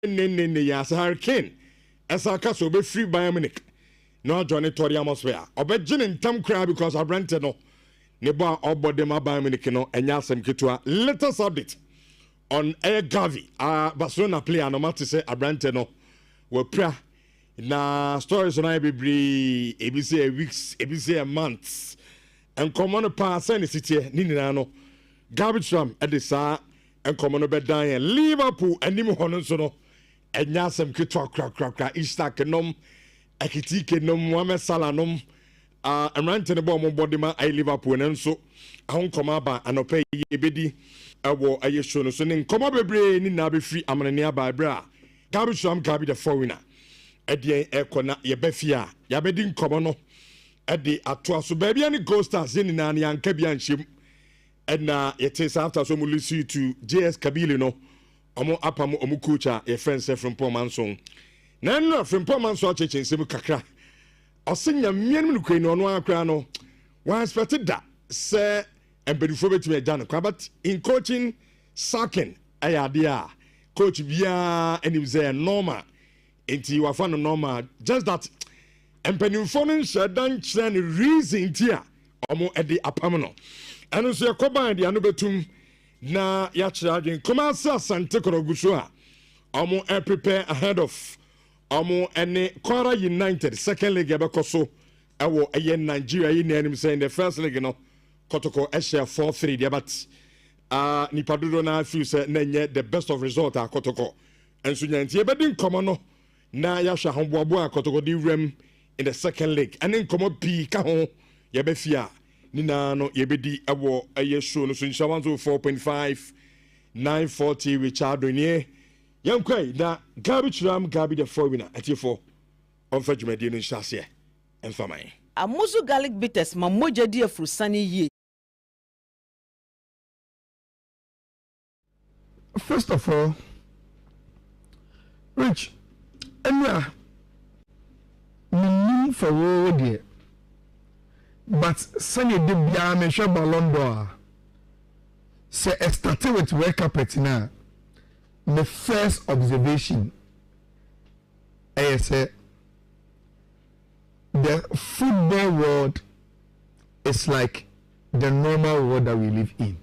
Yas hurricane. As a castle be free by a minute. No Johnny Tori atmosphere. Obejin in Tam Crab because I rented no. Neba Obodema by a minute no and Yasem Kitua. Let us update on Air Gavi. Barcelona player no matter say I rented no. We pra na stories on every ABC a weeks, ABC a months. And common pass any city Ninano. Garbage from Edisa and common bed dying Liverpool and Nimo Honosono. And Yasem Kitwa crack Istakenom, Akitikenom, Wame Salanom, and ranting about Bodima, I Liverpool and so I won't come up and I'll pay ye biddy. I will a yeshon, so then come up a brain in Nabi free. I'm nearby bra. Garbage from Gabi the foreigner. At the Econa, ye befia, Yabedin Comono, at the Atua, so baby any ghost as in an young Cabian ship. And it is after some will see to JS Kabilino. Omo apamo omu kucha ye friends from Pomanson. Nana from Pomanson church in Sebu Kakra. Osinya mienu kwe no no akra no. Wa expected that say empedufo betime agya no but in coaching sacking ayade coach bia enim say normal. Enti wa fa no normal just that empedufo no shedan kire reason tia omo e de apam no. Anu so yakoban de anu betum na ya charging Kumasi Asante Korogusua omo prepare ahead of omo ene Kwara United second league abekoso ewo eye Nigeria yi na anim say in the first league no Kotoko share 4-3 there but nipadodo na feel say na nye the best of result Kotoko enso nyanti e bedin komo no na ya hwa homboabo Kotoko di rem in the second league ene komo bi ka ho ye be fia Nina no yebedi ewo eye show no so insha 104.5 940 Richard Donier yankwai na garbage ram gabi the foreigner atifo on fajumedi no insha se enfamai amuzu garlic bitters mamoja di afrusani ye. First of all, Rich, enra minim for wo dear. But Sunny de bia me hwe Ballon d'Or. Say I started with red carpet now. The first observation I say the football world is like the normal world that we live in.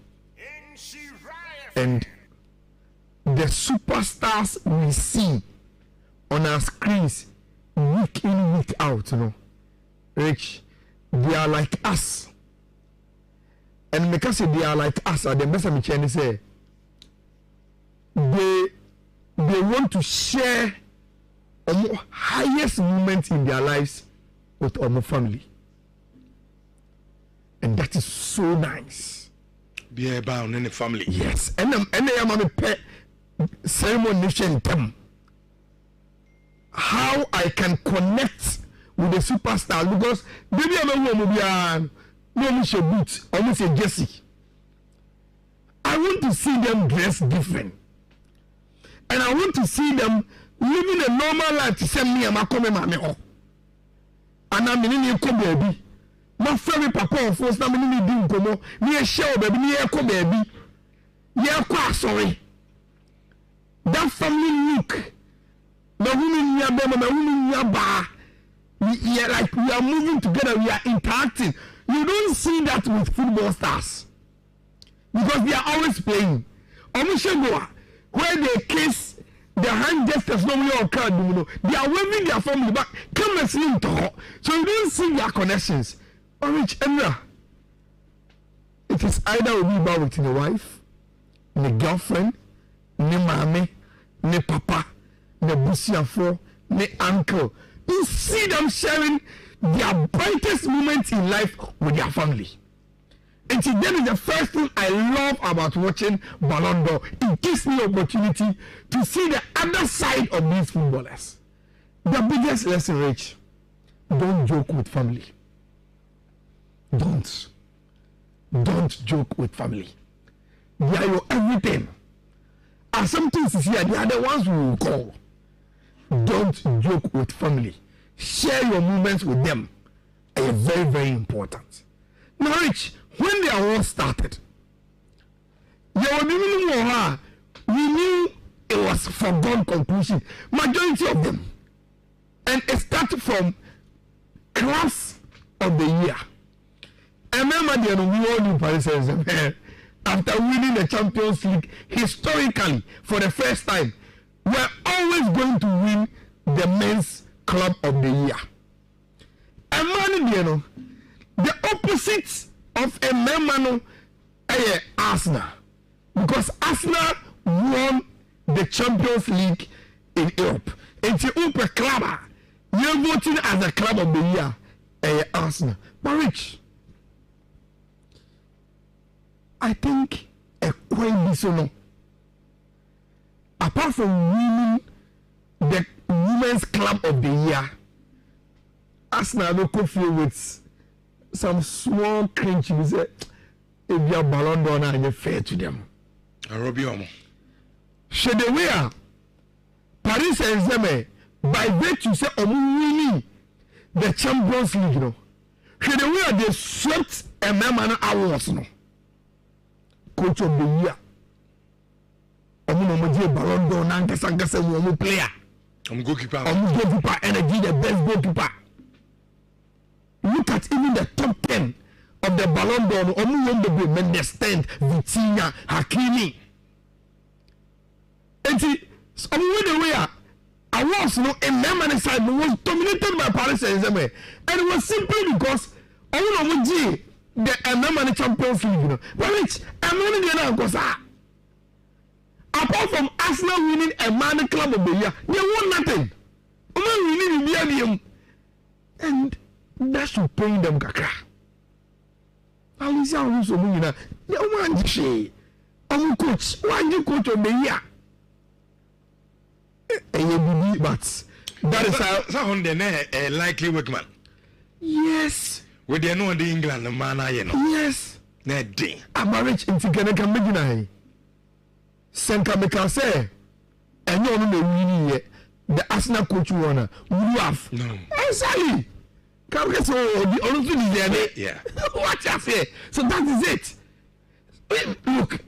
And the superstars we see on our screens week in, week out, you know. Rich, they are like us. And because they are like us, the best I'm trying to say, they want to share the highest moment in their lives with our family. And that is so nice. Be about in the family. Yes. And they are my pet ceremony them. How I can connect with the superstar because maybe I'm a woman almost a boot, almost a jersey. I want to see them dressed different. And I want to see them living a normal life to send me a makome mame. And I'm in a baby. My friend papa of force, I'm in a dinkomo, near show baby, near baby. Yeah, quite sorry. That family look. The woman near them, the woman near bar. We are like we are moving together, we are interacting. You don't see that with football stars because they are always playing. Omushegoa, where they kiss, their hand gestures normally occur. They are waving their family back. Come and see them talk. So you don't see their connections. Orange Emra. It is either will be about with the wife, the girlfriend, the mommy, the papa, the busiafo, the uncle. You see them sharing their brightest moments in life with their family. And that is the first thing I love about watching Ballon d'Or. It gives me opportunity to see the other side of these footballers. The biggest lesson, Rich, don't joke with family. Don't joke with family. They are your everything. And some things is here, they are the ones we will call. Don't joke with family. Share your moments with them. It's very, very important. Now, Rich, when they are all started, we knew it was foregone conclusion. Majority of them. And it started from class of the year. And remember, we all knew Paris Saint-Germain after winning the Champions League historically for the first time. We're always going to win the men's club of the year. And man, the opposite of a man, Arsenal, because Arsenal won the Champions League in Europe. It's a club. You're voting as a club of the year, Arsenal. But Rich, I think a quite disono. Apart from winning the Women's Club of the Year, Arsenal will confuse with some small cringe. We say, if you're Ballon d'Or and you're fair to them. Should they wear Paris Saint-Germain by virtue say winning the Champions League? No, should they wear they swept a man awards? No, coach of the year. Ballon d'Or Nankasa player. Goalkeeper energy, the best goalkeeper. Look at even the top 10 of the Ballon d'Or. Mendes, Vitinha, Hakimi. And see, some way the way I was a man side was dominated by Paris Saint-Germain. And it was simply because the German Champions League. But which apart from Arsenal winning a man club of the year, they won nothing. Winning and that should pay them kakra. Alisa also winning. Coach, why you coach of the year? But that is how on the likely workman. Yes. With the no the England the man Yes. Neddy. I'm rich in Tigana. Senka Meka say, and you know winning the Arsenal coach won. Would you have? No. Exactly. Come get so the only thing is there. Yeah. What you say? So that is it. Look,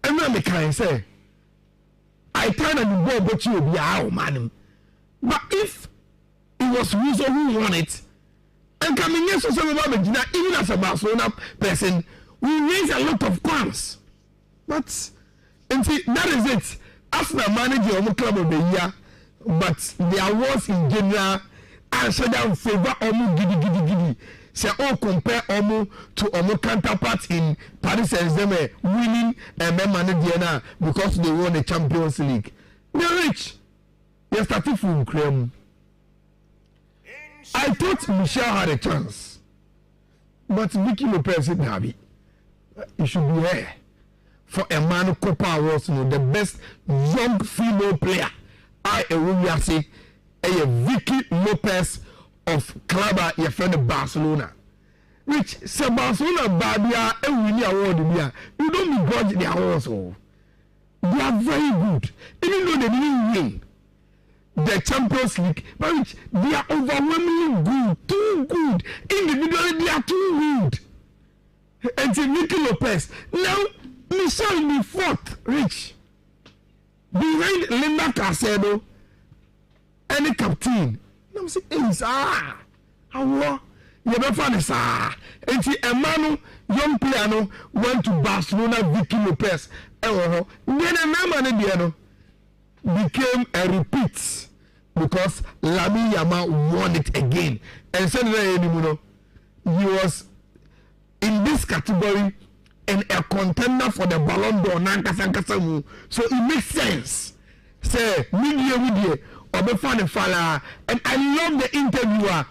I'm not Meka say. I turn and the ball, but you be out, man. But if it was Rizzo who won it, and coming here, so even as a Barcelona person, we raise a lot of qualms. But and see, that is it. Arsenal manager of the club of the year, but the awards in general answer them favor Omu gidi. Say all compare Omu to Omu counterpart in Paris Saint-Germain winning and manager now because they won the Champions League. They're rich. They're starting from Krem. I thought Michelle had a chance, but Vicky Lopez said, "Nabi, you should be here." For a man who Copa Awards, the best young female player. I will say a Vicky Lopez of Club your friend Barcelona. Which say Barcelona Babia a winning award here. You don't begrudge the awards. They are very good. Even though they didn't win the Champions League, but which they are overwhelmingly good, too good. Individually they are too good. And say Vicky Lopez. Now Michelle in the fourth, Rich. Behind Linda Casedo and the captain. I'm saying, how you never find this. And see, a man, young player, went to Barcelona, Vicky Lopez. Then a man became a repeat because Lamine Yamal won it again. And suddenly, he was in this category and a contender for the Ballon d'Or. So it makes sense. Say, media, or the funny fella. And I love the interviewer.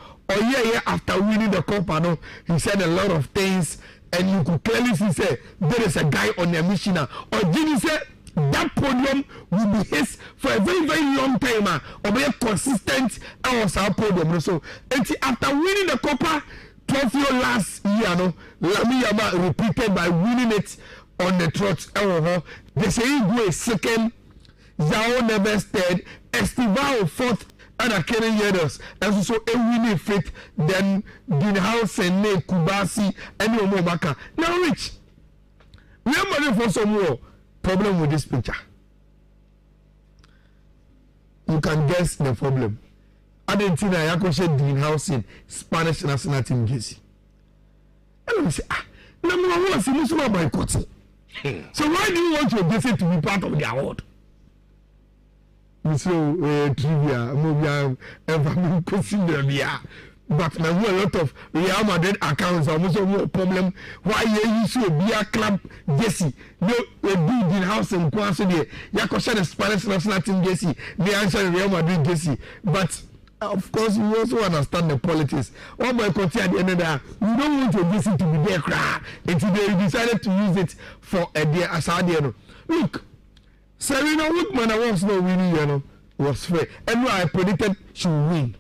After winning the Copa, he said a lot of things, and you could clearly see, say, there is a guy on a mission. Or did he say that podium will be his for a very, very long time, or be consistent on our podium. So, and after winning the Copa, 12 years last year, Lamine Yamal repeated by winning it on the trot. They say he go second, Zao Neves third, Estivao fourth, and a Kenny Yedos. And so a winning fifth, then Ginhouse and Kubasi and Omobaka. Now, Rich, we are ready for some more problem with this picture. you can guess the problem. Argentina, Yakoshe Dean Housing, Spanish national team jersey. And I say, number one, see, Muslim boycotting. So why do you want your jersey to be part of the award? So trivia, maybe ever consider but now a lot of Real Madrid accounts are almost a problem. Why you see a beer club jersey? No, a big in house and Quanso there. Yakosha the Spanish national team jersey, the answer Real Madrid jersey. But of course, we also understand the politics. One boy continue at the end of that. We don't want your jersey to be there, cry. Until they decided to use it for a day as I did. Look, Serena Woodman, I was not winning, you know, was fair. And I predicted she would win.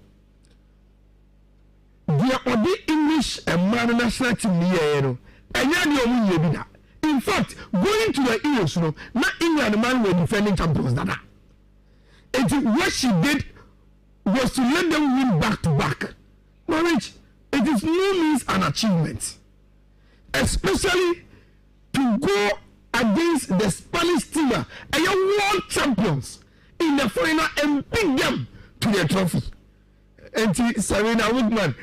They are the English and man national team here, you know. And you know, in fact, going to the Euros, you know, not England man were defending champions. That. And what she did was to let them win back to back. Marriage, it is no means an achievement, especially to go against the Spanish team and your world champions in the final and beat them to their trophy. And Serena Woodman,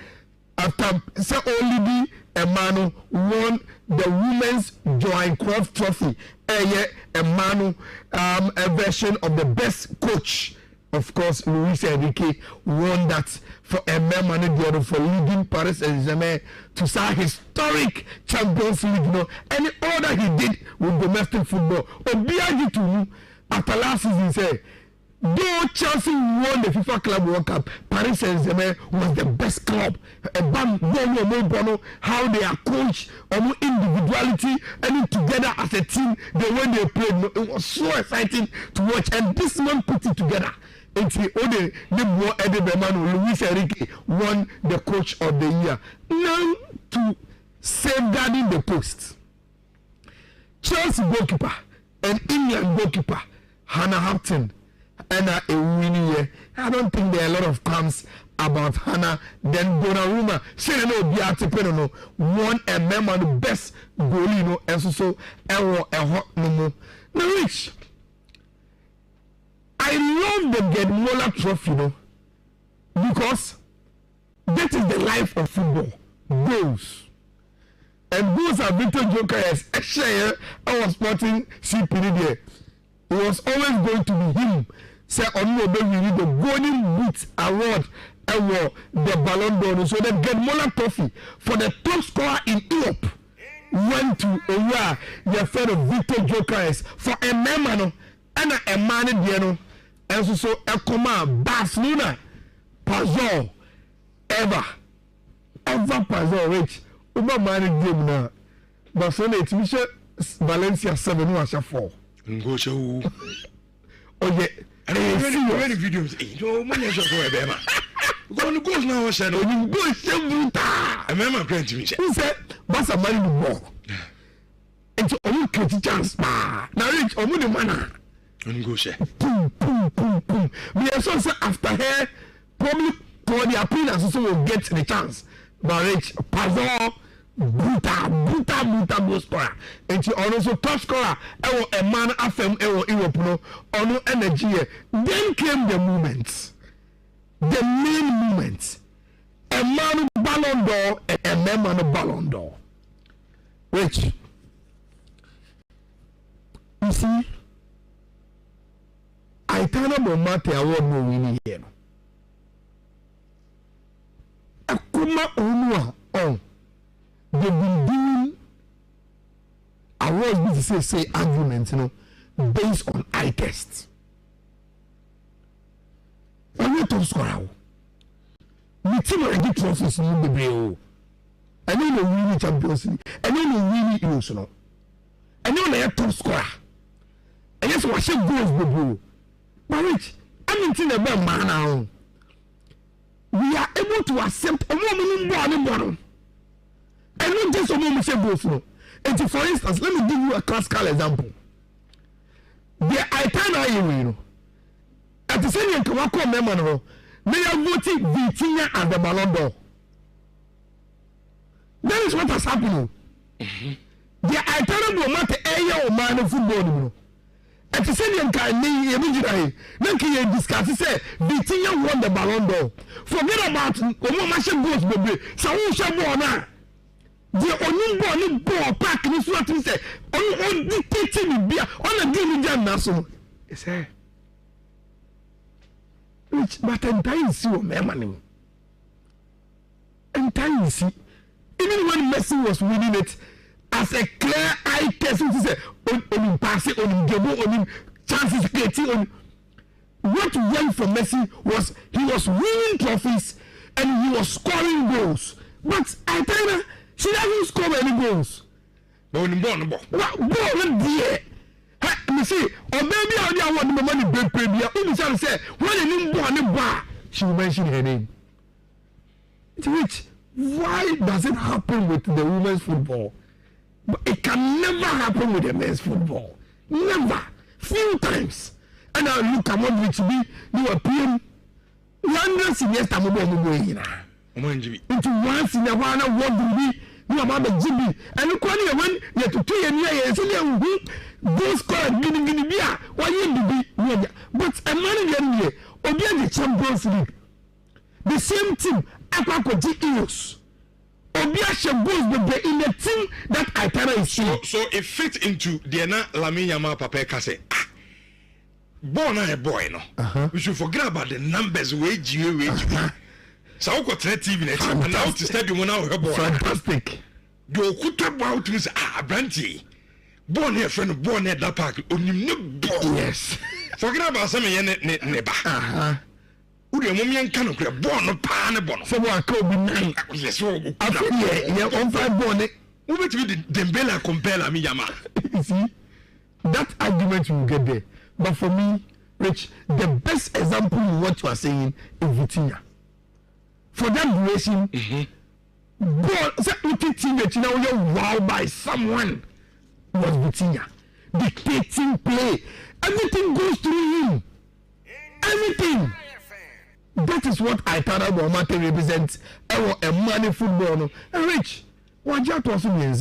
after only a man won the women's Joan Croft Trophy, a man a version of the best coach. Of course, Luis Enrique won that for a man for leading Paris Saint-Germain to start historic Champions League. You know, and all that he did with domestic football. Obiagi to after last season, say, though Chelsea won the FIFA Club World Cup, Paris Saint-Germain was the best club. How they are coached, individuality, and together as a team, the way they played, it was so exciting to watch. And this one put it together. Luis Enrique won the coach of the year. Now to safeguarding the post. Chelsea goalkeeper and England goalkeeper Hannah Hampton and a winning year. I don't think there are a lot of claims about Hannah. Then Donnarumma, she no be no won a member the best goalie, you know, and so a hot no. Now Rich, I love the Gedmola Trophy, you know, because that is the life of football. Goals. And goals are Victor Jokeres. Actually, I was sporting CPD there. It was always going to be him. Say, on the Golden Boot Award, the Ballon d'Or. So the Gedmola Trophy for the top scorer in Europe went to your friend of Victor Jokeres for a man and a man, you know. And so a command Barcelona Pazol ever Pazol rich Uba man game now Barcelona it's Michel Valencia 7 was a 4 go show oh yeah any videos no money just go there go no goes now said you go show bruta I remember going to me he said Barca man the ball and you create chance now rich omo the man and go share. Boom. We also say after her, probably for the appearance, so will get the chance. But Rich, Pazol, Buta goal scorer. And she also top scorer. A man FM, Europe, no, no energy. Then came the moments, the main moments. A man Ballon d'Or, a man Ballon d'Or. Rich, you see. I can't remember award no winning here. Akuma Onua on. They've been doing awards, say arguments, you know, based on eye tests. I'm not top scorer. My team already trophies in the Brio. I know the winning Champions League. I know the winning Euros. I know the top scorer. And yes, what she goes with but Rich, I'm in the man now. We are able to accept a woman born. And not just a woman say both. And for instance, let me give you a classical example. The Italian, you know, at the same time, they are voting Vitinha as the Ballon d'Or. That is what has happened. The Italian will matter a man of football. And to say you can discuss say Vitinha won the Ballon d'Or. Forget about Omo goals, baby. So who shall go now? The only ball pack this what we say. On dictating beer on a game jam naso. Say which but entire see o man. Entire see. Even when Messi was winning it as a clear eye test, which is on passing, on gable, on chances creating, on what went for Messi was he was winning trophies and he was scoring goals. But I tell you, she doesn't score any goals. Ball, dear. Me see, or maybe I want the money big premier. Even say when you born a bar, she will mention her name. Which why does it happen with the women's football? But it can never happen with the men's football. Never. Few times. And I look at what which be you appear. London senior time into once in a while what will be you about the GB. And look when you to 2 years those called giving beer. Why you be but a man here obey the Champions League. The same team Aquacoji Eagles. Obiasha goes in the team that Itana is so it fits into the Lamine Yamal Papa Kase. Born a boy, no. We should forget about the numbers wage. So I got TV and now to study one hour. Fantastic. You could about to say, Branty. Born here, friend, born at that park. Yes. Forget about some neighbor. Uri mummy cannot grab born pan bon. So I could be 9. Yes, on 5 born. Who makes me the Dembele compare me Yama? You see, that argument will get there. But for me, Rich, the best example of what you are saying is Vitinha. For that duration, ball, teammate, you know, you're wowed by someone was Vitinha. Dictating play. Everything goes through him. Everything. That is what I thought about represents a money football. And Rich, what you to also mean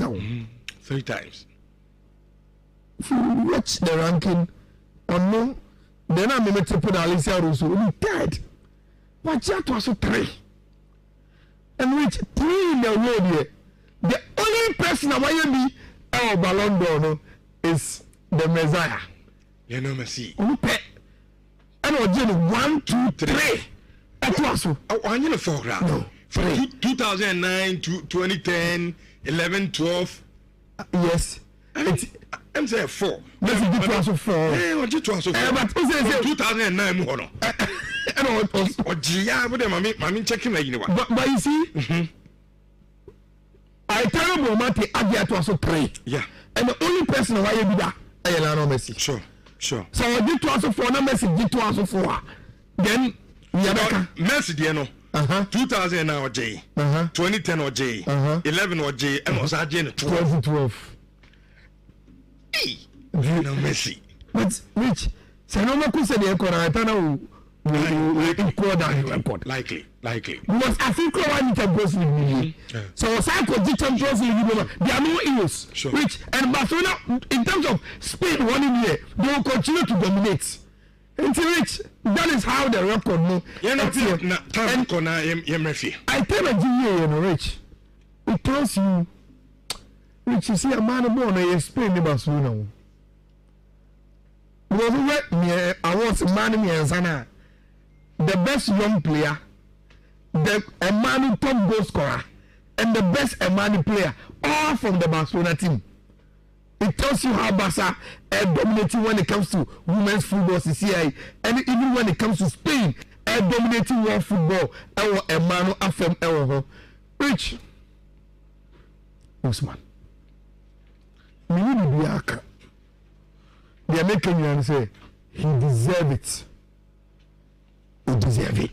3 times. If you watch the ranking, no, then I'm going to put Alicia Russo. We died. What you to also 3. And Rich, 3 in the road here. The only person I want to be our Ballon d'Or is the Messiah. You know, Messi. And I'll 1, 2, 3. I'm going to foreground. No. From 2009 to 2010, 11, 12. Yes. I'm saying 4. Let's get to us 4. Yeah, what you to us 4? But 2009, Mono. Or Gia, but I'm checking like you. But you see, I tell you, Mati, I get to us 3. Yeah. And the only person who I be that, I am Messi. Sure. So I get to us 4, no Messi, get to us 4. Then. Messi, dear no. 2000 or J, 2010 or J, 11 or J, and was J 12. Hey, no Messi. But Rich, Sanoma could say the record. I don't know equal that record. Likely. Because I think I need Champions League. So I could do Champions League. There are no Eagles. Sure. Rich and Barcelona, in terms of Spain, 1 year, they will continue to dominate. Until Rich, that is how the record no. I tell you, Rich, it tells you, Rich, you see a man born in Spain in Barcelona. I was man me and Sana, the best young player, a man who top goal scorer, and the best Emani player, all from the Barcelona team. It tells you how Barca are dominating when it comes to women's football, CCI, and even when it comes to Spain, are dominating world football. Our Emmanuel Afem Ewo, Rich Usman. Me need to be aka. They are making you say he deserve it. He deserve it.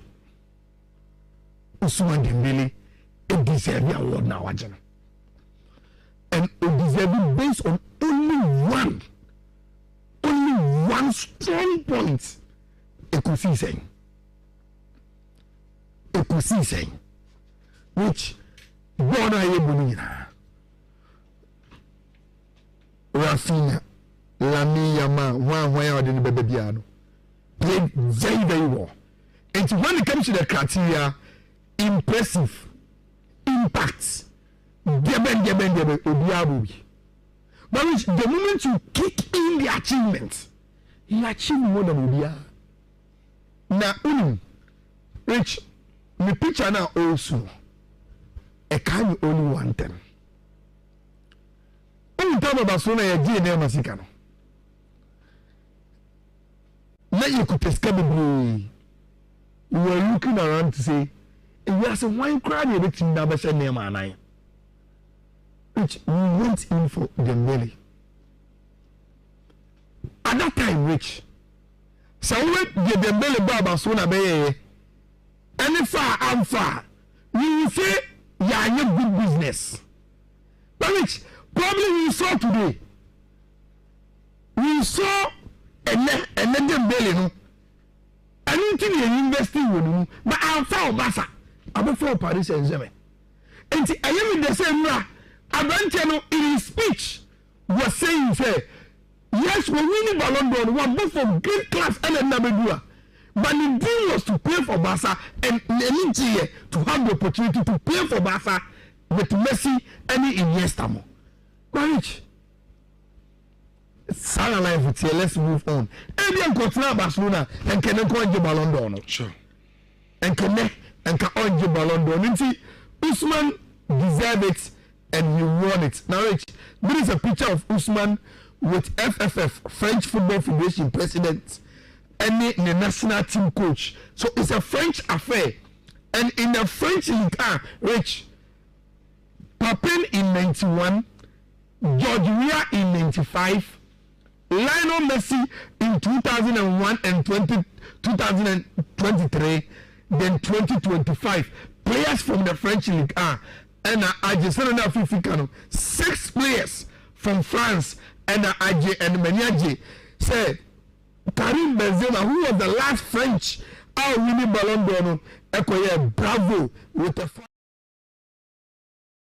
Usman Dembele, he deserve the award now, Ajana. And he deserve it based on only one strong point. Ekusi saying, which born a Rafinha, Lami Yama, one in the baby played very, very well. And when it comes to the criteria, impressive, impact, Obiabubi. But the moment you kick in the achievement, you achieve more than Obia. Now, Rich, the picture now also, a kind only one time. Only time about Sona, a DNA Masicano. Now you could escape the you were looking around to say, if you are some wine crowd, you're reaching Nabasha name and I. Which we went in for Dembele. At that time, Rich, so we the Dembele Baba Sona Bay, and far and far, we will say, yeah, you good business. But Rich, probably we saw today, we saw a Dembele, no. I don't think you're investing with him, but I'll follow Bassa. I'm before Paris Saint-Germain. And I am in the same way. Abanteno in his speech was saying, yes, we're winning Ballon d'Or, we're both from great class and another doer. But the deal was to play for Barca and Nhyira to have the opportunity to play for Barca with Messi and Iniesta. Marriage. Sarah life would say, let's move on. And then continue Barcelona and can encourage Ballon d'Or. Sure. And can encourage Ballon d'Or. Usman deserved it and he won it. Now, Rich, there is a picture of Usman with FFF, French Football Federation president, and the national team coach. So it's a French affair. And in the French League, Rich, Papin in 91, George Weah in 95, Lionel Messi in 2001 and 2023, then 2025. Players from the French League and I just said enough 6 players from France and Ajay and Maniaji said Karim Benzema, who was the last French winning Ballon d'Or, bravo with the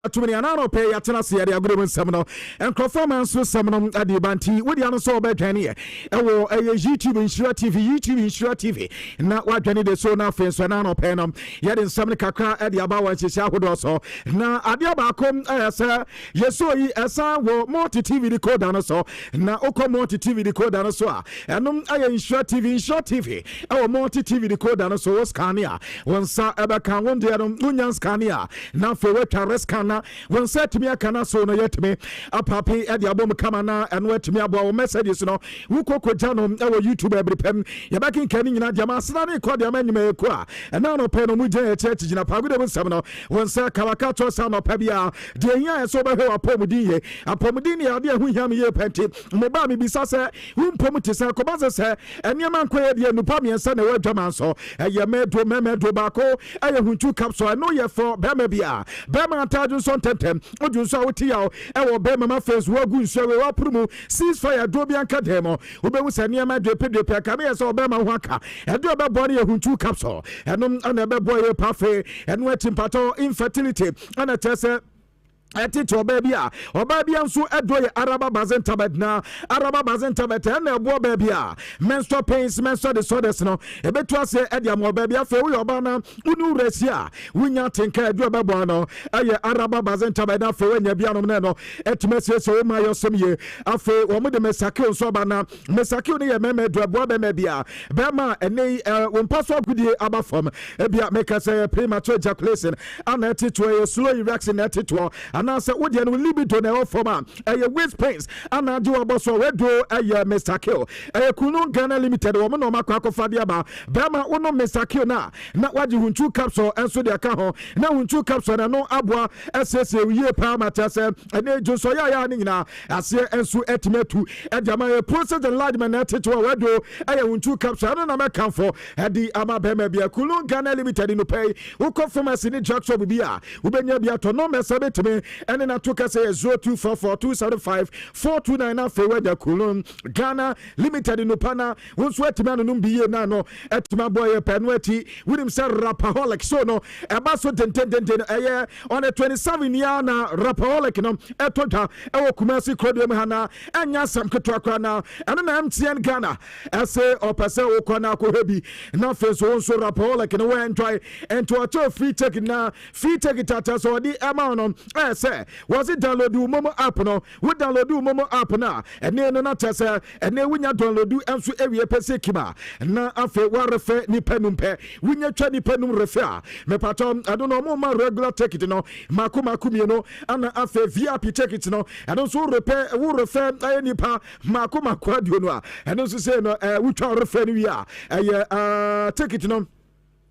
Tumini anano pay yatena se yade agro nsem and performance sem no ade banti we dia no so obedwane e wo YouTube Nhyira TV na wadwane de so na fe so na no pay no yade nsem ne kakra ade aba wan hyehya hodo so na ade abakom esa yeso yi esa wo multi TV decoder no so na okọ multi TV decoder no so a enom aye Nhyira TV wo multi TV decoder no so scanner wonsa ebeka wonde no unyan scanner na fe we twa scanner when set me a cana so no yet me a papi at the album kamana and wet me about messages no who coco jano our YouTube every pen you're back in Kenny na jamasana called your menu me qua and now no pen no muja church in a pagoda seminal when sir Kalakato son of Pabia the ya so by her apomodini idea who yam ye penti mobami bisasa whom promoted sir Cobasa and your man quaid the Nupami and son of Jaman so a yamedo bako I have 2 cups so I know you for Bamabia Bama Tajun Tentem, Ojun Sautia, our Bema face, Wagun, so we are promo, ceasefire, Dobian Cademo, Ubus and Yama de Pedro Pacamia, or Bema Waka, and do about body of 2 capsule, and another boy parfait, and wet in pato infertility, and a tessa. Atito baby o baby anso edoye araba bazentabet na araba bazentabet na ebo baby menstrual pains menstrual disorders no ebetu ase edia mo baby afa we oba na unu resia wunya tenka edo bebo no aye araba bazentabet na afa wanya bia no no etimese so ma yosem ye afa wo mo de mesake so oba na mesake no ye meme do ebo be bia be ma ene won paso agudie aba fam ebia make say premature ejaculation ana etito slow erection etito and say what you libido na form waist pains and do aboso redo Mr. Kill Kuno Ghana Limited woman no makwa fade aba bema wono Mr. Kill na waji hunchu capsule enso de aka ho na hunchu capsule na no aboa ss ye pa matase ene jo so ya ni nyina ase enso etimetu edama process enlargement na teto redo hunchu capsule na meka for edi ama bema bia Kuno Ghana Limited no pay wo conformance ni drug shop bia wo benya bia to no mesabetime and then I took us a 0244-275-429 after weather Kulun Ghana Limited in Upana once wet man no be nano at my boy Penweti with himself rapaholic so no abaso ten on a 27 year na rapaholic no etota ewo kumasi krodem hana anya sam ketwa na and then MTN Ghana ase opese okona ko hebi na face so rapaholic no we enjoy and to a free ticket na free ticket tata so di amount no say was it download Momo app no we download Momo app na and no na tese and we nya download enso ewie pese kiba na afe wa refe ni penumpe we nya twa ni penum refe a me patom I don't know mo ma regular ticket no maku mi no ana afe VIP ticket no and so repair wo refe ni pa maku adio no a and so say no we twa refe ni wi a ticket no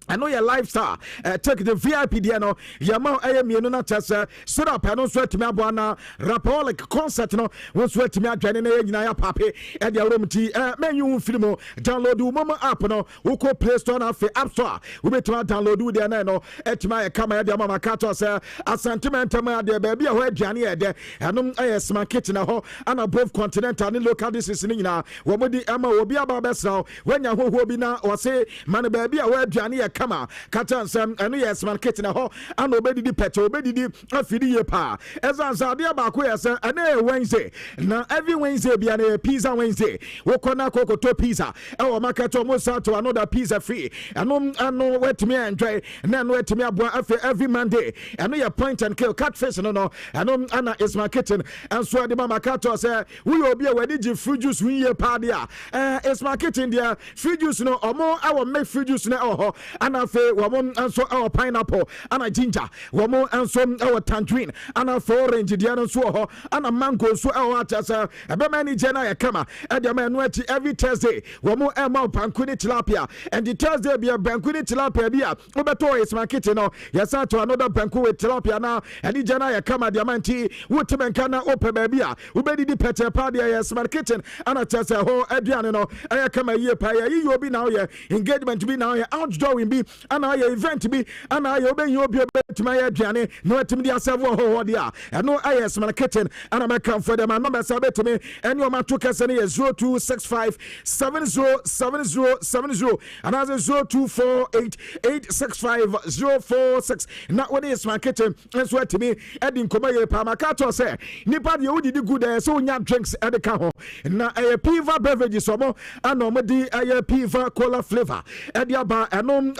I know your lifestyle. Take the VIP there no. Yama ayemi no na chese. So that I don't sweat me abwana. Rapaholic concert no. Won sweat me adwane na nyina ya pape. E dia room ti menu film download Momo app no. Woko Play Store na fe App Store. We betuma download there na no. Etima e kama ya dia mama kato se asantiment ma de baby a ho aduane e de. Anom smart kitchen na ho ana both Continental ni local disease ni nyina. Wo modi ama obi aba besra. Wanya ho bi na o se man baby a ho aduane kama katan sam eno yes man kitchen ho ana obedidi pete obedidi afidi ye pa ezanza de ba ko yes ana Wednesday na every Wednesday bia na pizza Wednesday wo kona kokoto pizza e wo market o mo start to another pizza free ano wetimi enjoy na no wetimi aboa every Monday eno ye point and kill catfish no ano ana is my kitchen and so de mama kato say we obi e wedi gi fruit juice we ye pa dia is my kitchen dia fruit juice no omo our make fruit juice na ho ana fe wamon anso our pineapple ana ginger wamon anso our tangerine ana for orange dia no so ho ana mango so our atasa ebe mani jena ya kama e dia ma no ati every Thursday wamon ema pankuni tilapia and the Thursday bia pankuni tilapia bia obeto is market no yesa to another panku with tilapia na and the jena ya kama dia manti wotemenka na ope ba bia obedi di pete pa dia yes market ana tasa ho aduane no aya kama ye pa ya yi obi na ye engagement bi na ye outdoor bi ana ye event bi ana ye obenyi obi betima ye aduane no atimi dia serve ho dia no ayes man kitchen ana make come for them number sabetimi eni o ma to kese ne 0265 707070 ana 0248865046 na when is my kitchen enso atimi edi nkoma ye pa makato say nipa de udidi good so nya drinks e de ka ho na piva beverages omo ana omo di piva cola flavor e de aba eno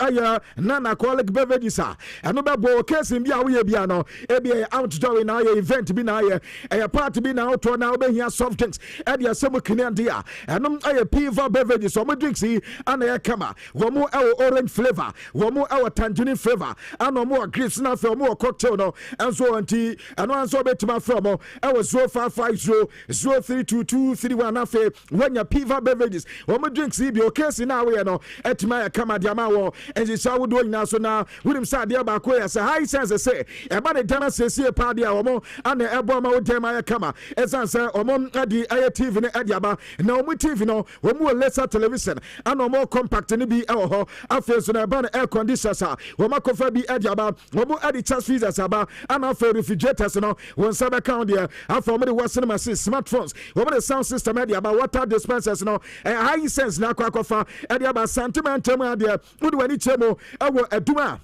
nana alcoholic beverages eno be bo case bia wo ye bia no e bia outdoor na ye event bi na ye party bi na auto na obe hia soft drinks e de asemo kinian dia eno piva beverages omo drinks yi ana ye kama wo mo orange flavor wo mo tangerine flavor ana mo grapes na fe mo cocktail no enso anti eno anso betima from 0550032231 na fe wanya piva beverages wo mo drinks yi bi o case na we no etima kama dia ma wo enji sa wo do nyina so na wunim sa dia ba ko ya sa high sense say e ba de dana sese pa dia wo mo ana ebo ma wo dem ya kama esan say omo adi aye TV ne adi aba na omo TV no wo mo lesser television ana omo compact ne bi e wo ho afi so na ba na air conditioners wo ma kofa bi adi aba wo mo adi charge freezers aba ana for refrigerators no won sa be count there afa omo de washing machine smartphones wo mo de sound system adi aba water dispensers no high sense na kwakofa adi aba sentimental adi would wani chemo ewo aduma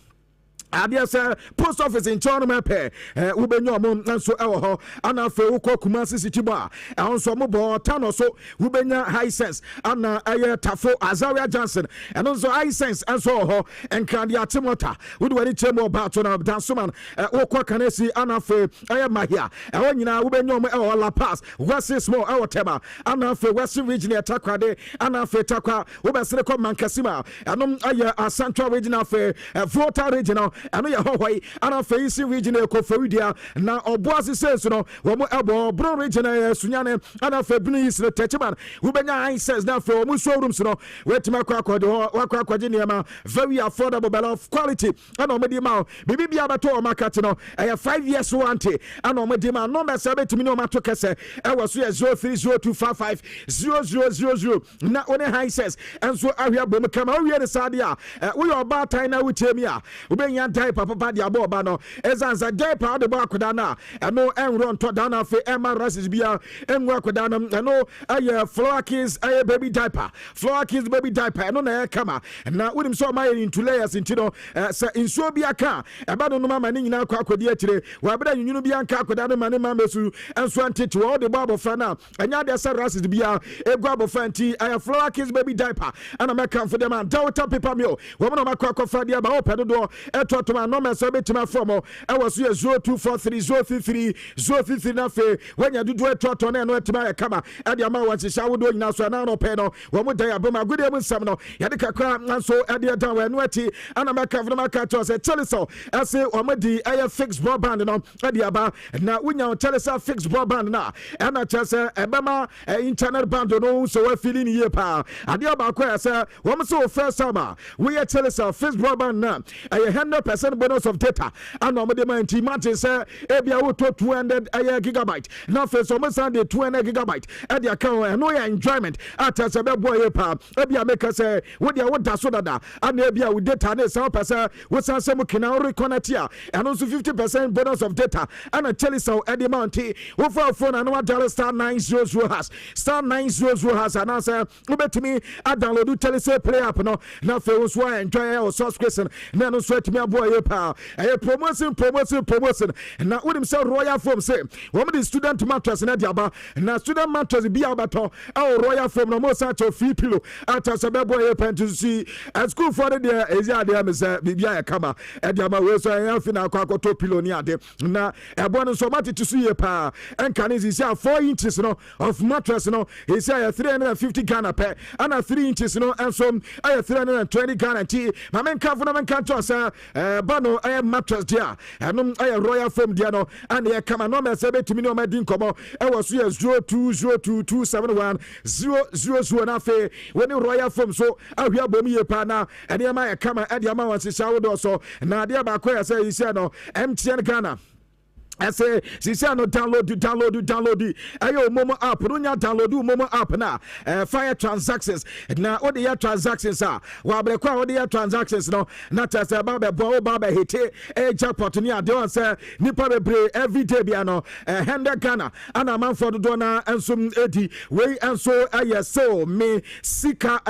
adia say post office in China pe ubenyo mo nso ewo ho ana fe ukọ Kumasi City Bar enso mo bo tano so ubenya high sense ana aye tafo Azaria Johnson enso high sense enso ho enkandi atimota would wani chemo ba to na dansoman ukọ Kanesi ana fe aye mahia ewo nyina ubenyo mo ewo La Paz West Small ewo Tema ana fe West Region Takwade ana fe Takwa ubesere ko Mankasima anom aye Central Region fe Volta Regional ano ya hohoi ana face regional Koforidia na oboase sense no wo mo ebo bro regional sunyane ana fe binu is no techiman wo benya high sense na fe wo mo showrooms no wetima kwakwaje niema very affordable but of quality ana o medi ma bibi bia bato o market no 5 years warranty ana o medi ma number 7 no mato kese e wo so 0302550000 na one high sense enso ahia bom kama wo ye ne sade a wo yo ba tan na wo temi a wo benya diaper papa de aboba no ezanza diaper de ba akoda na eno enro nto da na fe emma rasis bia enwo akoda no eno aye floor kids aye baby diaper floor kids baby diaper eno na kama na wonim so ma into layers into no se insuo bia ka eba no mama ni nyina akodi akire wa bra nyunu bia nka akoda no mane mama su enso antete wo de babo fra na enya de se rasis bia egu abofa nti aye floor kids baby diaper ana meka for them and daughter paper meal wo no makwa fra dia ba opedo do etotoma no me so betima from e was 0243 na fe wanya dudu etoto na no etima kama e dia ma wansi sha wodo nyina so na no pe no wo mo dan aboma gode mu nsam no ya de kakra nso e dia dan we no ati ana meka for them aka to say Chelsea ase o mo di aye fixed broadband no e dia ba na wonya Chelsea fixed broadband na e na Chelsea e be ma internet band no so we feeling here pa ade ba ko ase wo mo so first time we are Chelsea fixed broadband na a 100% bonus of data and no de man ti Martin say e bia wo to 200 gigabyte now first so Sunday 200 gigabyte e dey account no your enjoyment at say be boy pa e bia make say wo dey wo da so dada and e bia wo data na 7% wo san say mo kina reconnect ya and also 50% bonus of data and a Chelsea e dey mount wo for phone and no dial star 900 has star 900 has and answer wo betimi a download Chelsea play app no na fe wo so enjoy your subscription na no sweat me aboy pa promotion na wonim say royal form say wo me student mattress na diaba na student mattress bi abato royal form no mo sa to free pillow ata say be boy pa to see at school for the ezi ade am say bibia ya kama e diaba we so ya fi na akwa to pillow ni ade na ebo no so mate to see pa enka ni say 4 inches no of mattress no he say 350 Ghana per and 3 inches no and some 320 Ghana ti ma men ka na men ka to say bano aye mattress dia enum aye royal foam dia no and ye kama no me say betimi no ma din komo e was 0202271000 na fe when royal foam so ahia bom ye pa na e dia ma ye kama e dia ma wan se shawo do so na dia ba ko ya say you say no MTN Ghana I say, no download. Ayo Momo app. Runya download Momo app na. Fire transactions. Na all the transactions are. Wabre kwa all the transactions no. Not as a babe bo babe hite. Jackpot ni ade on say nipa bebre every day biano. 100 Ghana. Ana man for the dona and some 80. We and so so me sika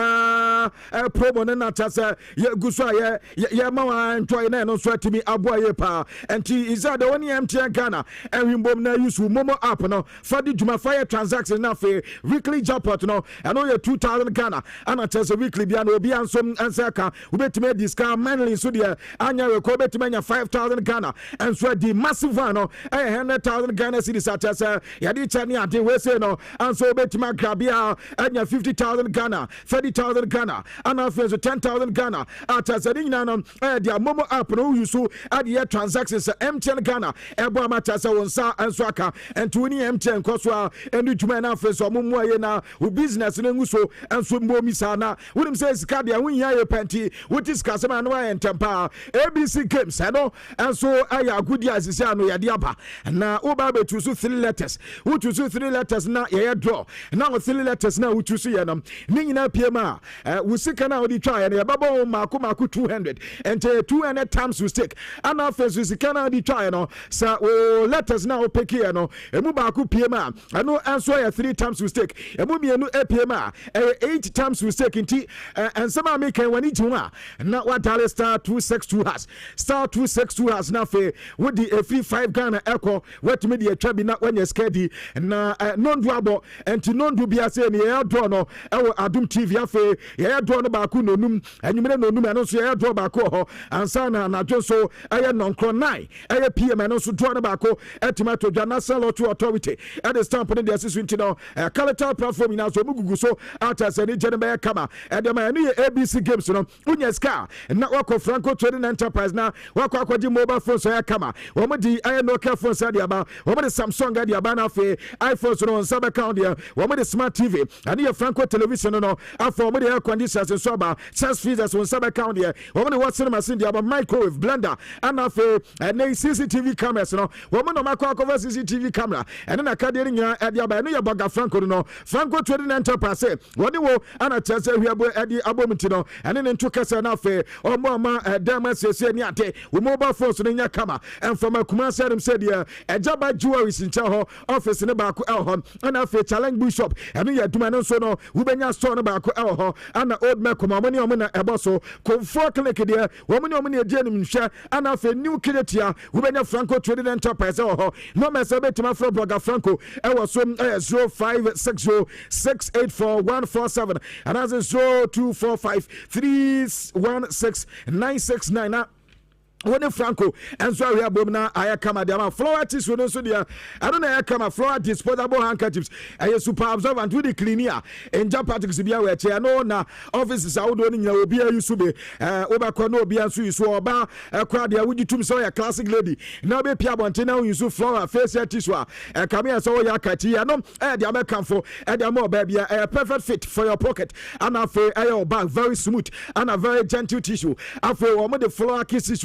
promo na not as ye guswa ye ma enjoy na no so timi aboye pa. And is that the only MTN Ghana and we na use Momo app no for the Juma fire transaction na fe weekly jackpot no and no 2000 Ghana and at a weekly biano obi ansom ansaka we betime discount manly so there anya we ko betime 5000 Ghana and so the massive one no 100,000 Ghana cedis at as ya di chani ade we say no and so betime grabia anya 50,000 Ghana 30,000 Ghana and after so 10,000 Ghana at as any no their Momo app no use so at the transactions MTN Ghana ebo amachasa wonsa answaka entuni MTN koswa enu juma na afeso mumu aye na u business no nguso enso mbomi sana wonim say sika de awunya ye panti wutis kasema no aye ntempa ABC games no enso aye agudi asisi ano yade aba na oba betu so 3 letters wutu so 3 letters na ye draw na 3 letters na wutu so ye nam ni nyina piema wusika na odi twa ye na babo mako 200 and 200 times we stake ana afeso sika na odi twa ye no sa letters now pick here no emu ba ku pma ano answer ya 3 times mistake emu mienu pma 8 times mistake nti and some make wani juma na what dial star 262 has star 262 has na fe with the free 5 Ghana echo what me the twa bi na when you skedi na non duabo enti non du bia se ne ya do no ewo Adum TV afe ya do no ba ku nonum anyumre nonum ano so ya do ba ku ho ansa na jo so aye nonkro 9 aye pm ano so do no ba ku etimato dwa national lottery authority at the stamp in the assistant no capital platform in so mugugu so ata se ni jene kama de ma ni ABC games no unya ska na wako Franco Trading Enterprise na wako akwaji mobile phone so ya kama wo mo di aye Nokia phone sa dia ba wo mo di Samsung ga dia ba na fe iPhone so no sub account dia wo mo di smart TV and your Franco television no after wo mo di air conditioners so ba chest freezers on sub account dia wo mo di washing machine dia ba microwave blender and afe na CCTV cameras no no woman no makwa cover CCTV camera and na kadere nya ade aba no ya baga Franco no Franco Continental pass woni wo ana chese hwiabo ade abomti no ene ne ntu kasa na fe omo ama dama sese ni ate we mobile phones no nya kama and from akuma sedem said ya ejaba jewelry sincha ho office ne ba ko el ho ana fe challenge bishop ene ya duma no so no we benya store no ba ko el ho ana old man kuma money omo na ebo so comfort clinic dia woman omo ne ade nim hwe ana fe new kinetia we benya Franco Trading Enterprise ho no message betima from blogger Franco e was so 0560684147 and as 0245316969 When Franco and so we are bomna I come at them flower tissue no so dia I don't know I come flower disposable handkerchiefs I super absorbent with the cleaner in Japatics bia we che no na offices I would only obi use be obakọ no obi anso use oba crowd dia would tum so ya classic lady now be pia bonte now use flower facial tissue come here so ya kati ya no dia me come for dia more baby perfect fit for your pocket and afa your bag very smooth and a very gentle tissue afa wo the flower kisses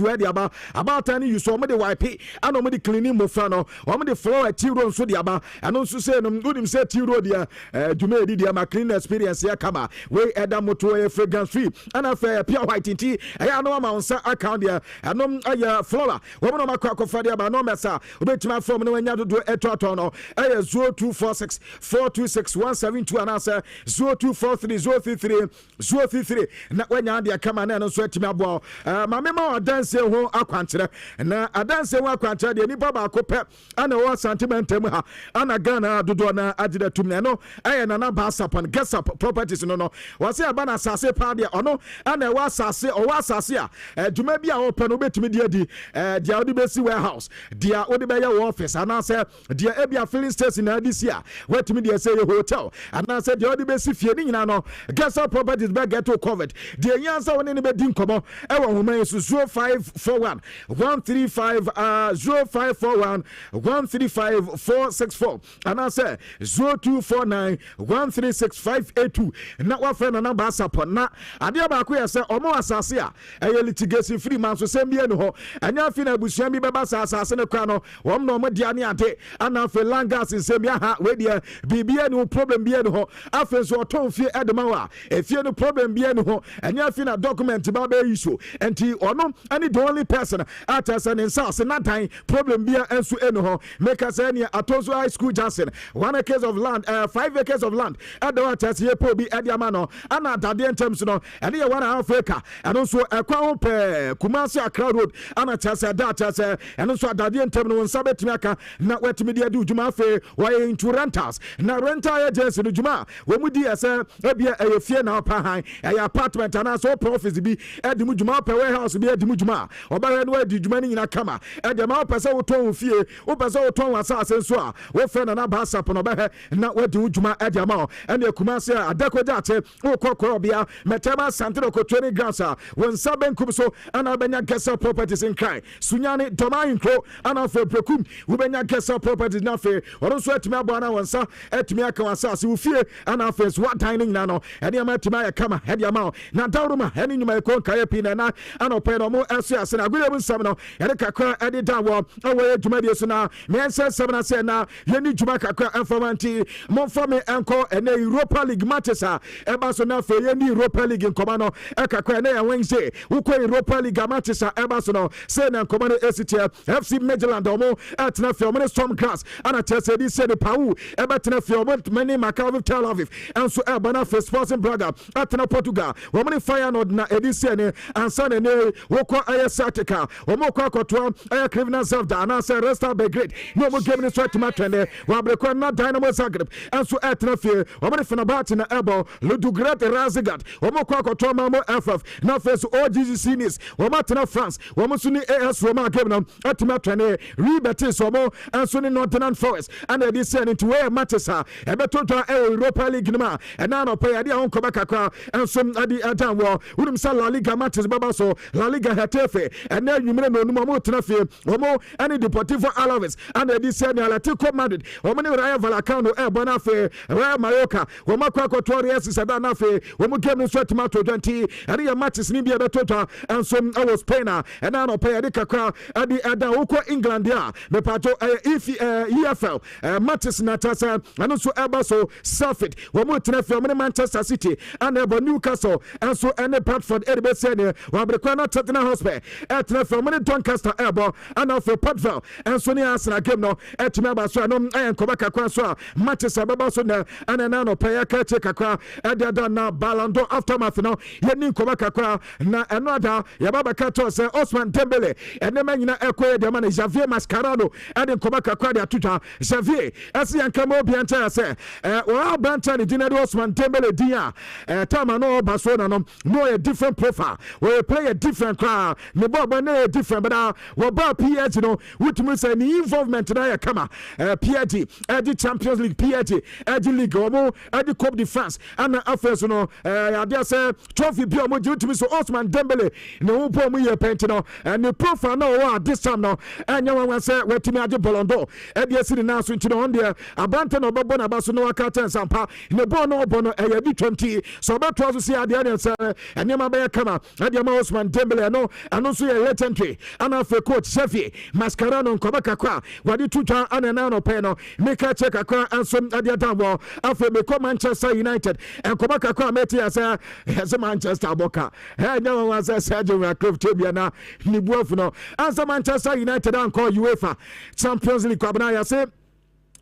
about any you saw me the wipe and on the cleaning mofano on the floor at Tiro so the aba and also say no good say Tiro dia Jume di dia ma clean experience here kama we Adam moto fragrance free and affair pure white tea I know ma on account there and no flower woman no makwa for dia ba no mesa obetima from no nya do eto no 0246 426 172 and answer 0243 033 na wanya dia kama na no so etima abo ma mema dance ho akwankyere na adanse ho akwankyere de nipa ba ko pe ana wo sentimental ha ana Ghana dodo na agida tum na no na na ba sapon guess up properties no wase aba na asase pa de ono ana wo asase o wo asase a dwuma bi a wo pe no betumi de adi dia wo de besi warehouse dia wo de be your office ana se dia ebia filling station na this year wetumi de say hotel ana se dia wo de besi fie ni nyina no guess up properties be get to covered dia yansa woni ne be din komo e wo homan so 0541 135 0541 135 464 and I say 0249 136 582 na wa friend na ba support na ade ba ko yesa omo asase a litigation free man so sem bia no ho anya fi na busuan bi beba asase ne kwa no wom no mo dia ne ade ana fe langas sem bia ha we dia bibia no problem bia no ho afen so oton fi edema wa efie no problem bia no ho anya fi na document ba ba issue enti ono any the only person at us and in South and time problem bia ensu eno ho make us any Atozo High School Johnson 1 acres of land 5 acres of land at the waters here po bi ediamano ana dade in terms no and here 1.5 acre and also akwa ho pe Kumasi Accra road ana chasa data say and also dade in terms no sabetimi aka na wetimi dia du juma fe why into rentals na rental agency no juma we mu di ese ebia fie na pa han apartment ana so office bi edimu juma pe warehouse bi edimu juma obare no edi juma ni nyina kama ede ma opese woton fie opese woton asase so a wo fe na ba sap no be na wadi juma ede ma ene Kumasi adekoja ate wo kokoro bia metema santro ko 20 grams a won saben kum so ana benya gesa properties in kai sunyane domain kro ana fe prekum wo benya gesa properties na fe wono so atimi abo ana wonsa atimi aka wasase wo fie ana fe so what dining na no ene ma atimi kama ede ma na dawruma ene nyuma ko kai pi na ana pe no mo asu ase na agure nsam no ene kakra ede dawo awo juma bi so na me ense sebna se na yeni juma kakra informanti mo for me enko ene Europa League matches a eba so na fe yeni Europa League nkoma no kakra ene ya Wednesday uko Europa League matches a eba so no se na nkoma no ACT FC Midland omo atna fe omo Storm Grass ana tese di se de Pau eba tna fe omo many Maccabi Tel Aviv enso eba na fe Sporting Braga atna Portugal omo Feyenoord na edisi ne ansa ne woko Satika omo kwa kotwa criminal self ana se Resta Belgrade no mo game ni so atma trende wa breko na Dynamo Zagreb enso atna fe omo Fenerbahce na Ebo Ludogorets Razgrad omo kwa kotwa Malmo FF na face OGC Nice omo atna France omo suni AS Roma game na atma trende Betis omo enso ni Nottingham Forest and they say into where matches ha ebeto to Europa League nima na no pay ade on koba kakra enso ade adan wo unim sa La Liga matches baba so La Liga Hetafe fe and then you may know no more trafe omo any Deportivo Alaves and the Disney Atletico Madrid omo Rayo Vallecano Bona fe Real Mallorca omo kwa Torres Sadana fe omo game so tomato 20 and matches ni bia beto and some our Spain and now pay the kakra at the Uko England ya me pato EFL matches natasa and also Ebaso Suffolk omo trafe omo Manchester City and Newcastle and so any Bradford Erbesene Wabrekwana Tottenham Hotspur etre from Doncaster Ebo and now for Portville and so near Arsenal game no etimaba so no nkobaka kwa so matches ababa so na and na no player ka kakra edada na Ballon d'Or aftermath no yeni nkobaka kwa na another yababa ka to say Ousmane Dembele and the man na ekoye de man Javier Mascherano and nkobaka kwa de atuta Javier asi yankamo bi anta say wa banta ni dinado Ousmane Dembele dia tama no Barcelona no a different profile we play a different crowd me bob na different but we ba PSG no wutumi say ni involvement na ya kama PSG the Champions League PSG the league omo the Coupe de France and affairs no ya dey say trophy bi omo wutumi so Ousmane Dembele no po mu ye pent no and the profile no this time no anya wan say wetumi ade Ballon d'Or dey siri na so ntino on there abante no bebo na baso no aka ten sampa ne bo no bi 20 so ba to so see ade and say enema ba kama ade ma Ousmane Dembele no and so ye legendary and for coach Xavier Mascherano nkobaka kwa wadi tuta anana no pe no make a check akwa and some ade dawo afa me ko Manchester United nkobaka kwa meti asa Manchester boka nya wan say Sergio Racliffe bia na ni buofu no asa Manchester United and call UEFA Champions League kwabna ya say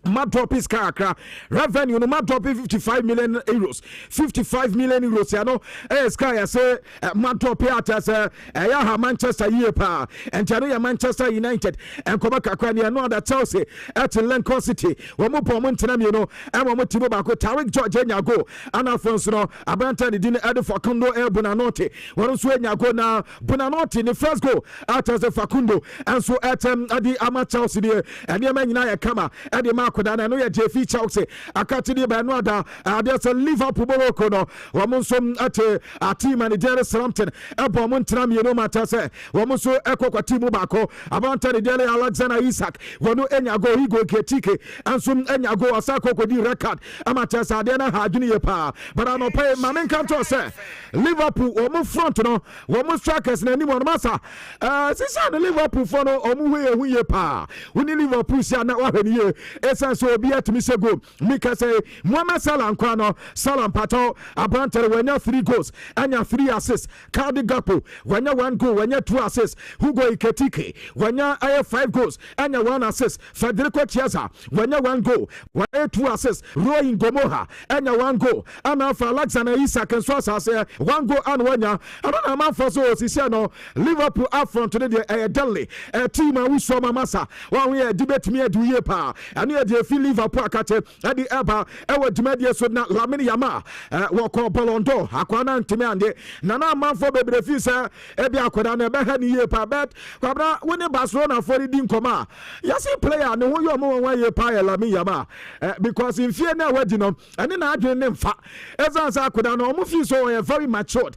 mad drop is kakra revenue no mad drop 55 million euros 55 million euros ya no sky ya say mad drop ya ta say ya ha Manchester year pa and ya Manchester United and koba kakra ne no that Chelsea at Lincoln City wo mo po mo ntena mi no e mo timo ba ko Tariq George enya go ana fons no abanta de din Ed Facundo Bonanote wo so enya go na Bonanote ne first goal at the Facundo and so at the ama Chelsea there and ya nyina ya kama at the Kodana no ya JF Chelsea akati ni ba no ada there's a Liverpool boko no wo so at a team and there Southampton ebo mo ntena mi no mata say wo so ekokwa team ba ko abanta de Dele Alexander Isak wo no enya go Higo Ketike and so enya go asako ko di record amata say de na ha dwene ye pa but I no pay mamen kan to say Liverpool wo mo front no wo mo strikers na ni mo masa sisa no Liverpool for no o mo hu ye pa woni Liverpool sia na wa hwani ye so obi atumi se go mika say Mohamed Salah nkwa no Salah pato abantere wanya 3 goals anya 3 assists Cardi Gakpo wanya 1 goal wanya 2 assists Hugo Iketike wanya 5 goals anya 1 assist Federico Chiesa wanya 1 goal wanya 2 assists Roy Ngomoha anya 1 goal ana for Alexander Isak and so say 1 goal and wanya ana man for so sisia no Liverpool up front today the Delhi team a we so masa one we debate me do ye pa and they feel Liverpool akate adi eba ewa dwumadie so na Lamine Yamal wo ko Ballon d'Or akwana ntime ande na na manfo bebre fi say ebi akoda na ebe ha ni ye pa bet kwabra woni Barcelona for di nkoma yasi player ne ho yo mo wan ye pa ya Lamine Yamal because in fear na wadi no ene na adwen ne mfa ezansa akoda no mo fi so very matured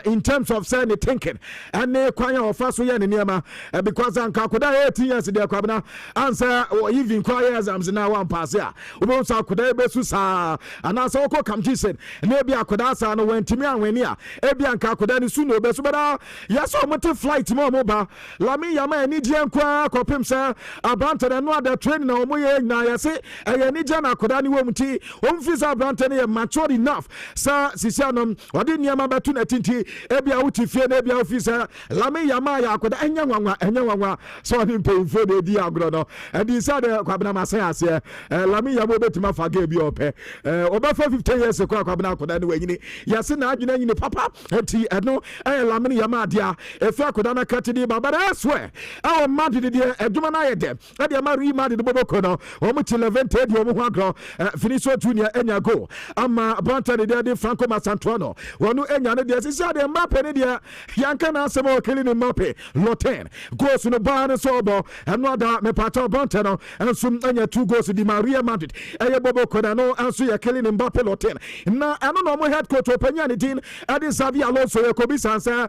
in terms of saying the thinking and kwanya ofa so ye ne niema because anka akoda 18 years dey kwabna answer even quiet exams na one pass ya we so akoda besu sa ana so ko kamtisen na bi akoda sa no wantimi anweni a ebi anka akoda ni su no besu bada yaso mote flight mo ba Lamine Yamal ni dia nkwa kopem sa abante no ada training na omo ye na yase ni dia na akoda ni womti omfisa abante ne mature enough sa sisia no ode niama batu na tinti ebi a wuti fie na ebi a ofisa Lamine Yamal ya akoda enya nwanwa so ni mpemfo de di agro no edi sa de kwabena masen ase Lamine Yamal betima faga bi ope obefa 15 years kwa kwabena akoda ni wanyini yase na adwena nyini papa enti eno Lamine Yamal dia efi akoda na katidi babara swear our Madrid de eduma na yede e de ma Madrid boboko no omo ti 11 de omo ho agro Vinicius Junior enya go ama Banta de Franco Masantuano wonu enya ne de sisi de Mbappe ne de yanka na asemo okeli ne Mbappe Loten goes no bar so bo eno da me pato Banta no enso enya 2 goals di Maria Madrid Bobo Konano anso ya Kylian Mbappe loten na ano no mo head coach opanya ne din ade Xavi Alonso ya kobi sansa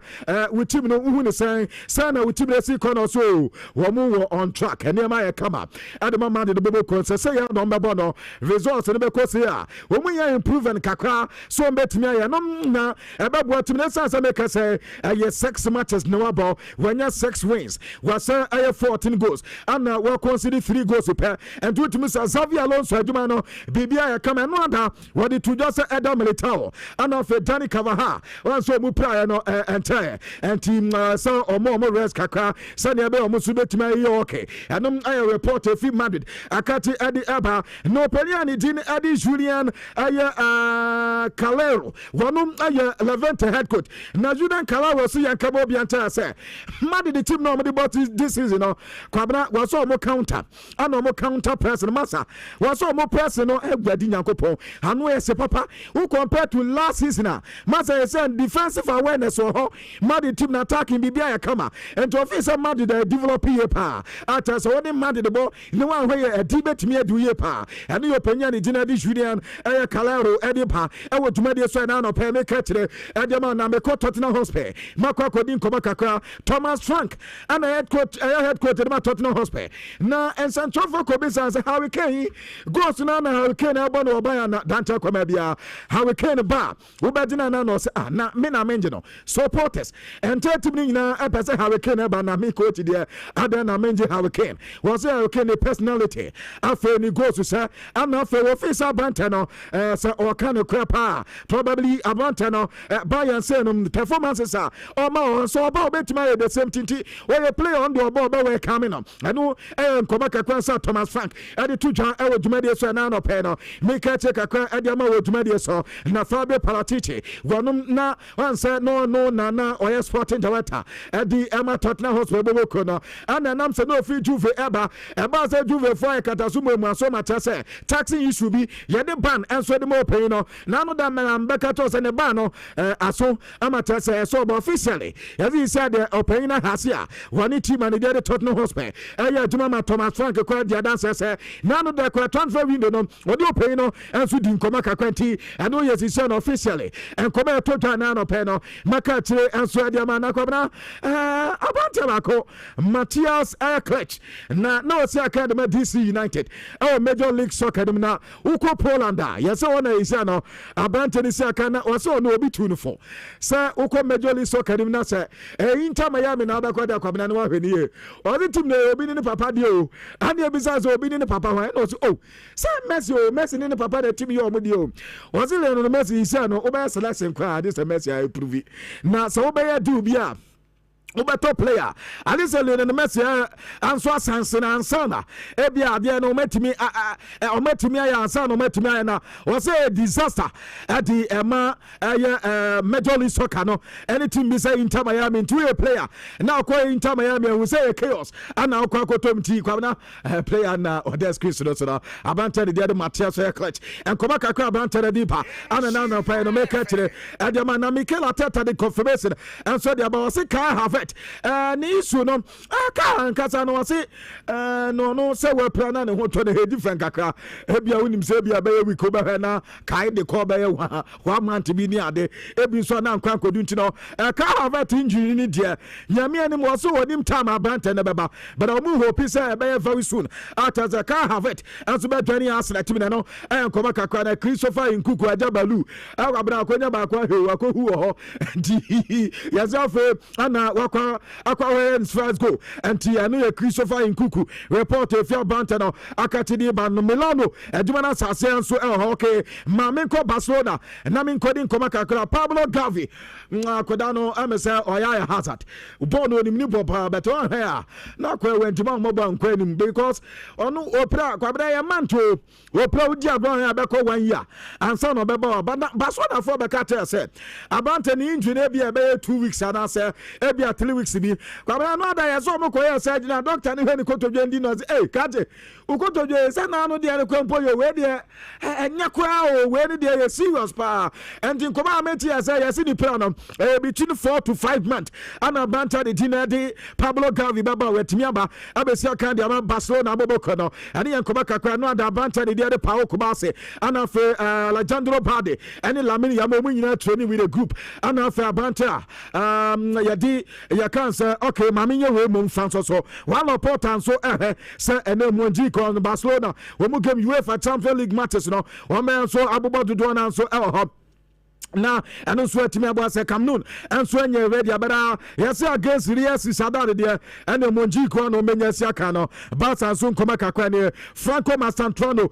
with team no uhu ne san sana with team si kono so wo mu on track ene ma ya kama ade mama de Bobo Konsa say ya no mbebo no results ne be kosi ya wo mu ya improve and kakra so mbetimi ya no na ebebo team ne sansa make say 6 matches no about when 6 wins was 14 goals and we consider 3 goals per and to Mr. Xavi Alonso adwuma no bibia ya kama no ada what to just Adam Militao and of Danny Cavaha one so mu prayer no entire and team so or more rest kakra sani be o musu betuma ye okay and I report a few Madrid akati Eddie Eba no peliani din Eddie Julian Calero one Levante head coach na Julian Calero so yan kabo bianta say Madrid the team no about this season no kwabna was so mo counter and no mo counter person massa was so mo person no egwadi nyankopon anu ese papa who compared to last season massa say defensive awareness ho Madrid team na attacking bibia ya kama and to officer Madrid develop here pa after so when Madrid the ball no one where a debate me do here pa and you opinion the General Julian Calero edipa e wo dwumade so na no pe me ka kire edema na me ko Tottenham Hotspur makwa kodin komakakra Thomas Frank and head coach the Tottenham Hotspur na and central for Kobisa say how we can go to na how we can abon oba na danta kwama bia how we can ba wo bedina na no say na me na menje no supporters and team ni na e say how we can ba na me coach there ada na menje how we can was say how we can personality afa ni go to say and afa officer banta no say o kan crapa probably abanta no Bayern say no performances are o ma so about betima the same thing where you play on the ball we coming on I know Komaka Kwansa Thomas Frank and the two John Ewo Jumedi so na no pe no make check akwa e ma wo Jumedi so na Fabio Paratici wonum na wan say no na oya sporting director and the Emma Tottenham Hotspur Boko no and nam say no free Juve eba say Juve for Katasumo mu so much say taxi issue bi ye de ban and so the more pay no na no da man beka to say ne ban no aso amata say so officially as he said opena hasia one team and the Tottenham Hotspur Juma Thomas Frank kwa dia dance say na no da kwa transfer window no odi opay no enso di nkoma kakwanti and no yes is officially and come to na no pay no maka chire enso dia ma na kwabna abante bako Matthias Klech na no say academy DC United Major League Soccer dem na uko Poland yes one is no abante ni say kana waso no obi tunfo say uko Major League Soccer dem na say Inter Miami na da kwa da kwabna no hwani ye odi team na obi ni papa dio and you besides obi ni papa why no oh say Messi ni papa the team you dio was it no Messi is no oba selection kwa this Messi I prove na so oba do bia top player alisa Lionel Messi anso asanse na ansana ebia ade no metimi ya ansana no metimi na was a disaster at the Major League Soccer no anything be say Inter Miami to a player now call Inter Miami we say chaos and now call Tomti kwabna player na Odes Cristo so abante the Matthias Klech and Komaka abante the deeper and now play no make kire ade man na Mikel Arteta the confirmation and so the about say can have ni issue no aka nkasa no wase no say we plan na ho to na different kakra ebia unim say bia be we ko be na kai de ko be wa month bi ni ade ebi so na nkwan kodu nti no ka have injury ni dia nyame ani mo so wonim time abante na beba but omu hope say be very soon after the car have it as be tani asna team na no nkoma kakra na Christopher Nkuku ajabalu abra akonya ba kwa he wa ko hu ho ndi yazafe ana akwa first go and anu Christopher Nkuku report if you banta no akati di ban Milano aduma na sase nso okay mamenko Barcelona na menko din koma kakra Pablo Gavi akoda no amese oya hazard ball no ni boba but on here na kwa wentima mo ba nkwa nim because onu opra kwabra ya manto opra udi agron ya beko 1 year ansa no beba Barcelona for beka tell say abante ni injury na bia be 2 weeks and say ebia about 3 weeks bi kwabena no da yeso mo koye surgery na doctor ni hwe ni kotodwe ndi no say kaje ukotodwe say na no de ne kwampo ye we de enya kwa o we ni de ye serious pa and in koma ameti ya say yes ni plan no between 4 to 5 months ana banta de dinner de Pablo Gavi baba wetimi aba abesi aka de ama Barcelona aboboko no ani yan koma kakra no ada banta de de Pau Kubase ana fe Alejandro Bade ani Lamine Yamomu nyina training with a group ana fe abanta yadi ya cancer okay mami nye we mum fan so one important so say ene monji ko Barcelona we mu game UEFA Champions League matches no o men so abobo dodo na so na and so timi abo say Cameroon and so enye ready abara yes against Real Sociedad there and monji ko no menya siaka no Barca so nkoma kakwa ne Franco Mastantuono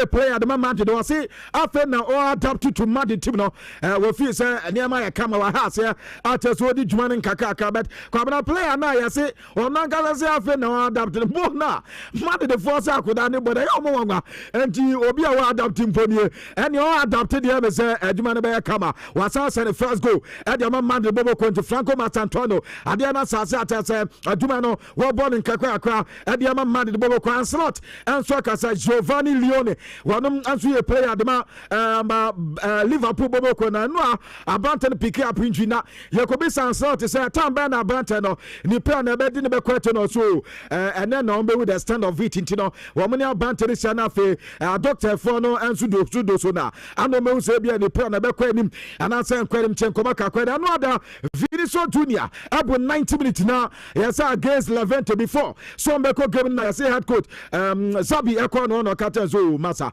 player the man do say afa na all adapt to Madrid team no we feel say niam ya kama wa ha say ate so di dwuma nkaka but kwabena player na ya say onanka say afa na all adapt mo na Madrid the force akoda ne boda ya mo wanga enti obi a wa adapt mponi and all adapted there be say adwuma ne be kama was the first goal at the man the Bobo to Franco Mastantuono Adiana Sasa Adumano were born in Kakra at the man the Bobo Kwan slot and so Giovanni Leone one answer player the Liverpool Bobo Kwana no Abanton pick up Pinjina Yakobi Sanslot to say Tambana Abantano ni plan a bed in the question or so and then number with the stand of it into no woman Abanton is anafe Dr. Fono and Sudo Sona and no Mosebia the plan a bequenim and I say Quedim Chenkoma Queda no other Vinicius Junior about 90 minutes now yes against Levante before so Mbeko game na say head coach Zabi Ekon no Katenzo Masa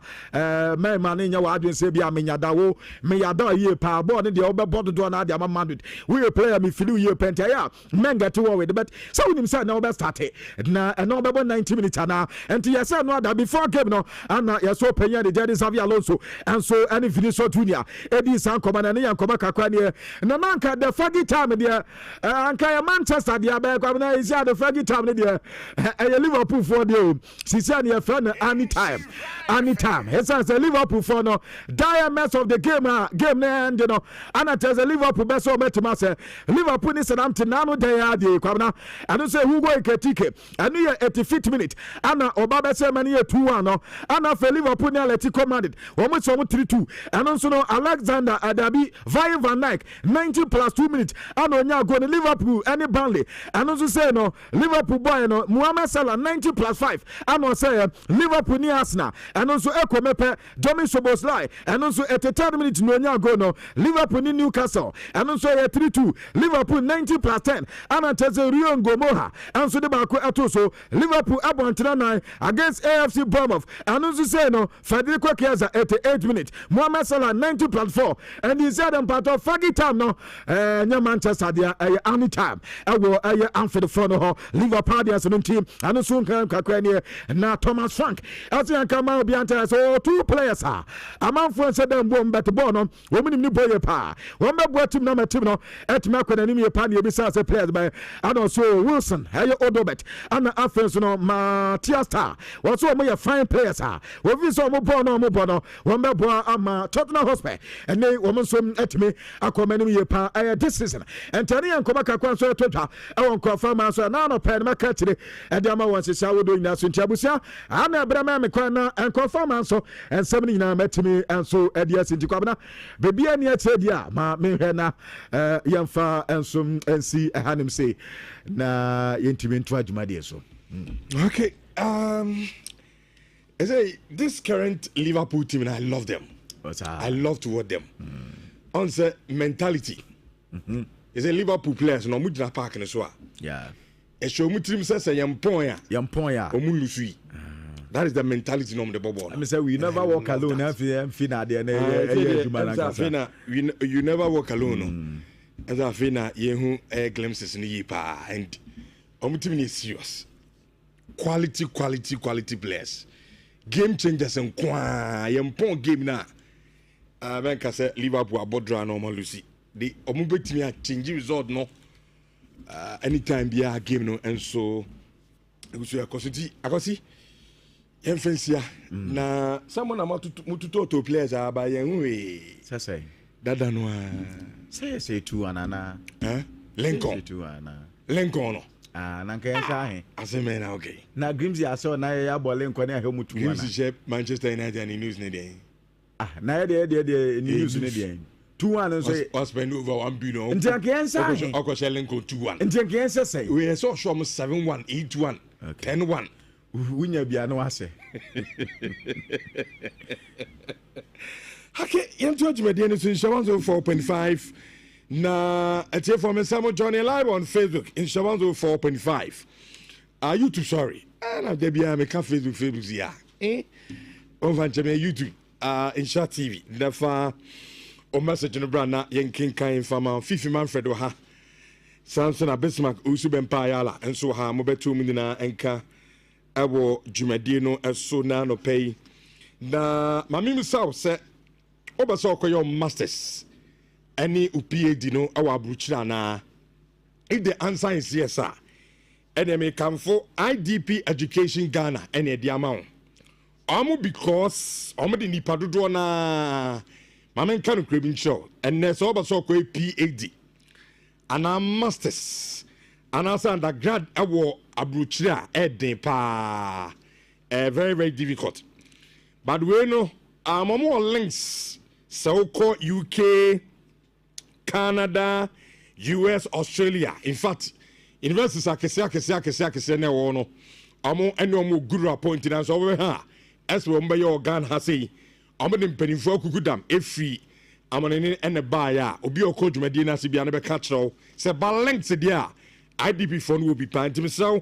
my man in your audience say bia menyadawo meyada ye pa ball in the oberboard do na dia Madrid we player me filu ye penta ya men get to worry but so we say na ober start na no ober 90 minutes na and yes no other before game no and yes so penya the Jadon Xavi Alonso and so any Vinicius Junior Eddie Sankoma na yankoma kakwa ne na manka the fagi time there anka ya Manchester there be kwa na is the fagi time there Liverpool for there sisi na friend anytime it's as a Liverpool for no dire mess of the game na end no and it is a Liverpool best so betima say Liverpool ni sadam tinano there dey kwa na and say who go iketike and you 85th minute and obaba say many 2-1 no and for Liverpool ni Atletico Madrid wo mo so 3-2 and so no Alexander Adabi Via Van Dijk 90 plus 2 minutes and onya go Liverpool any Burnley and also say no Liverpool boy no Mohamed Salah 90 plus 5 and say Liverpool ni Arsenal and also Ekomepe Domi Soboslai and also at the 3rd minute no onya go no Liverpool ni Newcastle and also 3-2 Liverpool 90 plus 10 and at the Rio Ngomoha and so the back atoso Liverpool abontina 9 against AFC Bournemouth and also say no Federico Chiesa at the 8th minute Mohamed Salah 90 plus 4 and he said part of fagi time no Manchester there any time will Anfield for no Liverpool there so team and so kan kakra na Thomas Frank as you come out be ante so 2 players amanfo said them bom bet ball no women ni boy pa one be team no team no etma kwa ni pa na be say players by and also Wilson Odobet and Athens no Matthias Star was so mo fine players we vi so mo ball no one be ball am Tottenham Hotspur and they woman so etme akomani ye pa this season and tani ankoma kakwa so twetwa e won confirm so na no pen maka kire e de ama won sesa wodo nyina so ntiabusia ana brama me kwa na confirm so and 7 nyina metimi and so e de asinti kwabna bebia ne atie dia ma me hwe na yemfa ensum ensi hanim say na yentimi nto adwuma de so okay I say this current Liverpool team and I love them. I love to watch them. On the mentality. Is a Liverpool players no mudra park in so. Yeah. E show mu team say yampoya. Omu that is the mentality no the bobo. I say we never walk alone fina there you never walk alone. As a fina yehu glimpses ni pa and omu team is serious. Quality players. Game changers and yampon game na. Ben ka say Liverpool abodra normal Lucy. The omu betimi a change result no. Anytime be a game no and so akosi yemfensia na someone amatuto to players aba yenwe say dada no say 2 anana Lincoln 2 ana Lincoln no. Na nka yɛn sa he. Aseme na okay. Na Grimsby aso na yɛ abɔ Lincoln ne ahɛ mu tu Grimsby share Manchester United and news ne dey. Na yɛ de news ne dey. 2-1 nso. Was spend over 1 billion. Nti nka yɛn sa he. Okoshe Lincoln 2-1. Nti nka yɛn sa sɛ. We saw show 7-1, 8-1, 10-1. Wunya bia no ase. Okay, yɛn to adwumadi ne so Nhyira 4.5 na ɛtie for me Samuel Johnny live on Facebook Nhyira 4.5. YouTube sorry. Na there be me ka Facebook ya. On va ncheme YouTube Nhyira TV. Nefa o message no bra na yɛn kenkan fama Fifi Manfred ha. Samson Abismark Usu Bempa yala enso ha mo beto mu nyina enka ɛwɔ dwumadi no ɛso na no pay. Na mami musaw se obasa okoyo masters any PhD no our abruchira na if the answer is yes sir and me come for IDP education Ghana and the amount because omo de nipa dodo na mama nka no krebin show and so obasa okoyo PhD and a masters and also undergrad our abruchira eden pa very very difficult but we know more links so called UK, Canada, US, Australia. In fact, universities are kese na wono. Amo eno mo guru appointed and so we ha. As we mba your Ghana ha say, amo dem penifo kukudam efri amo ne ene ba ya. Obi okọ dwumadi na se bia na be ka kyerɛw. Se balance dia. IDP phone will be plant himself.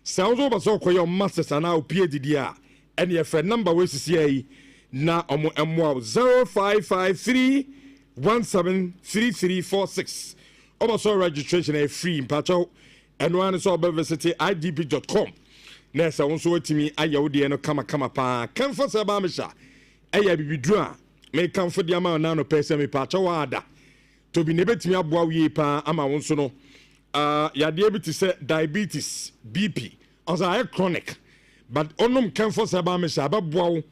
Sounds over so call your masters and now PhD dia. And your friend number we see na omo MWA 0553173346. Also registration is free in Pacho and one is over visit idp.com. Nessa also to me ayawdi no kama pa. Come for sabamisha. Aya bibidra. May come for the amount now no person me Pacho ada. To be nebet me abwa wi pa ama wonso no. Ya dey able to say diabetes, BP. Also I chronic. But onum come for sabamisha abwa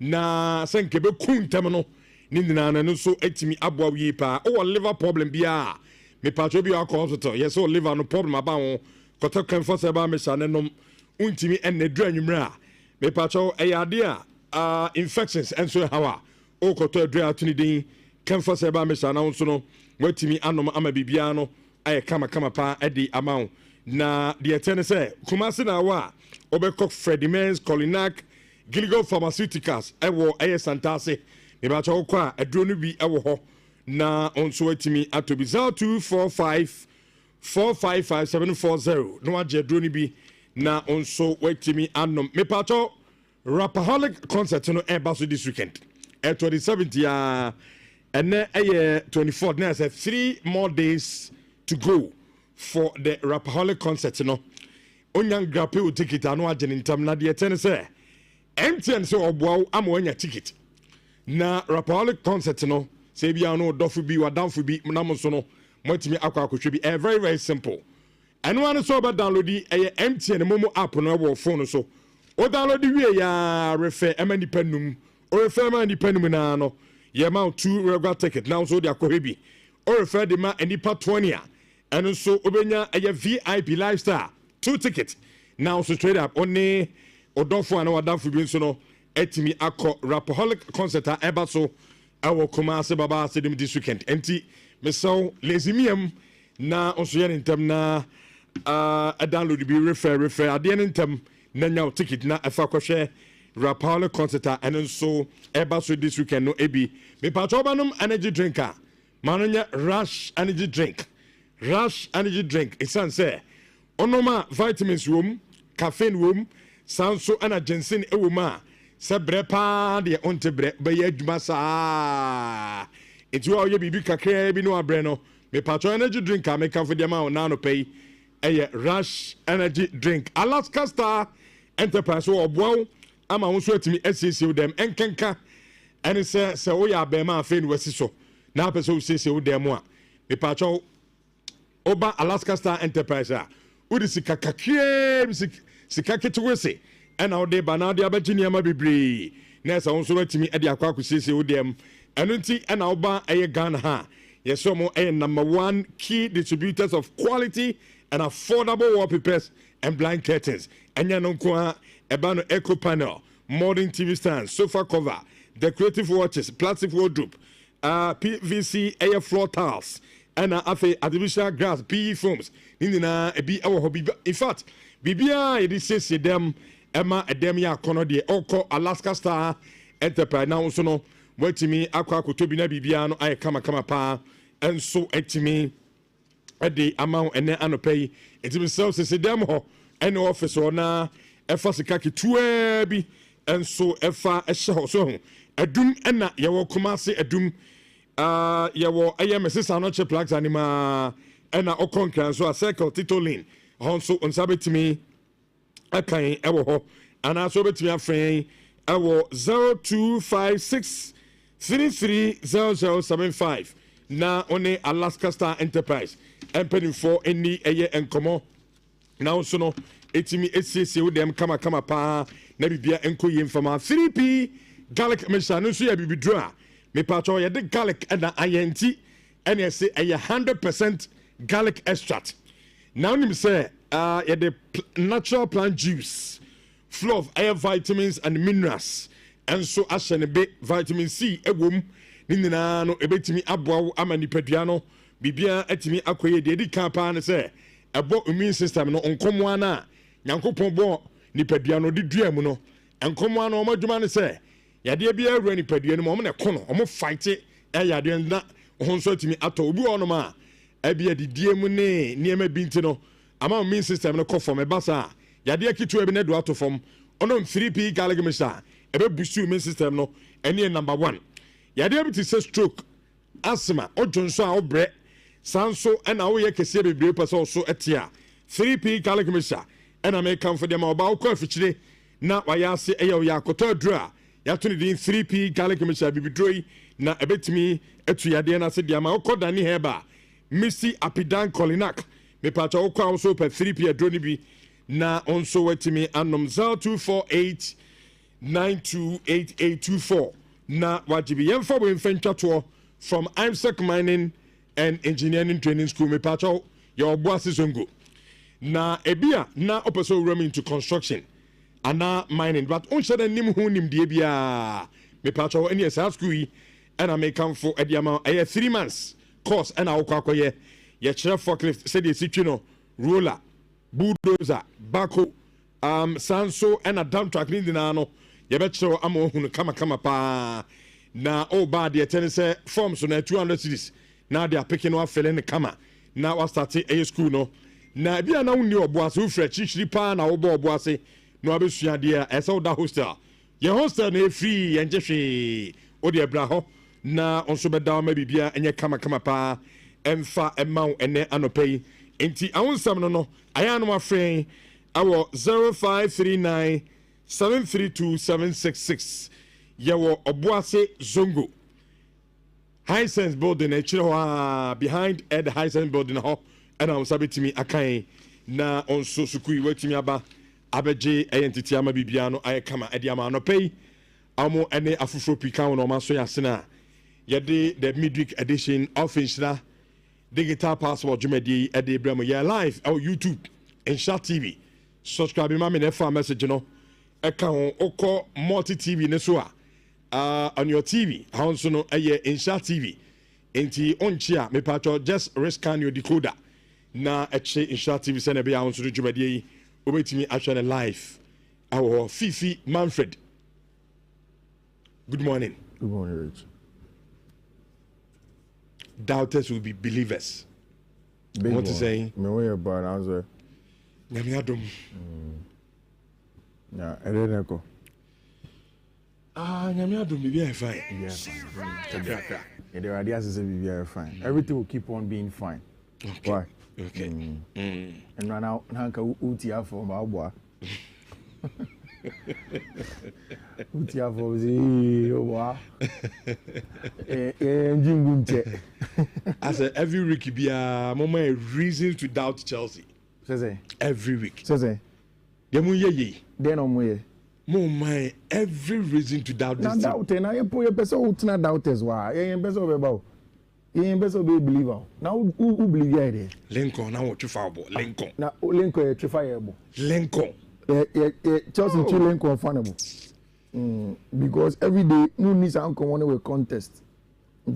na senke be kuntam no ni nyina no so etimi aboa wi pa o liver problem bia me patro bi akọ hospital yes o liver no problem aba ho kota kan for se ba me sha ne nom untimi enne dru anwumra me patro eyade a infections enso hawa o kota dru atuni din kan for se ba me sha na so no watimi anom ama bibia no aye kama pa edi amount na de etene se kumase na wa obekok Freddie Mens Colinac Gilgo Pharmaceuticals ewo santase me ba cho kwa aduro no bi ewo ho na onso atimi atobi 0245455740 no age aduro no bi na onso watimi anom me pa cho Rapaholic concert no eba so this weekend 27th ya and 24th now say 3 more days to go for the Rapaholic concert no onyan grape o ticket anu agene ntam na de etene say MTN so oboa amwanya ticket na Rapaholic concert no say bia no dofu bi wadamfu bi na mo so no motimi akwa bi very very simple and one so ba download the MTN momo app no wo phone so o download we ya refer emani penum o refer emani penum na no ye ma 2 regular ticket now so dia kohebi o refer the ma enipa 20 and so obenya VIP lifestyle 2 ticket now so straight up only Odonfo and Wadamfu bi nso no etimi akọ Rapaholic concert eba so awo Kumase baba sedim this weekend enti meso lazimium na onso ye ntem na download bi refer ade ntem na nya ticket na afa kwhwe Rapaholic concert and nso eba so this weekend no ebi me patrobanum energy drinker manonya rush energy drink isan say onoma vitamins room caffeine room sanso ana jensen ewuma se brepa de onte bre be ye adwuma sa etu a oye bibi kakra bi no abre no me patro energy drink a me kan for dem a na no pay rush energy drink Alaska Star Enterprise wo oboa ama won so atimi asiesie dem enkenka ene se wo ya be ma afi no wasi so na apeso asiesie wo dem a me patro oba Alaska Star Enterprise a udi sika kakra sika ketwese ena ode banade abagini ama bebre na esa won so atimi ade akwa akusiesie wo dem eno nti ena oba Ghana ha yeso mo number 1 key distributors of quality and affordable wallpapers and blind curtains. Enya no kwa ebano eco panel, modern TV stand, sofa cover, decorative watches, plastic wardrobe, PVC air floor tiles, and artificial grass, PE foams. Nina ebi our hobby. In fact, bibia it says them Emma Edemia Kono de Oko Alaska Star Enterprise. Now also no wait to me aqua kutubina bibiano I kama pa and so to me at the amount and then anopay. It himself says them ho and office or na efa sikaki tuebi and so efa esho so edum ena yawo kumase edum yawo ayemese anoche plugs anima ena okonkran so a circle titolin honso unsabetimi akan ewo ho ana so betimi afren ewo 0256 330075 na one Alaska Star Enterprise empany for any eye enkomo na also no etimi esese with them kama pa na bibia enko yemfama 3p garlic mesha no so ya bibidro a me pacho ye de garlic and ayenti and you say a 100% garlic extract now nim say ye the natural plant juice full of air vitamins and minerals and so ashen be vitamin C ewom ni nyina no ebetimi aboa amani padua no bibia etimi akoye de di kan pa ne say ebo immune system no onkomo ana nyankopon bo ni padua no di dua mu no enkomo ana o madwuma ne say yade bia awura ni padua no mo na kono o mo fight yade na honso etimi ato obi ono ma ebia didie mu ne niema binti no ama immune system no kɔ fam ebasa yade akitu ebi ne do ato fam ono 3p garlic mixture ebe boost immune system no ene number 1 yade abi ti say stroke asthma ojonso a obre sanso ena wo ye kese bebre pese so etia 3p garlic mixture ena me kan for dem oba ko afichire na wayase eya ya akoto adura ya to ni 3p garlic mixture bibidroi na ebetimi etu yade na se dia ma okoda ni heba Missy Apidan Kolinak me pacha okwa also per 3p adroni bi na onso wetimi anom 0248 928824 na wajibi yemfa we mfentwa to from IMSEC Mining and Engineering Training School me pacha your boss zongo na ebia na opeso room into construction ana mining but onshada nim hu nim de bia me pacha any school yi and I may come for ediama 3 months course and I akoye ye chere forklift said the situno roller bulldozer backhoe sanso and a dump truck ni na no ye be chere amo hunu kama pa na o ba de ten say forms na 200 cities now they are picking up filling the kama now we starting a school no na bia na unni oboase ufre chichiri pa na obo oboase no abesua de e say da hostel ye hostel na free ye nhwe o de bra ho na onso be da ma bibia enye kama pa emfa emau ene anopei enti awonsam no aya no afren awo 0539 732766 yewo oboase zongo Hisense building behind Ed Hisense building ho and I'm sabitimi akan na onso sukui wetimi aba abeje entity ama bibiano ay kama ediama anopei amo ene afufro pika no maso yasena yede the midweek edition of Nhyira digital passport jumedi ede bramo ya live on YouTube Nhyira TV subscribe ma me na fa message no e ka ho oko multi TV ne so on your TV how so no Nhyira TV enti onchia me patcho just rescan your decoder na eche Nhyira TV se na be how so jumedi yi obetimi actually live our Fifi Manfred. Good morning. Good morning, Rich. Doubters will be believers. Big what you saying? Me way about answer. Nyame adom. Yeah, Ereneko. Nyame adom be fine. Yeah. The idea is to be very fine. Everything will keep on being fine. Okay. Why? Okay. And now nanka utia for maabwa. Utia for zi owa. Njingunche. As every week be a moment reason to doubt Chelsea. Say every week. Say. Demu ye. Then omoye. Mo my every reason to doubt this. Na doubt na ye po ye person utina doubters wa. Ye person be ba. You best be believer. Now who believe there? Lincoln now what you foul Lincoln. Now Lincoln a trifiable. Lincoln. Chelsea to Lincoln fanable. Because every day no needs uncle one with contest.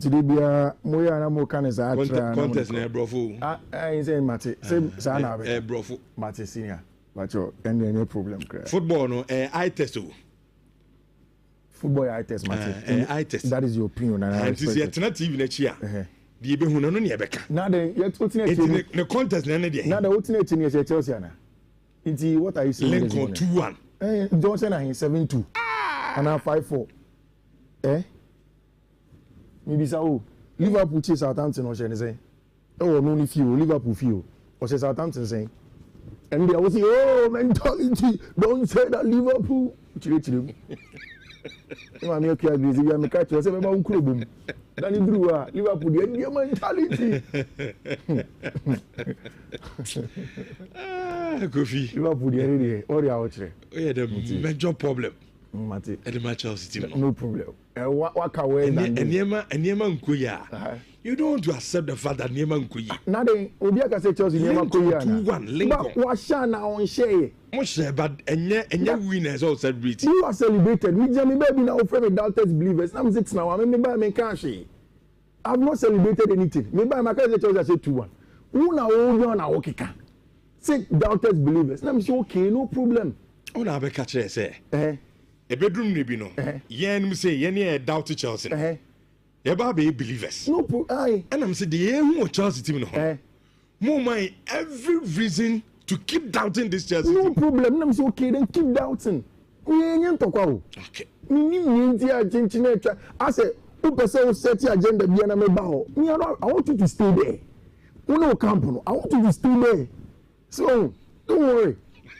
Today be a moya na mo kan za atra contest na brofo. I say mate. Say sa na be. Brofo. Mate senior. But yo any problem cry. Football no eye test o. Football eye test mate. Eye test. That is your opinion and I respect. And see TV na chi a. The be hu no na e beka. Na the yet ultimate the contest na dey. Na the ultimate ni e Chelsea na. Inti what are you saying? Lincoln 2-1. Johnson na 7-2. And now 5-4. Maybe so Liverpool chase Southampton or say. Oh, no few Liverpool few. Or say Southampton saying. And they always say, oh, mentality. Don't say that Liverpool. Chile. I make you agree. You make catch yourself about Ukrobum. Danny Brewer, Liverpool, the mentality. Kofi. Liverpool, the area, or the outre. Yeah, the major problem. Mate. At the Chelsea team. No problem. Walk away. And Nhyira Nkuya. You don't want to accept the fact that Nhyira Nkuya. Nothing. Obi aka say Chelsea Nhyira Nkuya. 2-1 Lincoln. But what na on share? But and winners all celebrate. You are celebrated. We just baby now friend doubters believers. I'm 6 now. I mean buy me cash. I've not celebrated anything. Me buy my Chelsea say 2-1. Who na o na okika. Say doubters believers. I'm say okay, no problem. Oh na be catch say. A bedroom ni bi no. Yen say yen doubt Chelsea. You be believers. No problem. And I'm say the who Chelsea team no. More my every reason to keep doubting this Chelsea no team. Problem. I'm say okay, then keep doubting. Okay. I say, who person set the agenda be na me ba ho. Me I want you to stay there. You know camp no. I want you to stay there. So, don't worry.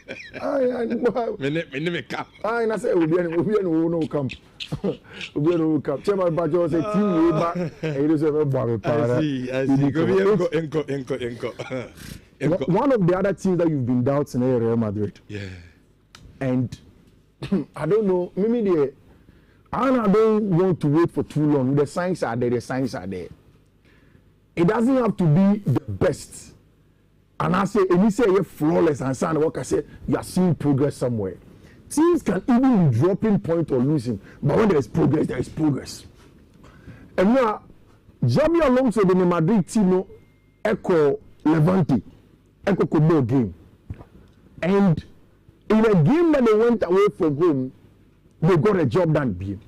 Me cap. Na say obi no camp. Obi no camp. Chairman Bajo say team we ba. E dey say me ba para. I see. Go enko. One of the other teams that you've been doubting is Real Madrid. Yeah. And I don't know, maybe I don't want to wait for too long. The signs are there. It doesn't have to be the best. And I say, and you say you're flawless and so on, I say you are seeing progress somewhere. Teams can even be dropping point or losing, but when there is progress. And now, Jamie Alonso the Madrid team no echo Levante, echo Kobo game. And in a game that they went away from home, they got a job done,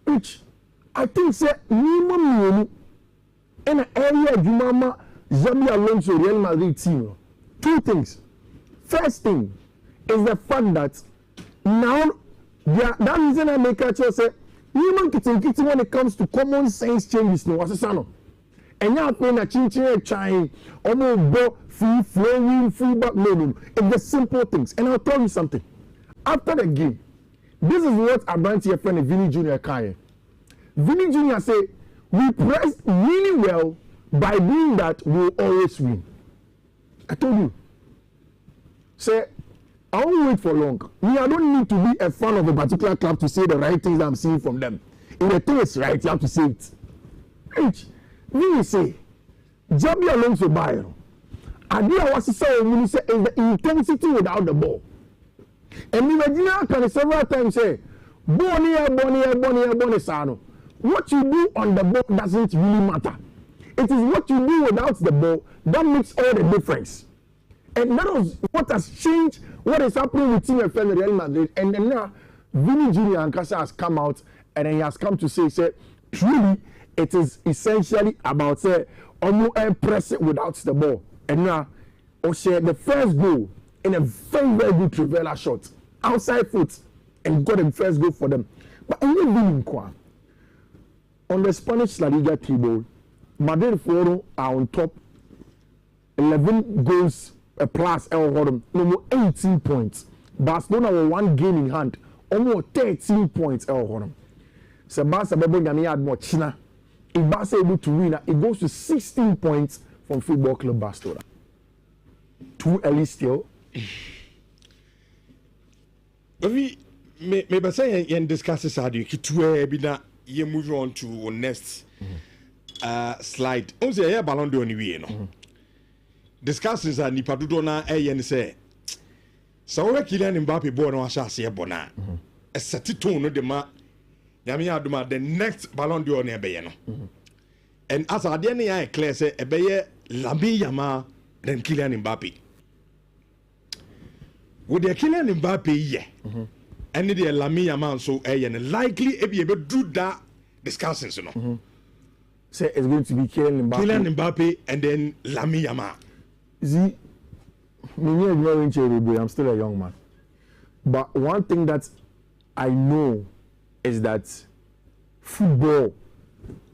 which I think say minimum in an area Jumama Xabi Alonso Real Madrid team. Two things. First thing is the fact that now that reason I make a choice say human kitchen when it comes to common sense changes no what's no. And now when a chin trying almost free flowing free back no. It's the simple things. And I'll tell you something. After the game, this is what Abranti friend Vinny Jr. Kanye. Vinny Jr. say we pressed really well. By doing that, we'll always win. I told you. Say, I won't wait for long. I don't need to be a fan of a particular club to say the right things I'm seeing from them. If the thing is right, you have to say it. H, we say, Xabi Alonso Bayern. Idea was to say is the intensity without the ball. And Nhyira can several times say, Bonnie Sano. What you do on the ball doesn't really matter. It is what you do without the ball that makes all the difference. And that was what has changed what is happening with Team FM Real Madrid. And then now, Vinny Jr. Ankasa has come out and then he has come to say truly, it is essentially about press it without the ball. And now, the first goal in a very, very good Trivela shot, outside foot, and got the first goal for them. But on the Spanish La Liga table, Madrid are on top, 11 goals plus, no 18 points. Barcelona were one game in hand, almost 13 points. So Barca had more China. If Barca able to win, it goes to 16 points from Football Club Barcelona. Too early still. Maybe say and discuss this. You move on to next. slide. On say Ballon d'Or ni wie no. Discussions are nipa dodo na eye ni say. So we Kylian Mbappe boy no asha ase bona. A set tone no de ma nyame adoma the next Ballon d'Or na ebe no. And as I didn't clear say ebeye Lamine Yamal then Kylian Mbappe. With the Kylian Mbappe and the Lamine Yamal so likely ebe do that discussions no. Say it's going to be Kylian Mbappe. Kylian Mbappe and then Lamine Yamal. See, I'm still a young man. But one thing that I know is that football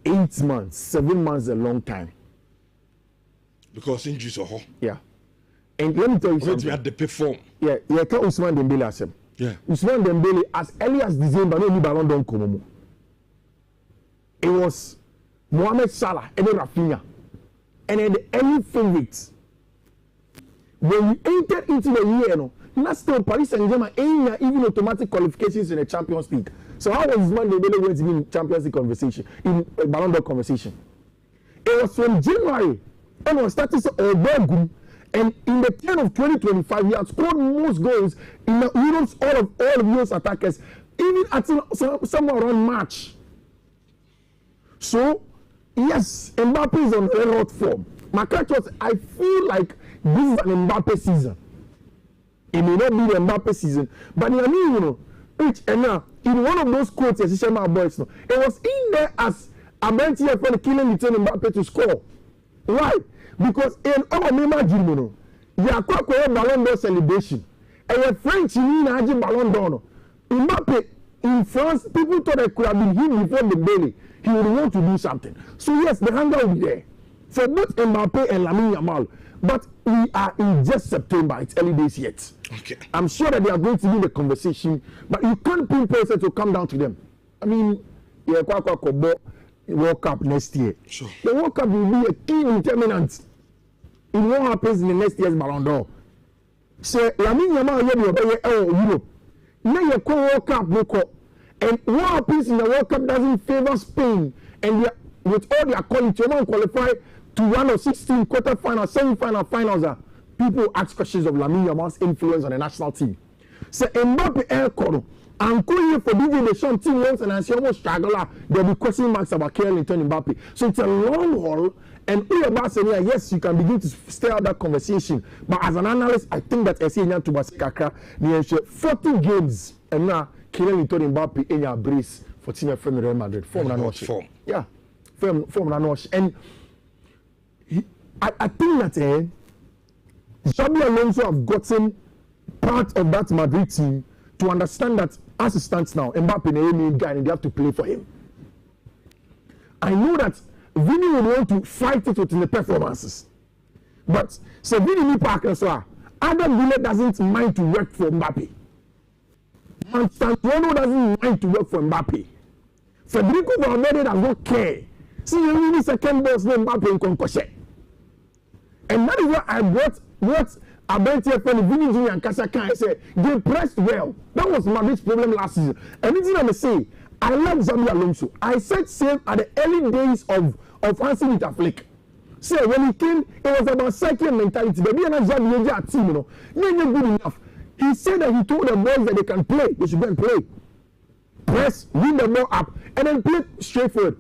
8 months, 7 months is a long time. Because injuries are hot. Yeah. And let me tell you something. We had to perform. Yeah, can't Ousmane Dembele as him. Yeah. Ousmane Dembele, as early as December, no Ballon d'Or come. It was Mohamed Salah and then Rafinha. And then the early favorites. When we entered into the year, no, last time Paris Saint-Germain ain't even automatic qualifications in the Champions League. So how was Ousmane Dembele going to be in Champions League conversation, in Ballon d'Or conversation? It was from January, and was starting to Obergum, and in the turn of 2025, he had scored most goals in the Euros, all of Euros attackers, even at somewhere around March. So, yes, Mbappe is on a hot form. My catchwords, I feel like this is an Mbappe season. It may not be the Mbappe season, but I mean, you know, and now, in one of those quotes, as my boys know, it was in there as a bench here for killing Mbappe to score. Why? Because in our member Jimono, you are quite a Ballon d'Or celebration. And your French in Ballon d'Or. Mbappe in France, people thought it could have been him before the belly. He would want to do something. So yes, the hunger will be there for both Mbappe and Lamine Yamal. But we are in just September. It's early days yet. Okay. I'm sure that they are going to be in the conversation, but you can't pinpoint it to come down to them. I mean, yeah, World Cup next year. Sure. The World Cup will be a key determinant in what happens in the next year's Ballon d'Or. So, Lamine Yamal will Europe. Now you call World Cup, and what happens in the World Cup doesn't favor Spain, and with all their quality, you qualify to run of 16 quarterfinals, semi-final, finals. People ask questions of Lamine Yamal's influence on the national team. So Mbappe air call and here for DJ Deschamps team once and I see almost struggle. There'll be question marks about Kylian Mbappe. So it's a long haul, and yes, you can begin to stay out that conversation. But as an analyst, I think that Essenya to Basikaka, near 40 games, and now Kylian Mbappe in your brace for team from Real Madrid. Form. Yeah, form and I think that Xabi Alonso have gotten part of that Madrid team to understand that as it stands now, Mbappe is a main guy and they have to play for him. I know that Vini would want to fight it within the performances. But so Vini Parker, so Adam Villa doesn't mind to work for Mbappe. And Santuano doesn't mind to work for Mbappe. Federico Valverde does not care. See, you really second boss name Mbappe in concussion. And that is why I brought what Abentia friend Vinny Jr. and Kasaka and said they pressed well. That was Madrid's problem last season. Anything I may say, I like Xabi Alonso. I said same at the early days of Hansi Flick. So when he came, it was about cycling mentality. But being a Xabi team, not good enough. He said that he told the boys that they can play, they should go and play. Press, win the ball up, and then play straightforward.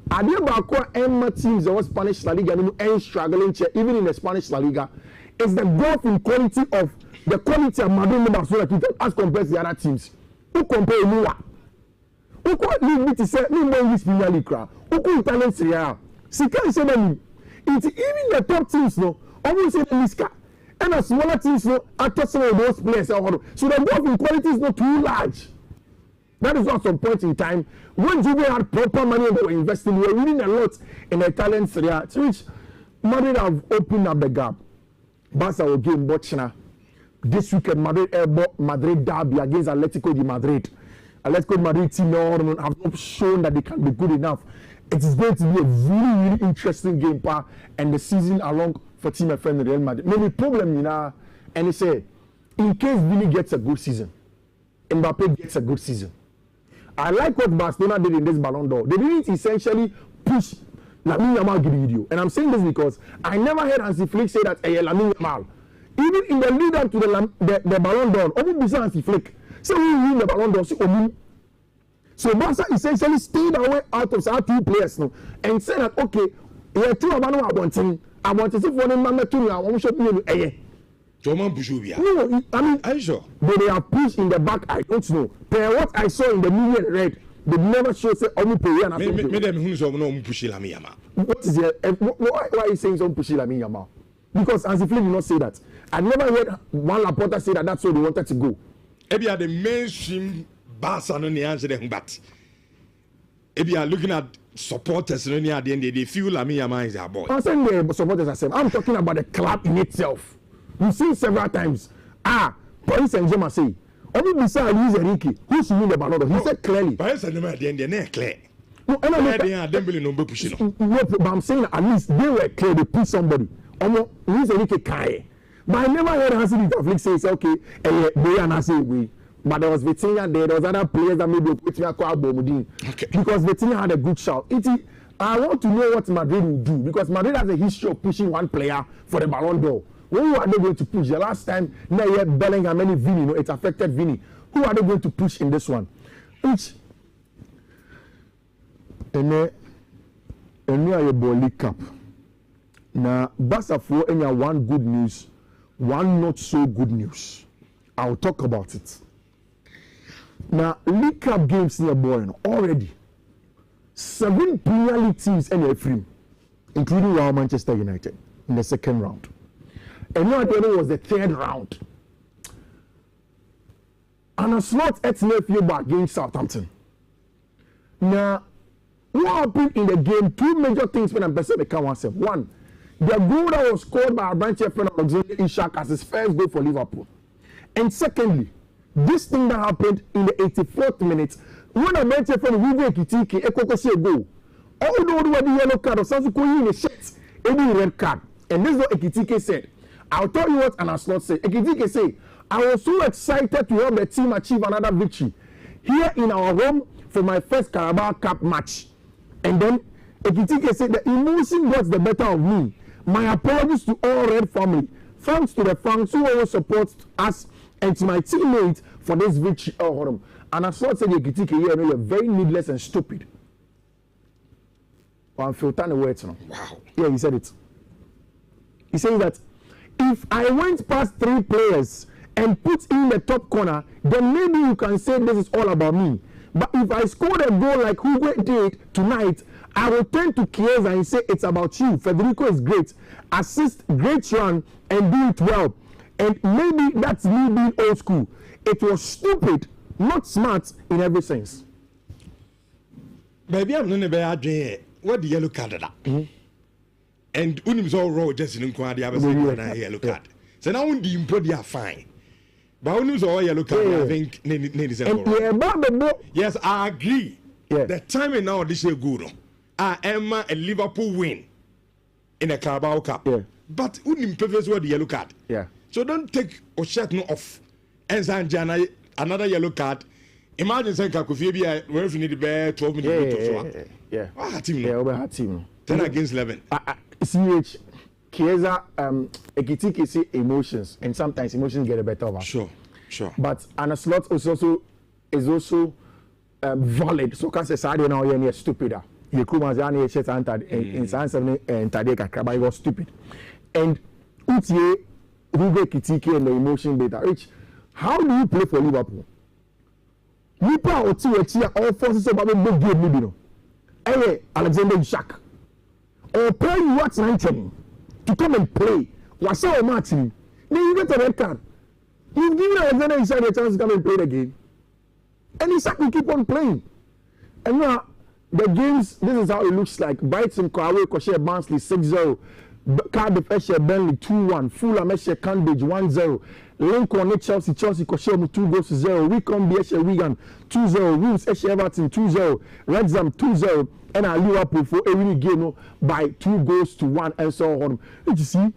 Adiabakwa Emma teams that was Spanish La Liga and struggling even in the Spanish La Liga. It's the growth in quality of Madrid members as compared to the other teams. Who compare Lua? Who could leave me to say me more English Premier League? Who could Italian Serie A? Sika is even the top teams no almost say the Liska. And the smaller teams no after some of those players. So the growth in quality is not too large. That is at some point in time when Juve had proper money and they were investing, we were winning a lot in the Italian Serie A, to which Madrid have opened up the gap. Barca will game Bochna. This weekend, Madrid derby against Atletico de Madrid. Atletico de Madrid team have not shown that they can be good enough. It is going to be a really, really interesting game, and the season along for team and friend Real Madrid. Maybe problem, and they say, in case Vini gets a good season, Mbappe gets a good season. I like what Barcelona did in this Ballon d'Or. They didn't essentially push Lamine Yamal give the video. And I'm saying this because I never heard Hansi Flick say that Lamine Yamal. Even in the lead up to the Ballon d'Or, Omu Bisa Hansi Flick. So we win the Ballon d'Or, so Barca essentially stayed away out of our 2 players now and said that okay, yeah, 2 of them are wanting. I want to see for them number 2 now. I'm sure you No, I mean, are you sure? They have pushed in the back. I don't know. Per what I saw in the media red, they never show say Omu Pereira. What is it? Why are you saying some pushy Lamine Yamal? Because Hansi Flick did not say that. I never heard one Laporta say that that's where they wanted to go. Maybe at the mainstream Barca no answer them, but if you are looking at supporters no at the end they feel Lamine Yamal is their boy. I'm saying the supporters are saying. I'm talking about the club in itself. We've seen several times. Paris Saint-Germain say, Obi Bisa Luis Enrique, who should win the Ballon d'Or? He said clearly. Paris Saint-Germain at the end they're clear. No, but I'm saying that at least they were clear. They put somebody. Luis Enrique Kai. But I never heard Hansi Flick say, okay, they are not saying we. But there was Vitinha there was other players that maybe put me a call Bomudin. Okay. Because Vitinha had a good shout. I want to know what Madrid will do because Madrid has a history of pushing one player for the Ballon d'Or. Who are they going to push? The last time, Bellingham and Vini, it affected Vini. Who are they going to push in this one? Which, and you are your League Cup. Now, Barca for any one good news, one not so good news. I'll talk about it. Now, League Cup games near boring already. 7 Premier League teams in free, including Real Manchester United in the 2nd round. And now it was the 3rd round. And a slot at Nhyira against Southampton. Now, what happened in the game? 2 major things when I'm best become myself. One, the goal that was scored by our branch friend Alexander Isak as his first goal for Liverpool. And secondly, this thing that happened in the 84th minute, when a branch friend Ruben Kitiki Ekoko a goal. Although the yellow card or something in the shirt, any red card. And this is what Ekitike said. I'll tell you what and I'll not say. Ekitike say, I was so excited to help the team achieve another victory here in our home for my first Carabao Cup match. And then Ekitike said, the emotion got the better of me. My apologies to all Red family. Thanks to the fans who always support us and to my teammates for this victory. And I thought said Ekitike, you're very needless and stupid. Wow. Yeah, he said it. He said that if I went past 3 players and put in the top corner, then maybe you can say this is all about me. But if I scored a goal like Hugo did tonight, I will turn to Chiesa and say it's about you. Federico is great. Assist, great run, and do it well. And maybe that's me being old school. It was stupid, not smart in every sense. Maybe I'm not a what the yellow card that? And Unims all raw just in Quadi, I was a yellow card. So now the import they are fine. But Unims all yellow card, I think, yes, I agree. Yeah. The timing now this is good. I am a Liverpool win in a Carabao Cup. Yeah. But Unim prefers what the yellow card. Yeah. So don't take or shut no off. And Sanjana another yellow card. Imagine saying Kakufibia, where if you need to bear 12 minutes. Yeah. What team? Yeah, over team. 10 against 11. CH, Chiesa, Ekitike see emotions, and sometimes emotions get the better of us. Sure. But and a slot is also valid. So can say Sadio now you're stupider. You come as any shit in science and Tadeka, but it was stupid. And Utie, Hugo Ekitike and the emotion data. Rich, how do you play for Liverpool? Lipa or Tia all forces about the big game, maybe no. Hey, Alexander Isak. Or play you watch 19 to come and play. What's our Martin? Then you get a red card. You've given Alexander Isak a chance to come and play the game. And Isak will keep on playing. And now, the games, this is how it looks like. Brighton, Kwawe, Koshe, Barnsley 6-0. Cardiff, Eshe, Burnley 2-1. Fulham, Eshe, Cambridge 1-0. Lincoln, Chelsea, Koshe, 2-0. Wycombe, Eshe, Wigan 2-0. Wolves, Eshe, Everton 2-0. Wrexham 2-0. And Liverpool for every game by 2-1 and so on. You see,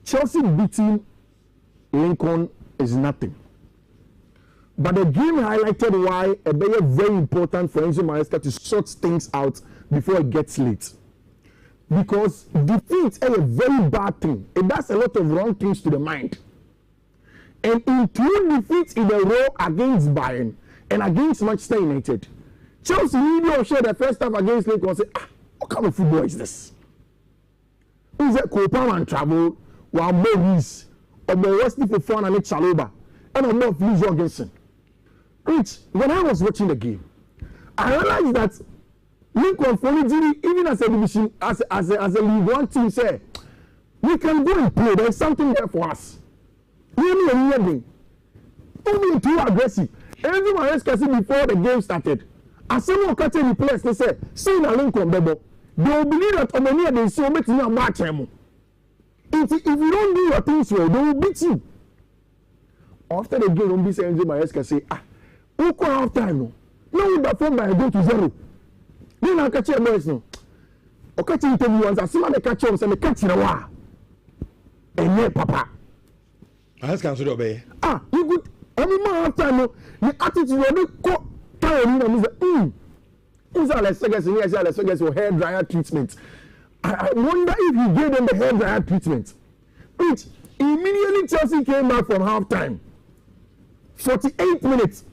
Chelsea beating Lincoln is nothing. But the game highlighted why a very important for Enzo Maresca to sort things out before it gets late. Because defeat is a very bad thing. It does a lot of wrong things to the mind. And in 2 defeats in a row against Bayern and against Manchester United, Chelsea really showed the first half against Lincoln and said, what kind of football is this? Who's that Kopaman travel while Maurice or Wesley Fofana and Chaloba and I'm not Lee Jorgensen. Which, when I was watching the game, I realized that Lincoln Fonigiri, even as a division, as a League One team, say we can go and play. There's something there for us. Only too aggressive. Every Maresca see before the game started. As someone catching the players, they say, "See na Lincoln, Bebo." They will believe that Omania they so much in a match. If you don't do your things well, they will beat you. After the game, don't be saying Maresca say, Oko half time no. Now we perform by go to 0. Then I catch your boys no. O catch interview once I see man catch them say me catch na wa. Enye papa. Maresca so do obey. You good. Every man half time no. The attitude you dey go time no me say Is Alex Segers for hair dryer treatment. I wonder if he gave them the hair dryer treatment. Which immediately Chelsea came back from half time. 48 minutes.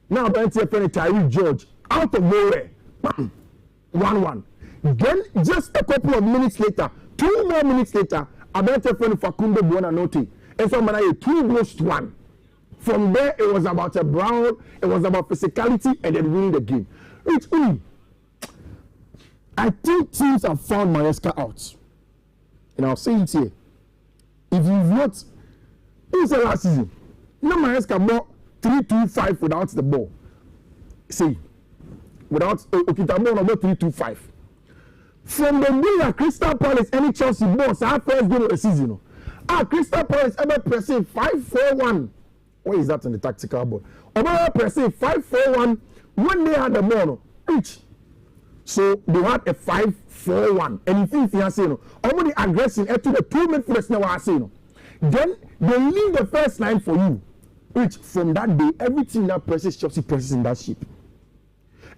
Now Bentley Tyree George out of nowhere. 1-1. Then just a couple of minutes later, 2 more minutes later, Abente Facundo Buonanotte. And so man, 2 goals to 1. From there, it was about a brawl, it was about physicality, and then winning the game. I think teams have found Maresca out. And I'll say it here. If you've not, who said last season? No Maresca more 3-2-5 without the ball. See, without Okitamo number 3-2-5. From the way that Crystal Palace any Chelsea boss our first game of the season. Crystal Palace ever pressing 5-4-1. What is that in the tactical board? Over pressing 5-4-1 when they had the ball each. So they had a 5-4-1. And if you are saying, only aggressive to the 2 midfielders now are saying. Then they leave the first line for you. Which from that day, everything that presses Chelsea presses in that ship.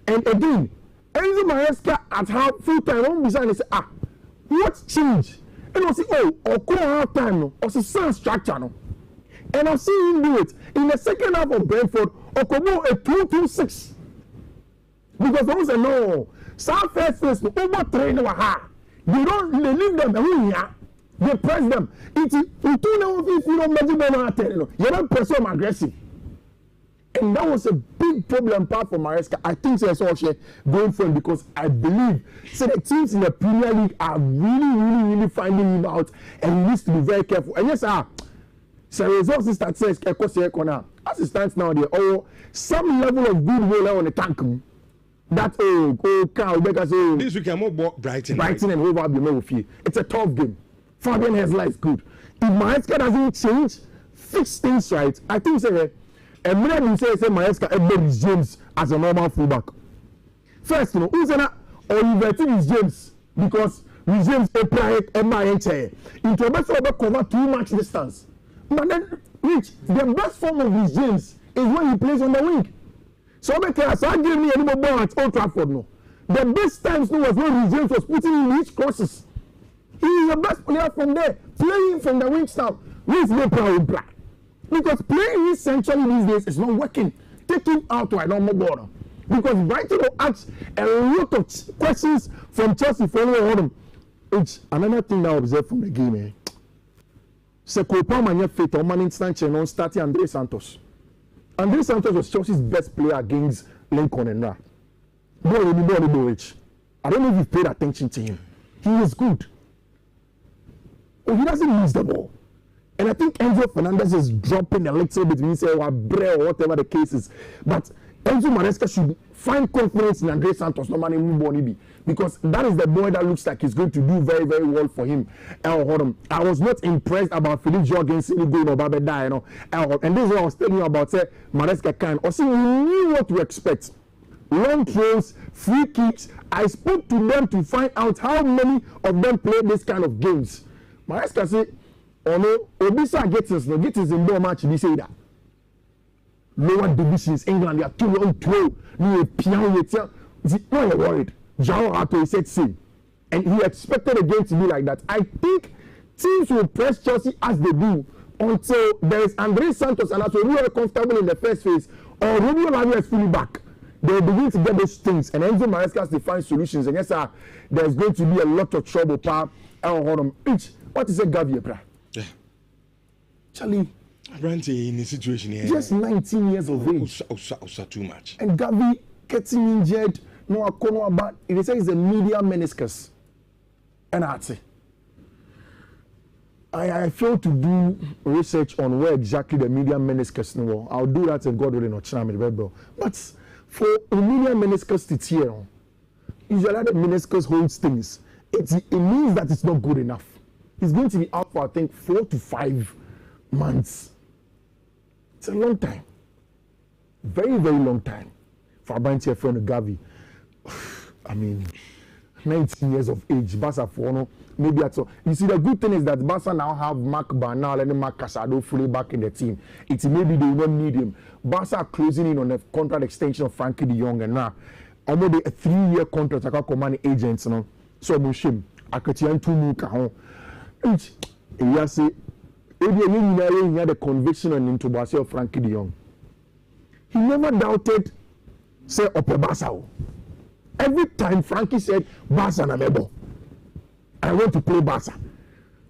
And again, Enzo Maresca at half full time, one beside and say, what changed? And I say, or call half time, no, or some structure, no. And I've seen him do it in the second half of Brentford, or Kobo a 2-2-6. Because those are no. South first no overtrain they leave them they press them. If you don't you don't press them aggressive. And that was a big problem part for Maresca. I think there's also going for him because I believe the teams in the Premier League are really finding him out and he needs to be very careful. And yes, so results that says as it stands now, there some level of goodwill on the tank. That this week I'm more Brighton and Hove Albion. It's a tough game. Fabian Hesler is good. If Maresca doesn't change, fix things right, I think a minute you say Maresca Edmund James as a normal fullback. First, who's or inverting is James because James into a best over cover too much distance. But then the best form of his James is when he plays on the wing. So I give me a little ball at Old Trafford. No, the best times was when James was putting in his crosses. He is the best player from there, playing from the wing style. He's no problem because playing his century these days is not working. Take him out to a normal ball because Brighton will ask a lot of questions from Chelsea following him. It's another thing that I observed from the game. Sekopa manya fit on man instant channel starting Andre Santos. Andre Santos was Chelsea's best player against Lincoln and Ra. I don't know if you've paid attention to him. He is good. He doesn't lose the ball. And I think Enzo Fernandez is dropping a little bit when he says or whatever the case is. But Enzo Maresca should find confidence in Andre Santos, no matter who because that is the boy that looks like he's going to do very, very well for him. I was not impressed about Philippe Jorgensen going or Babeda, and this is what I was telling you about Maresca can. Also, we knew what to expect. Long throws, free kicks. I spoke to them to find out how many of them play this kind of games. Maresca say, oh no, Obisa gets us in more match, he say that. lower divisions, England, they are too long to no piano. No, you're worried. João Hato said same. And he expected the game to be like that. I think teams will press Chelsea as they do until there is André Santos and Antonio are comfortable in the first phase, or Romeo Lavia is fully back. They will begin to get those things, and Enzo Maresca has to find solutions. And yes, sir, there's going to be a lot of trouble. What is a Gavi? Yeah. Charlie. Branty in a situation here. Just 19 years of age. Too much. And Gavi getting injured. No, about it says it's a medial meniscus. And I failed to do research on where exactly the medial meniscus was. I'll do that if God willing or China. But for a medial meniscus to tear, usually the meniscus holds things. It means that it's not good enough. It's going to be out for, I think, 4 to 5 months. It's a long time. Very, very long time. For a bunch of friend Gavi. I mean, 19 years of age, Barca for no, maybe at all. You see, the good thing is that Barca now have Mark Bernal and Mark Casado fully back in the team. It's maybe they won't need him. Barca are closing in on a contract extension of Frankie de Jong, and now almost a 3-year contract. I can command agents, you know. So I'm shame. I could tell you to you say, if you had the conviction on into Barca of Frankie de Jong, he never doubted, say, Ope Barca. Every time Frankie said, Barca na mebo, I want to play Barca.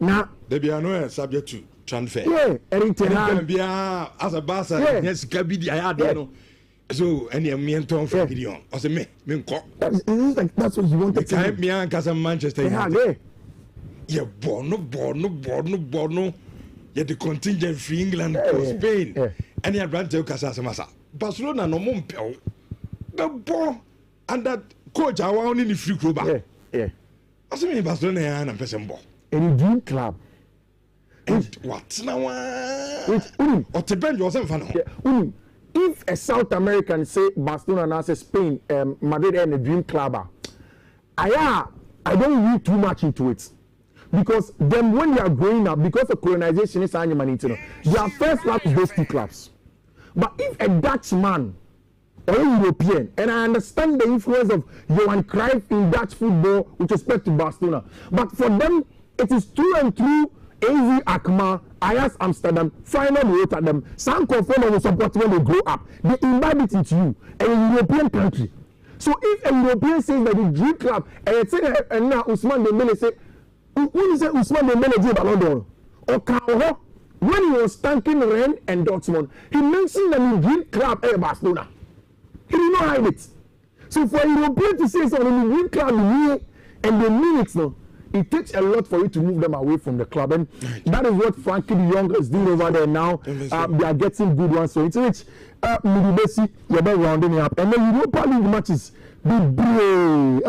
Now, they be no subject to transfer. Yeah, anything as a Barca, yes, Kabidi, I had no. So, any mentor Frankie de Jong, or say me, that's what you wanted to do. Me and Casa Manchester. Yeah, Borno. Yeah, the contingent free England for Spain. And you ran to Casa Barcelona no mumpel. The ball and that coach I want in the free club. Yeah. I say Barcelona and person ball. Any dream club. What now? Or the bench wasn't fun. If a South American say Barcelona now say Spain, Madrid and a dream club, I don't read too much into it. Because then when they are growing up, because of colonization is their first love is those two clubs. But if a Dutchman or a European, and I understand the influence of Johan Cruyff in Dutch football with respect to Barcelona, but for them, it is through and through AZ Alkmaar, Ajax Amsterdam, final Rotterdam, some confirm will support when they grow up. They imbibe it into you, a European country. So if a European says that the dream club, and now Ousmane Dembele say, when you say Ousmane Dembele did Ballon d'Or, or when he was thanking Rennes and Dortmund, he mentioned that the dream club is Barcelona. He did not hide it. So for a European to say something in the dream club and they mean it now, it takes a lot for you to move them away from the club, and that is what Frankie de Jong is doing over there now. They are getting good ones. So it's which Midibesi, you're rounding up, and then Europa League matches be brave.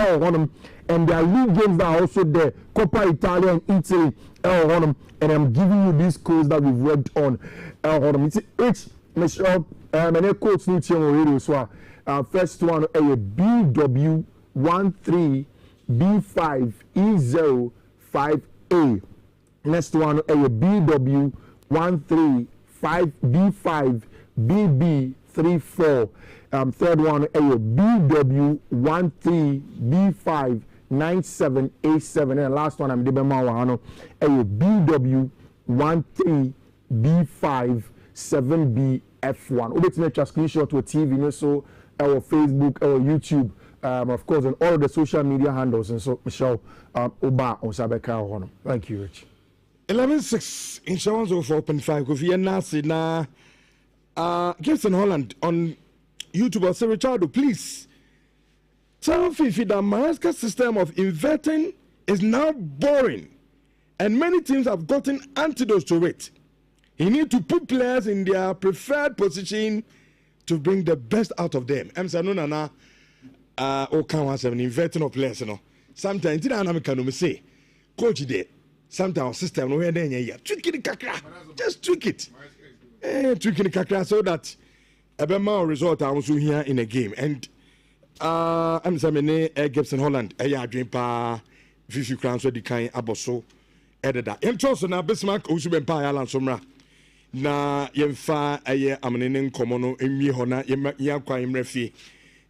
And there are league games that are also there. Coppa Italia and Italy. And I'm giving you these codes that we've worked on. It's which Michelle and coach new team already. So first one a BW13. B5 E05A. Next one a BW135 B5 BB34. Third one a BW13 B5 97A7. And last one I'm Debemawano a BW13 B5 7BF1. Obey to make a screenshot to a TV, so our Facebook, our YouTube. Of course, on all of the social media handles, and so Michelle Oba on Sabeka. Thank you, Rich. 11-6 insurance of 4.5. Kofi and Nasi na Gibson Holland on YouTube. I say, Richard, please tell Fifi that Maresca's system of inverting is now boring, and many teams have gotten antidotes to it. He needs to put players in their preferred position to bring the best out of them. I'm saying, no. Inverting of players, sometimes I say, coach there. Sometimes system no where then tweak it kakra. Just tweak it. Tweak it kakra so that a better result I also here in a game. And I'm saying Gibson Holland, dream pa 50 crowns with the kind aboso editor. Em chose na Bismarck also been pa Alan Somra. na yɛmfa ɛyɛ amene nkɔmmɔ no ɛnwie hɔ na yɛakwa yɛmmrɛ fie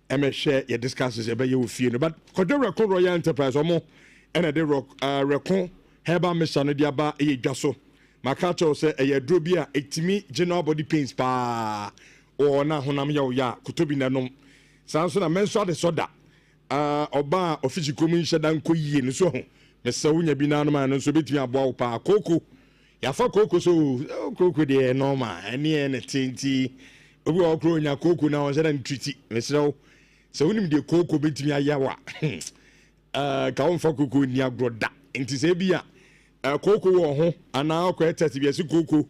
ɛmɛhwɛ yɛ discussions ɛbɛyɛ wɔ fie no but kɔdɛ rɛko royal enterprise ɔmo ɛna de rɛko herbal mixture no de aba ɛyɛ dwa so maka kyerɛw sɛ ɛyɛ aduro bi a ɛtumi general body pains paa ɔwɔ na honam yɛ wo yɛ a kotobi nanom saa nso na mɛnso ade soda ɔba a ɔfisi komu nhyɛ da nkɔ yie no so ho mesɛ wonya bi nanom a no nso bɛtumi aboa wo paa koko yɛafa koko so koko deɛ normal ɛneɛ ne tenti obi wɔ ɔkoro nya koko na ɔnhyɛ da no triti mesrɛ wo sɛ wonim deɛ koko bɛtumi ayɛ wo a ka womfa koko nni agorɔ da nti sɛ bi a koko wɔ ho anaa ɔkɔɛ tɛte bi ɛsi koko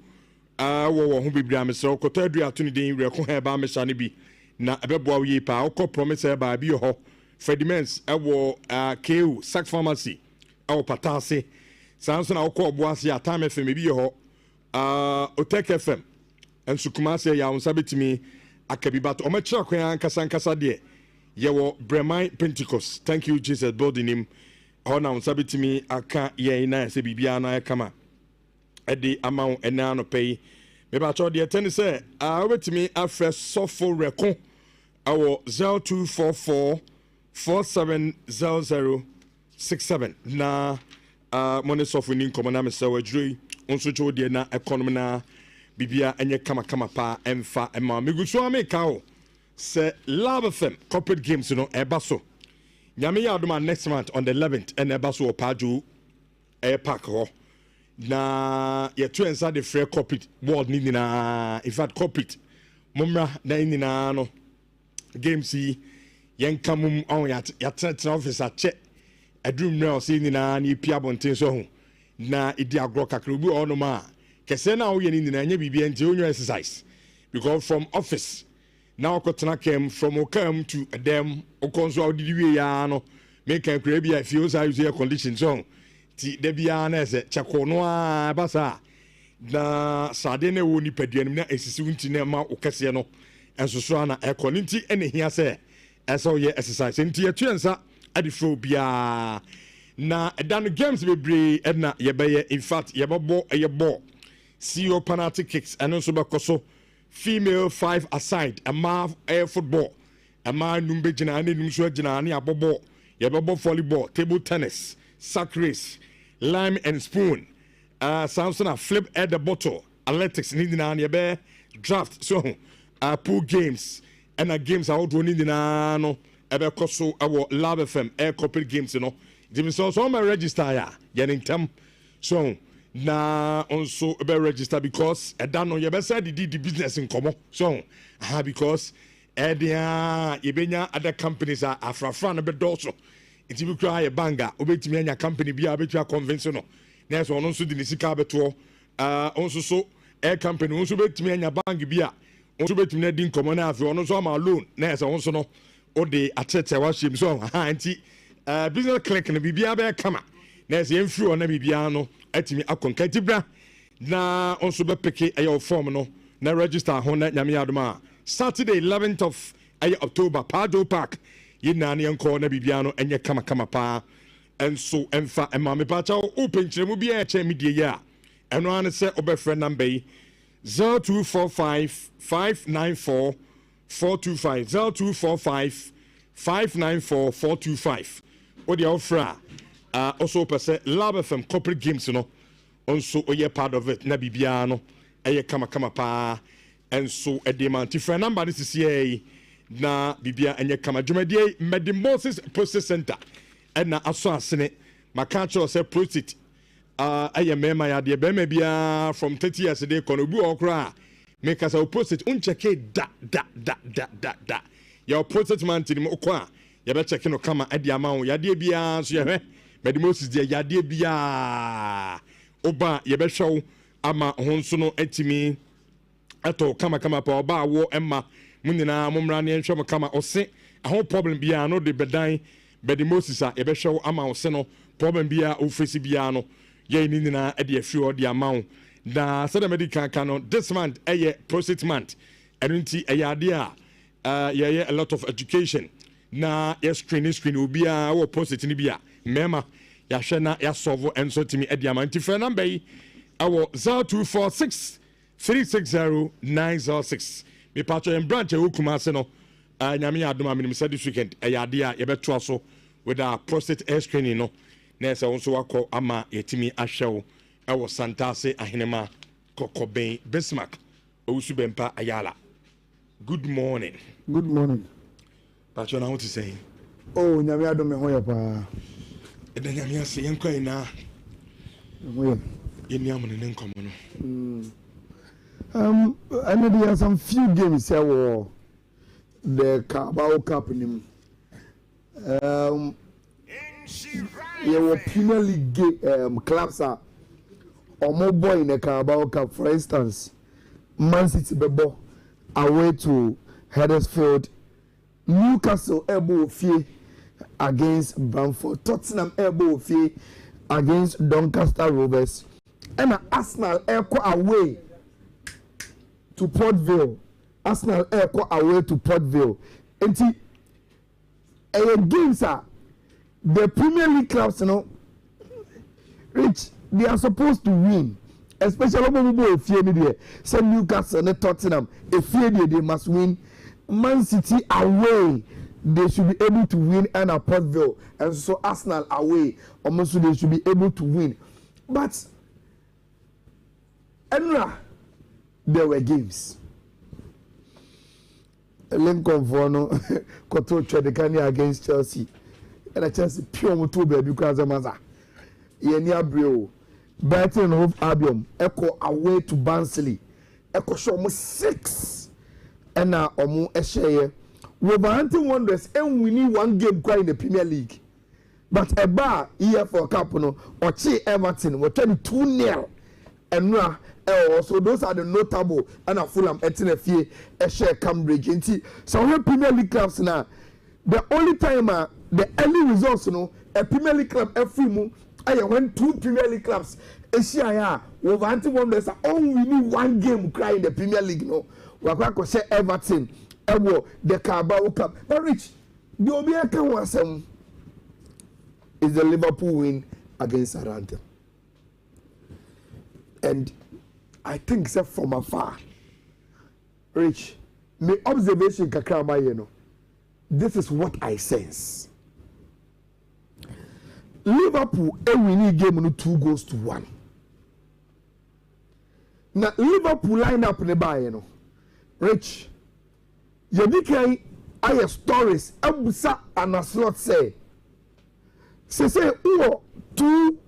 wɔ ho bebree a mesrɛ wo kɔtɔ aduru ato ne den werɛko ha ɛbaa mehyɛ no bi na ɛbɛboa wo yie paa wokɔ promise ɛbaa bi wɔ hɔ Fredimens ɛwɔ KO Sac Pharmacy ɛwɔ Patase saa nso na wokɔ ɔboase a Time FM ebi wɔ hɔ Otek FM nso Kumase yɛ awonsa betumi aka bi but ɔmɛkyerɛ kwan ankasa deɛ yɛwɔ Breman Pentecost thank you Jesus building him hɔ na awonsa betumi aka yɛn na sɛ biribiara na ɛkama ɛde ama wo ɛna no pɛyi mebakyɛw deɛ tɛne sɛ wobɛtumi afrɛ sɔfo rɛko ɛwɔ 0244 470067 na mo ne sɔfo ni nkɔmmɔ na mesɛ wadwuro yi nso kyɛw deɛ na ɛkɔnom na bibia ɛnyɛ kama paa ɛmfa ɛma megu so a meka wo sɛ LiveStream corporate games no ɛba so nyame yɛ adom a next month on the 11th ɛna ɛba so wɔ Paadwo ɛyɛ park hɔ na yɛto ɛnsa de frɛ corporate world ni nyinaa in fact corporate mommra na nyinaa no games yi yɛnka mum yɛtenatena office akyɛ aduru mmerɛ ɔsɛ nyinaa ne yɛpia abɔnten so ho na ɛdi agorɔ kakra obi ɔnom a kɛsɛ no a woyɛ no nyinaa nyɛ biribia nti wonyɛ exercise because from office na wokɔtena kam from okam to ɛdɛm wokɔ nso a wodedi wie yaa no meka kura bi a fie wo saa use yɛ condition so ti da biara na ɛsɛ kyɛkɔ no a ɛba saa na sade no ɛwɔ nipadua no mu na ɛsisi wo nti na ɛma wo kɛseɛ no ɛnsoso a na ɛkɔ no nti ɛne hia sɛ ɛsɛ woyɛ exercise nti yɛtua nsa ade frɛ obiara na ɛda no games bebree ɛna yɛbɛyɛ in fact yɛbɛbɔ ɛyɛ ball CEO penalty kicks ɛno nso bɛkɔ so female 5 aside ɛma ɛyɛ football ɛma num bɛgyina ne num nso agyina ne abɔ ball yɛbɛbɔ volleyball table tennis sack race lime and spoon Samson a flip at the bottle athletics ni nyinaa ne yɛbɛyɛ draft so pool games ɛna games a wodoɔ ne nyinaa no ɛbɛkɔ so ɛwɔ LiveStream air corporate games no nti mesɛ so ɔma register a yɛne ntam so na nso ɛbɛ register because ɛda no yɛbɛsɛ de business nkɔmmɔ so because ɛde a yɛbɛnya other companies a afrafra no bɛdɔɔso nti bi kura yɛ bank a wobɛtumi anya company bi a wobɛtumi convince no na ɛsɛ ɔno nso de ne sika bɛtoɔ ɔnso so air company ɔnso bɛtumi anya bank bi a ɔnso bɛtumi na di nkɔmmɔ no afei ɔno nso ama loan na ɛsɛ ɔnso no ɔde akyɛkyɛ wahyɛm so nti business clinic no biribiara bɛyɛ kama na ɛsɛ yɛmfiri ɔ na biribiara no atumi akɔnka nti bra na ɔnso bɛpeke ɛyɛ form no na register ho na nyame yɛ adom a Saturday 11th of October Paadwo Park yɛnaa ne yɛnkɔ na biribiara no ɛnyɛ kama paa ɛnso ɛmfa ɛma mepakyɛw wopɛnkyerɛmu biara ɛkyɛ me die yi a ɛno ara ne sɛ wobɛfrɛ number yi 0245 594 425 0245 594 425 wode wofrɛ a ɔso wopɛ sɛ LiveStream corporate games no ɔnso ɔyɛ part of it na biribiara no ɛyɛ kama paa ɛnso ɛde ma nti frɛ number no sisiɛ yi na bibia ɛnyɛ kama dwumadie Medimosis Prostate Center ɛna aso asene maka kyerɛ sɛ prostate ɛyɛ mɛma yadeɛ bɛma bia from 30 years de kɔ no obi wɔ kora meka sɛ prostate uncheck da your prostate man tinim okɔ a yɛbɛcheck no kama ɛde ama wo yadeɛ bia so yɛhwɛ Medimosis deɛ yadeɛ bia oba yɛbɛhwɛ wo ama ho nso no atimi ɛtɔ kama pa ɔba awɔ ɛma mu nyinaa mommra ne nhwɛ mo kama ɔse ɛho problem biara no de bɛdan Medimosis a yɛbɛhwɛ wo ama wo se no problem biara ofesi biara no yɛn ni nyinaa ɛde afiri hɔ de ama wo na sɛdeɛ mɛdi kanka no this month ɛyɛ prostate month ɛno nti ɛyɛ adeɛ a yɛyɛ a lot of education na yɛ screen obiara wɔ prostate no bi a mmarima yɛahwɛ na yɛasɔvo ɛnso tumi ɛde ama nti frɛ number yi ɛwɔ 0246 360906. Me patcho en branch e Kumase no. Nyame adoma minim say this weekend eyade a yebeto aso with our prostate air screening no. Na se wonso wakọ ama yetimi ahwew e wo Santase ahenema Kokoben Bismarck Owusu Bempa Ayala. Good morning. Good morning. Patcho na what you saying? Oh, nyame adome ho ya pa. Eda nyame ase yenkwa ina. Mo Yemi amune ne nkomo no. I know there are some few games here were the Carabao Cup in there were Premier League clubs are or more boy in the Carabao Cup. For instance, Man City Bebo away to Huddersfield, Newcastle elbow fee against Bamford, Tottenham elbow fee against Doncaster Rovers, and Arsenal away to Port Vale. Arsenal away to Port Vale. And games are the Premier League clubs, you know, Rich, they are supposed to win. Especially if you say Newcastle and Tottenham, if they must win. Man City away, they should be able to win, and a Port Vale, and so Arsenal away, almost they should be able to win. But there were games. Lincoln Fono Koto Chedekani against Chelsea. And a Chelsea pure Mutuba because of Maza. Yenia Brio, Brighton Hove Albion, Echo away to Barnsley. Echo show almost 6. And now Omo Esheye. Wolverhampton Wanderers, and we need one game quite in the Premier League. But a bar here for Capuno or Che Everton were 2-0. And now so those are the notable and a Fulham Etinefie a share Cambridge. So we Premier League clubs now. The only time the early results, you know, a Premier League club every month. I went 2 Premier League clubs. Asia, Wolverhampton Wanderers are only one game cry in the Premier League. No, we're going to say Everton, the Carabao Cup. But Rich, the Obiaka was is the Liverpool win against Southampton. And I think so from afar. Rich, my observation kakrama you know. This is what I sense. Liverpool a winning game no 2-1. Now Liverpool line up in the bar, you know. Rich, you can I stories abusa and a slot say who 2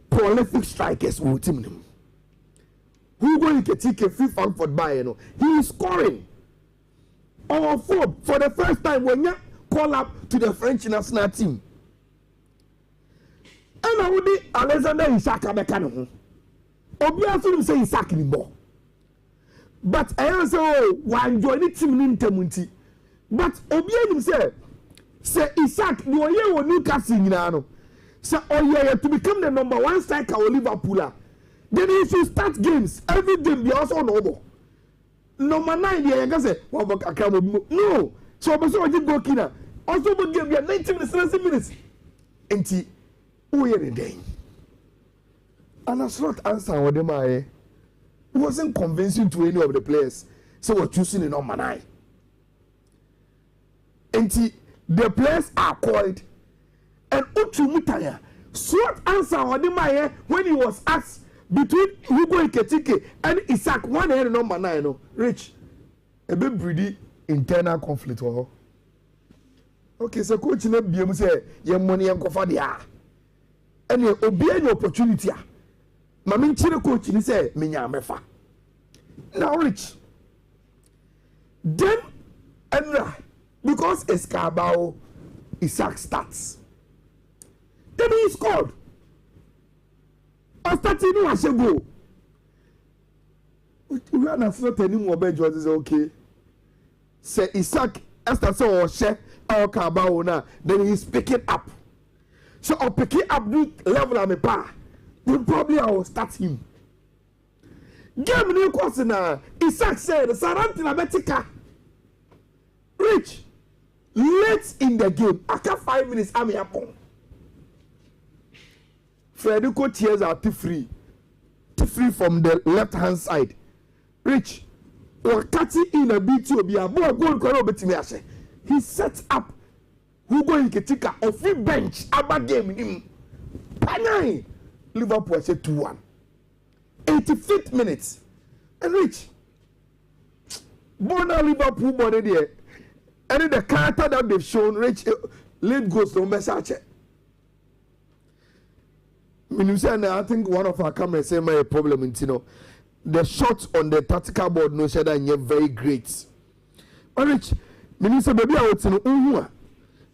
prolific strikers will team them. Who going to take a free Frankfurt by, you know? He is scoring. Or for the first time when you call up to the French national team. And I would be Alexander Isak Abekano. Obviously, say Isak anymore. But I answer, one joining team in Temunti. But Obviously, say Isak, you are here with Newcastle, you know. So, to become the number 1 striker of Liverpool. Then you should start games every game. Be also noble. Number 9, you can say, no. So, I just go kina. Also, but game 90 minutes, 90 minutes. And who are in day? And a short answer with them, I wasn't convincing to any of the players. So, we're choosing the number 9. And the players are called. And Uchumutaya, short answer with them, when he was asked. Between Hugo Iketike and Isaac, one hand number 9, no, Rich, a bit breedy internal conflict. Okay, so coach never be able to say, your money and cofadia. And you obey your opportunity. Mamin Chino coach, he say, Minya Mefa. Now, Rich, then, and because Escabao, Isaac starts. Then he scored. After Tinu Ashego, we are not telling you about George is okay. Say Isaac, after so or share our Kabao, then he's picking up. So I'll pick it up the level of my bar. Then probably I will start him. Game new question now. Isaac said, Sarantina Betika. Rich, late in the game, after 5 minutes, I'm here. Frederico tears are free from the left hand side. Rich, or cutting in a BT or be a boy going to me. He sets up who going to take a free bench about game him. Panay Liverpool said 2-1. 85th minutes. And Rich, Bona Liverpool body there. And the character that they've shown, Rich, late goes to message. I think one of our cameras say my problem in the shots on the tactical board no said that very great. Rich, Minister baby I would say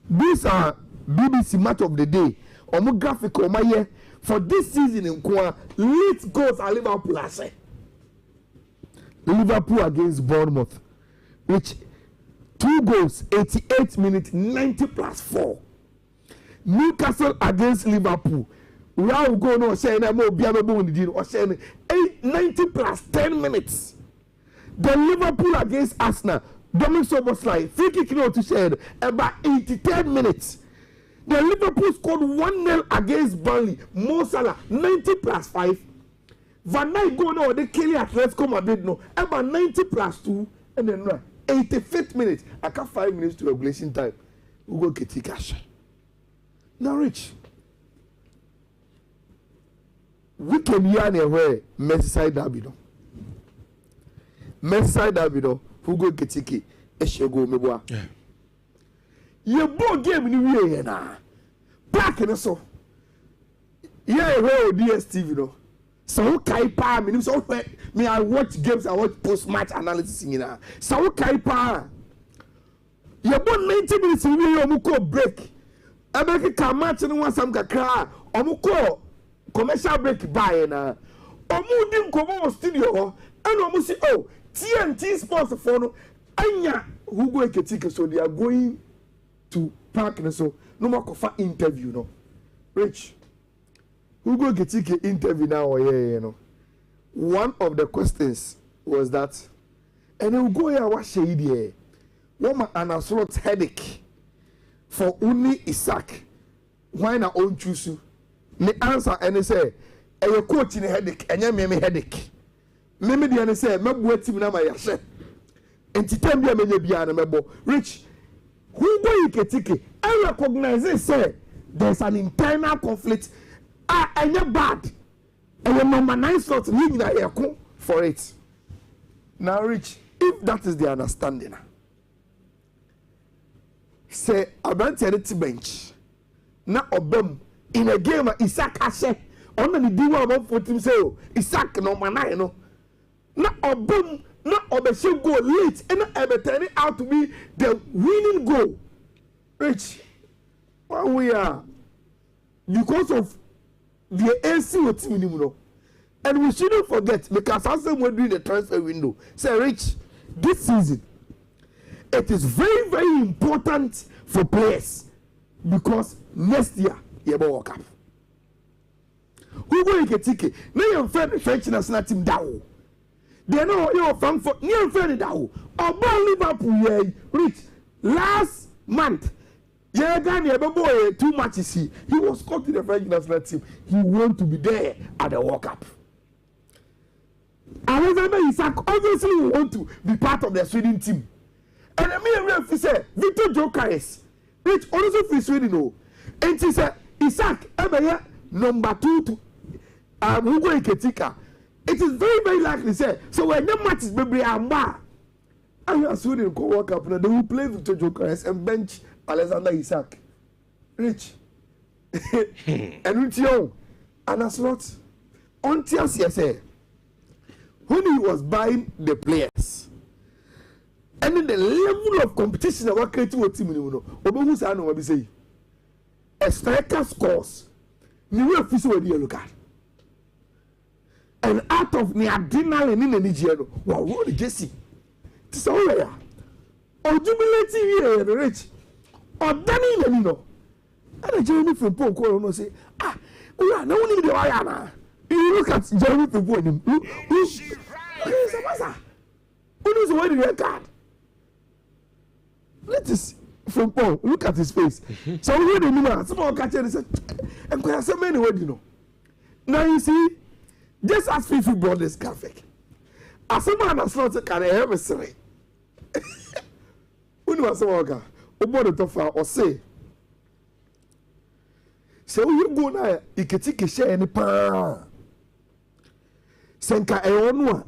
these are BBC match of the day. Omo graphic on my year for this season in Kwa late goals at Liverpool. I say Liverpool against Bournemouth, which 2 goals, 88 minutes, 90+4. Newcastle against Liverpool. We are going to say that more or saying 90+10 minutes. The Liverpool against Arsenal, Dominic Soboslai, free kick to share about 83 minutes. The Liverpool scored 1-0 against Burnley. Mo Salah 90+5. Van Dijk going on the Kelly Atletico Madrid no about 90+2 and then 85th minute. I got 5 minutes to regulation time. We go get cash. Now Rich. We can hear where Merseyside derby no. Merseyside derby no. Who go get ticket? Eshego meboa. Yeah. Your ball game ni we na. Back and so. Yeah, where DSTV no. So kai pa me so me I watch games, I watch post match analysis in na. So kai pa. Your ball 90 minutes we omuko break. Abeki ka match no wan sam kakra. Omuko commercial break by na. Omu di nkomo studio and omu si oh TNT Sports for no anya who go eketike so they are going to park and so no more kofa interview no. Rich who go eketike interview now you know. One of the questions was that and we go here what shade here. Woman an assault headache for only Isaac. Why na own choose you? The answer and say a coach in a headache and me headache. Maybe the say me boy team na my yashe. Entitem bia me bia na mebo. Rich who go you ketike I recognize say there's an internal conflict. And you bad. And you number 9 slot league na here for it. Now Rich, if that is the understanding. Say about the bench. Na obem in a game Isaac Ashe on the D1 about for team say Isaac number 9 no. Na obem na obeshe go late and na turning out to be the winning goal. Rich, what we are because of the AC with team no. And we shouldn't forget because as we're doing the transfer window. Say Rich, this season it is very very important for players because next year you will walk up. Who will get ticket? Now you're French national team down. They know you're Frankfurt near French down. About Liverpool, Rich last month. Yeah, Ghana, boy, 2 matches. He was called to the French national team. He want to be there at the World Cup. I remember Isaac obviously want to be part of the Sweden team. And I mean, say Victor Jokeres, Rich also for Sweden, no. And he said, Isaac, number 2 to Hugo Iketika. It is very, very likely, say. So when the match is baby Amba, and Sweden go World Cup, they will play Victor Jokeres and bench Alexander Isaac. Rich. And with you, and that's not until CSA. When he was buying the players, and then the level of competition that was creating with team, Obamusa I know what we say. A striker scores, you will official with the yellow card. And out of the adrenaline in the Nhyira, wow, what Jesse? It's all there. Or jubilating here, Rich. Or Danny, you know. And the Jeremy from Poko will say, we are no need the Ayana. You look at Jeremy from Poko. Who's the master? Who knows where the red card? Let us from Paul look at his face. So we the number. Someone catch it and say, and there are so many words, you know. Now you see, just as FIFA brought this graphic, asema na slot ka na emesere unu asema oga obodo to fa o say se o go na iketike share ni pa senka e onu a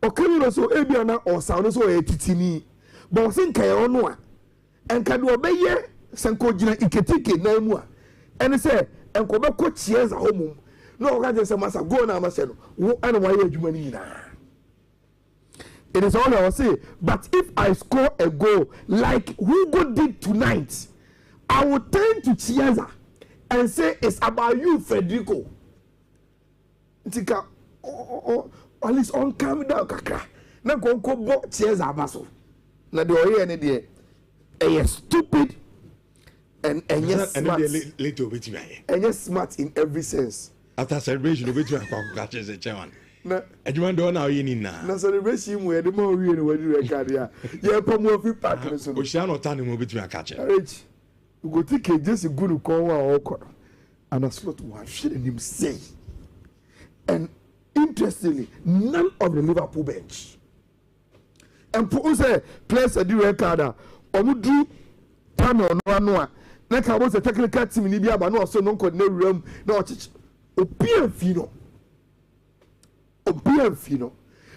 okemi no so ebia na o sa no so e titini but senka e onu a enka do obeye senka ogina iketike na mu a ene se enko be ko chieza homum no oga je se masa go na masa no wo ana wa ye adwuma ni na. It is all I will say. But if I score a goal like Hugo did tonight, I will turn to Chiesa and say it's about you, Federico. Tika, at least on calm down, kaka. Na go bo Chiesa abaso. Na the oye any day. And stupid and yes smart. And yes smart in every sense. After celebration, we will catch the chairman. Na adwuma do na oyini na celebration mu e de ma owie ni wadi record ya ye pa mo fi park no so o hia no ta ne mo betumi akache we go take just gunu kon wa okọ and a slot one shit him say. And interestingly, none of the Liverpool bench and put say players a record omudu panel no anoa na ka bo say technical team ni bia ba no so no ko na ram na ochichi opia fino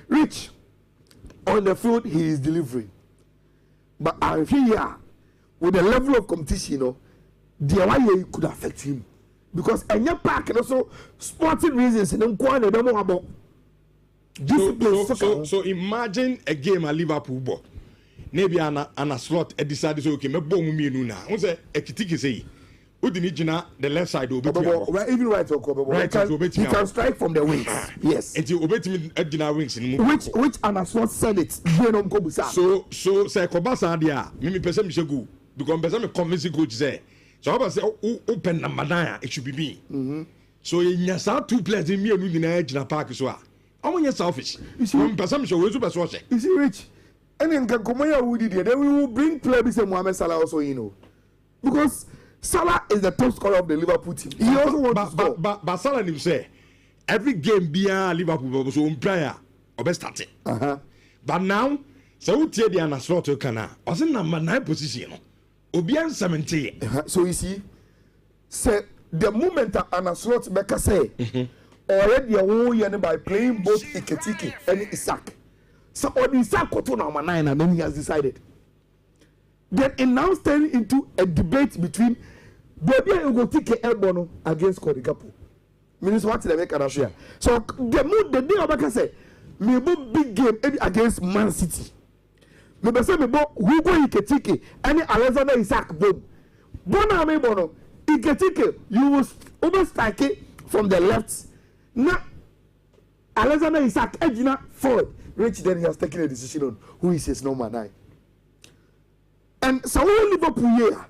Rich on the field he is delivering, but I feel here with the level of competition, the way could affect him because any park and also sporting reasons and don't know about. So imagine a game at Liverpool ball. Maybe an a slot a decided so okay, me bomb me now. Who say a kitiki say? Who didn't the left side will be even right or he can strike from the wings. Yes. And you obey me at the wings in which an assault said it. So say Kobasa dia, Mimi Pesem Shegu, because Pesem convincing coach say. So I say open number 9, it should be me. So in your two players in me and in the edge in a park as well. I'm on your selfish. You see, Pesem show super swatch. You see, Rich, and then Kakomaya would it, then we will bring players and Mohamed Salah also, you know. Because Salah is the top scorer of the Liverpool team. He also wants to score. But Salah him say every game beyond Liverpool so player or best start it. But now, so we tell the ana slot kana. Was in number 9 position. Obian 17. So you see, say the moment ana slot Becca say already a won by playing both Iketike and Isak. So on Isak got to number 9 and then he has decided. Then it now turns into a debate between Baby and Iketike Elbono against Kodikapo. Means what they make an share. So the day of Becca say, me big game against Man City. Me say me Hugo Iketike and Alexander Isak boom. Bona me bono Iketike you will overstrike it from the left. Now Alexander Isak edging forward. Rich then he has taken a decision on who is his number 9. And so Liverpool here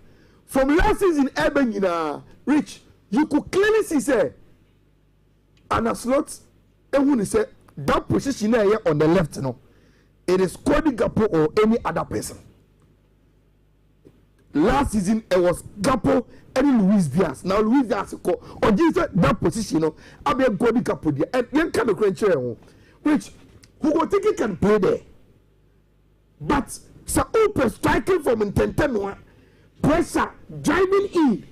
from last season, Rich, you could clearly see say, and a slot, and when he said that position here on the left, no, it is Cody Gakpo or any other person. Last season it was Gakpo and Luis Diaz. Now Luis Diaz or just that position, no, I be Cody Gakpo there, and then kind of crunch which who go think he can play there, but. So open striking from intention pressure driving in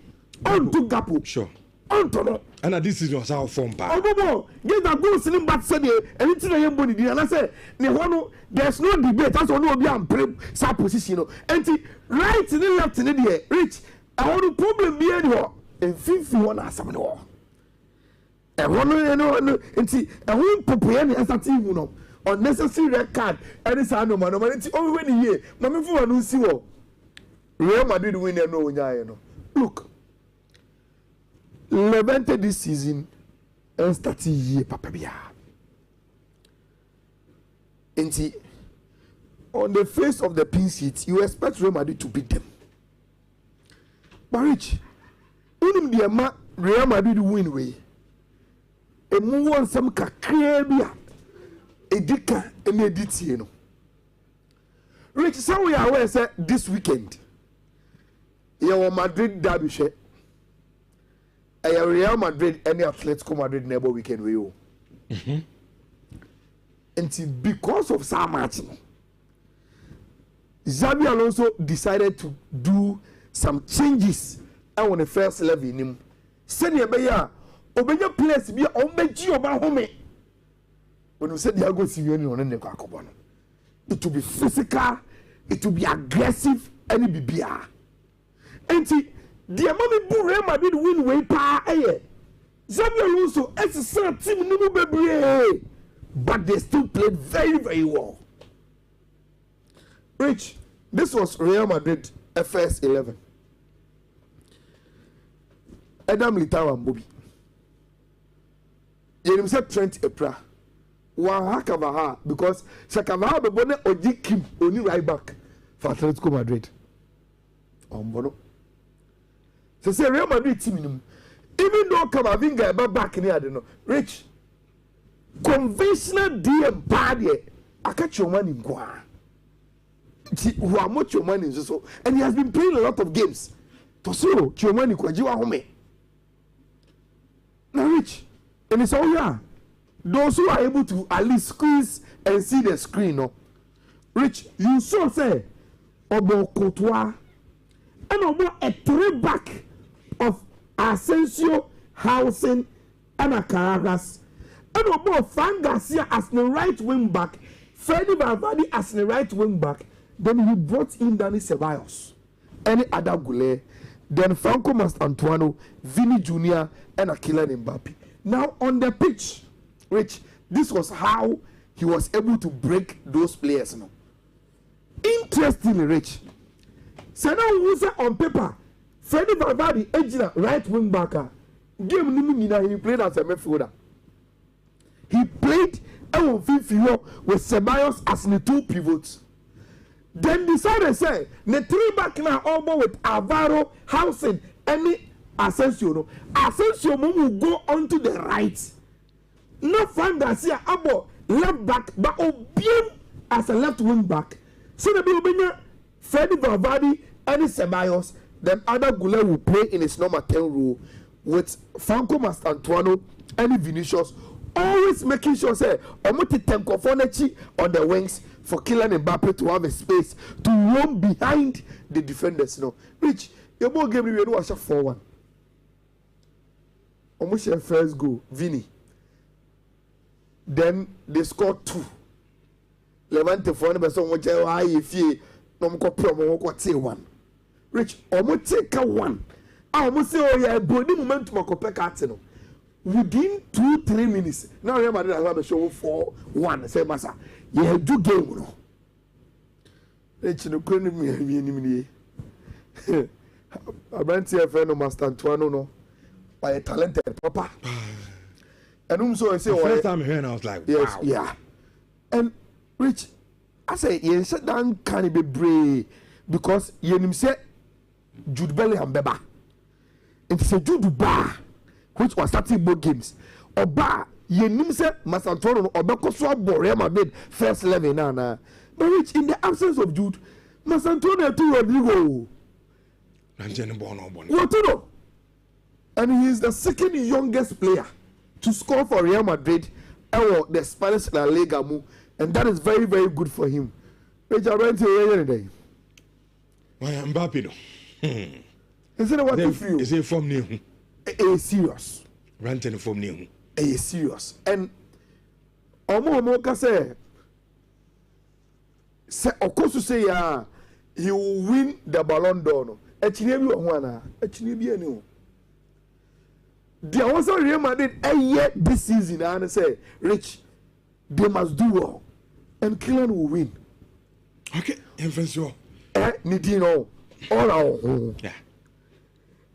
onto Gapo. Sure. Onto no. And this is was our form back. Oh, get that goal sitting back said anything I am body. And I say, there's no debate. That's all no be am play side position. And right in the left in the Rich. I want to problem be anywhere. And 51 as some no. And one no and see and we prepare as a team no. Unnecessary red card. Any sign of man. Oh, when he Mammy for no see what Real Madrid win no. Look, Levante this season and starting year Papa Bia. And on the face of the pin seat, you expect Real Madrid to beat them. But Rich, when the Real Madrid win way, and move on some kakrebia. Edika emediti you know. Rich, so we are aware say this weekend. Your Madrid derby share. Real Madrid any Atletico Madrid neighbor weekend we you. And because of so much, Xabi Alonso decided to do some changes on the first level in him. Senior Beya, Obenya players be Omeji Oba Home. When you said Diago Simeone on the Kakobano, it will be physical, it will be aggressive, and it will be beer. And see, the amount of Real Madrid win way pa aye. Xabi Alonso as a team no be, but they still played very, very well. Rich, this was Real Madrid first 11. Adam Militao and Bobby. You said Trent Epra. Kavaha because Sakavaha be bone Oji Kim only right back for Atletico Madrid. Bono. So say Real Madrid team even though Kamavinga back in here, I don't know. Rich, conventional DM bad I catch your money in Gua. Who are much your money so, and he has been playing a lot of games. Tosiro, Chiomani Kwajiwa Home. Now, Rich, and it's all yeah. Those who are able to at least squeeze and see the screen, no. Rich, you saw say Obo Courtois and Obo a three back of Asensio, Housen, and a Caracas, and Obo Fran Garcia as the right wing back, Freddy Valverde as the right wing back. Then he brought in Dani Ceballos, any other Goulet, then Franco Mastantuano, Vini Jr., and Kylian Mbappe. Now on the pitch, Rich, this was how he was able to break those players. No? Interestingly, Rich, so now who's on paper, Freddy Valverde, right wing backer, game he played as a midfielder. He played with Ceballos as the two pivots. Then decided say the three back now almost with Alvaro, Housen, and Asensio. No, Asensio will go onto the right. Not Fran Garcia abo left back, but Obiang as a left wing back. So the Bilbina, Freddy Valverde, and Ceballos. Then other Goulet will play in his number 10 role with Franco Mastantuano and Vinicius. Always making sure say Omoti Tenkofonechi on the wings for Kylian Mbappe to have a space to roam behind the defenders. You know, Rich, your ball game we do a 4-1. Almost your first goal, Vini. Then they scored 2. Levante for one person which I if you no more promo take 1. Rich, almost take 1. I almost say oh yeah, body momentum of Copecatino. Within 2-3 minutes, now Real Madrid have a show 4-1. Say, Massa, you have 2 games. No, you couldn't me. I went to a friend of Master Antoine, no, by a talented papa. And so I say, first time hearing, I was like, yes, wow. Yeah. And Rich, I say, yes, that can't be brave because you say Jude Bellingham Beba. It's a Jude Bar. Which was starting both games. Oba, ye nimse Masantono, Oba Koswa Real Madrid first 11 na. But which in the absence of Jude, Masantono to Rodrigo. What to know? And he is the second youngest player to score for Real Madrid or the Spanish La Liga, and that is very, very good for him. Which I went to today. Why Mbappe? Is it what you feel? Is it from new? A serious. Ranting from new. A serious. And Omo say Okosu say he will win the Ballon d'Or. Echinebi ohwana. Echinebi eni. They also Real Madrid this season and say Rich, they must do well. And Kylian will win. Okay, influence Nidino. All our yeah.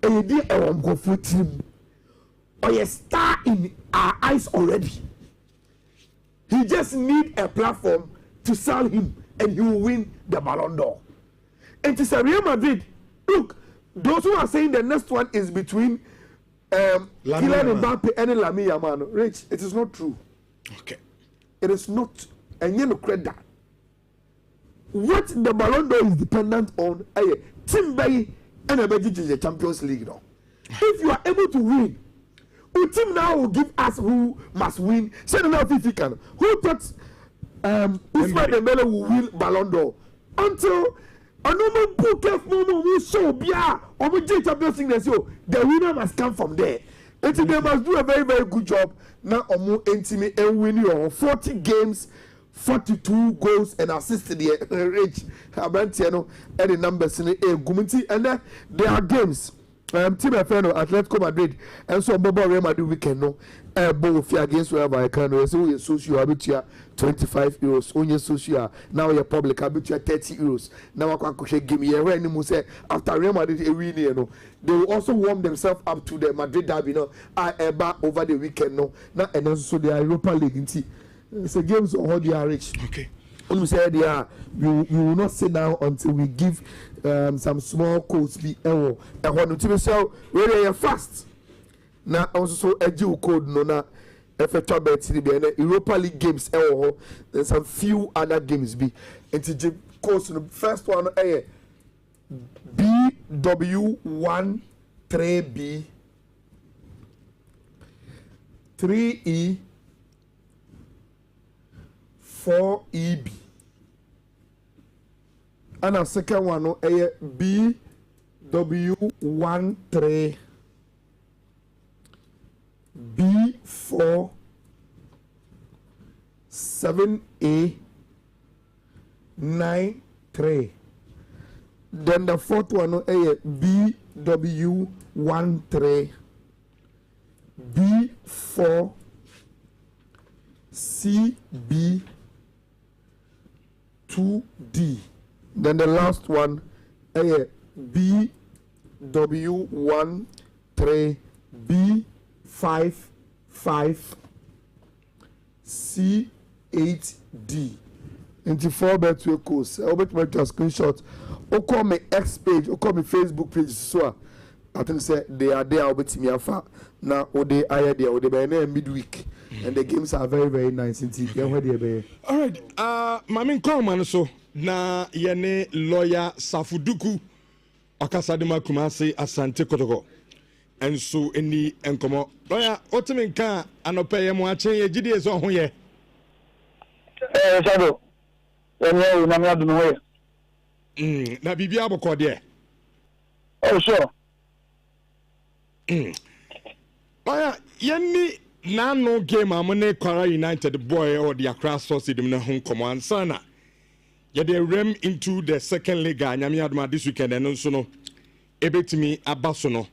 And you go for team or a star in our eyes already. He just need a platform to sell him and he will win the Ballon d'Or. And it's a Real Madrid. Look, those who are saying the next one is between Kylian Mbappe and Lamine Yamal. Rich, it is not true. Okay. It is not. And you know credit. What the Ballon d'Or is dependent on, Team Bay and the Champions League. No? If you are able to win, who team now will give us who must win? Say now if you can. Who thought Ousmane Dembele will win Ballon d'Or until a normal book of moment will show Bia or we take Champions League. So the winner must come from there. And they must do a very, very good job now on more intimate and winning on 40 games, 42 goals and assisted the rich Abrantiano and the numbers in the Guminti. And then there are games. Team FNO Atletico Madrid and so Bobo Real Madrid weekend no both against wherever I can so we social habitua 25 euros only social now your public habitua 30 euros now I can give me a random say after Real Madrid a win you know they will also warm themselves up to the Madrid derby no over the weekend no now and also the Europa League into so games on how they are rich. Okay. When we say they are, you will not sit down until we give some small codes be and when you so really are fast. Now also a due code no na if a top bet the Europa League games then some few other games be and the course the first one BW1 3B 3E 4EB and a second one no BW13 B4 7A 93 then the fourth one no BW13 B4 CB 2D. Then the last one, BW13 B55 C8D. Into 4 bet to a course. I'll bet my screenshot. Or call me X page, or call me Facebook page. So I think say they are there. I'll bet me afa. Now, or they are there, or they by midweek. And the games are very, very nice indeed. All right. Mami Coleman so na yene lawyer Safuduku Akasadema Kumasi Asante Kotoko. And so any enkomo lawyer Otiminka anope mo achen ye gidi eso ho ye. Sado. Enye na me adu no ye. Na bibia aboko de. Oh sure. Lawyer yeni Nano game amone Kwara United boy or the Accra Sausage in the home command sana. Yet they ram into the second leg Nyami Adma this weekend and also no ebetimi abasono.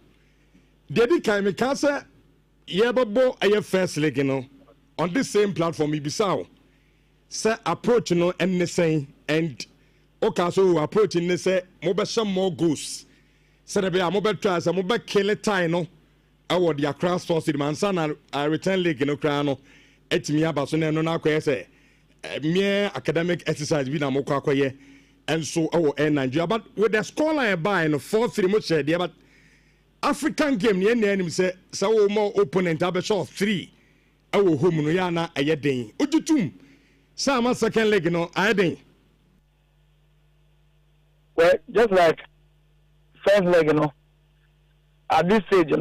Dedi Kaime Kasa Yababo a first leg no on this same platform Ibisao. Say approach no and the same and Okaso approaching ne say mobile more goose. Said a mobile tries a mobile kill it time no. Our the Accra Sausage man son I return league no crano etimi abasono no na kwese mere academic exercise bi na mokwa akoye and so our Nigeria but with the scoreline by no 4-3 much there but African game near him say so more opponent abesho 3 our home no ya na ayeden ojutum sama second leg no ayeden Well, just like first leg at this stage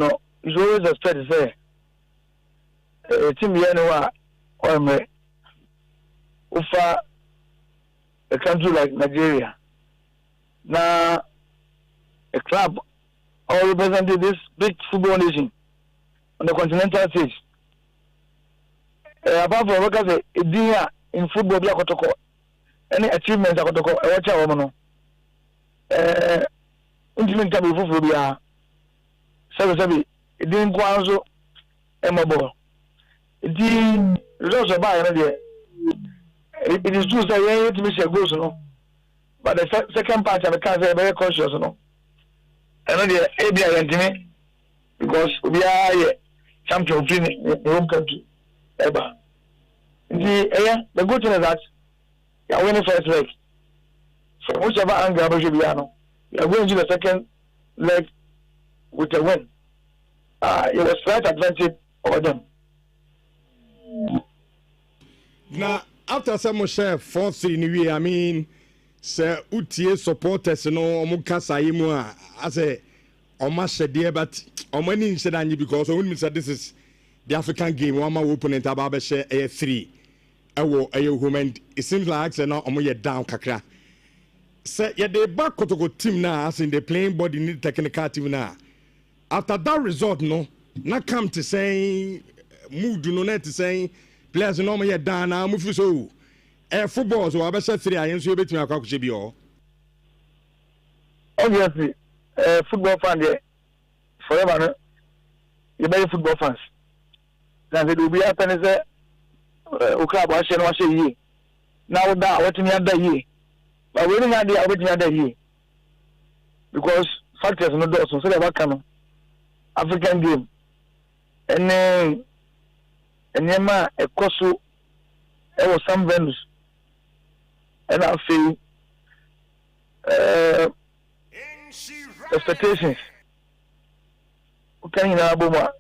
it's always a straight to say a team here or me ufa a country like Nigeria now a club all represented this big football nation on the continental stage apart from what I say in football any achievements watch out implement tabi fufu bia sabi it didn't go also emable the results of by it is true that you to miss your goals but the second part of the case is very cautious and the ABI because we are champion in the home country ever the good thing is that you are winning first leg from whichever angle you are going to the second leg with a win. It was slight advantage over them. Now, after some share 4-3 in the way, I mean, Sir Utie supporters no Mukasa Imua as a Omasha dear, but Omani Shadani because when we said this is the African game, one more opponent Ababa share A3. ɛwɔ ɛyɛ women it seems like say now ɔmo yɛ down kakra say yɛ de back kotoko team na as in the playing body need technical team na after that result no na come to say mood no net to say players no ɔmo yɛ down na ɔmo fi so football so abɛhyɛ 3 ayen so yɛbɛtumi akɔ akɔhyɛ bi ɔ obviously football fan there forever no you buy football fans then they will be happen say o club wa share no wa share yi now that what me ada yi but we no dey what me ada yi because factors no do so they back no African game and ma ekoso e was some venues and I feel expectations. Okay, now, Boma.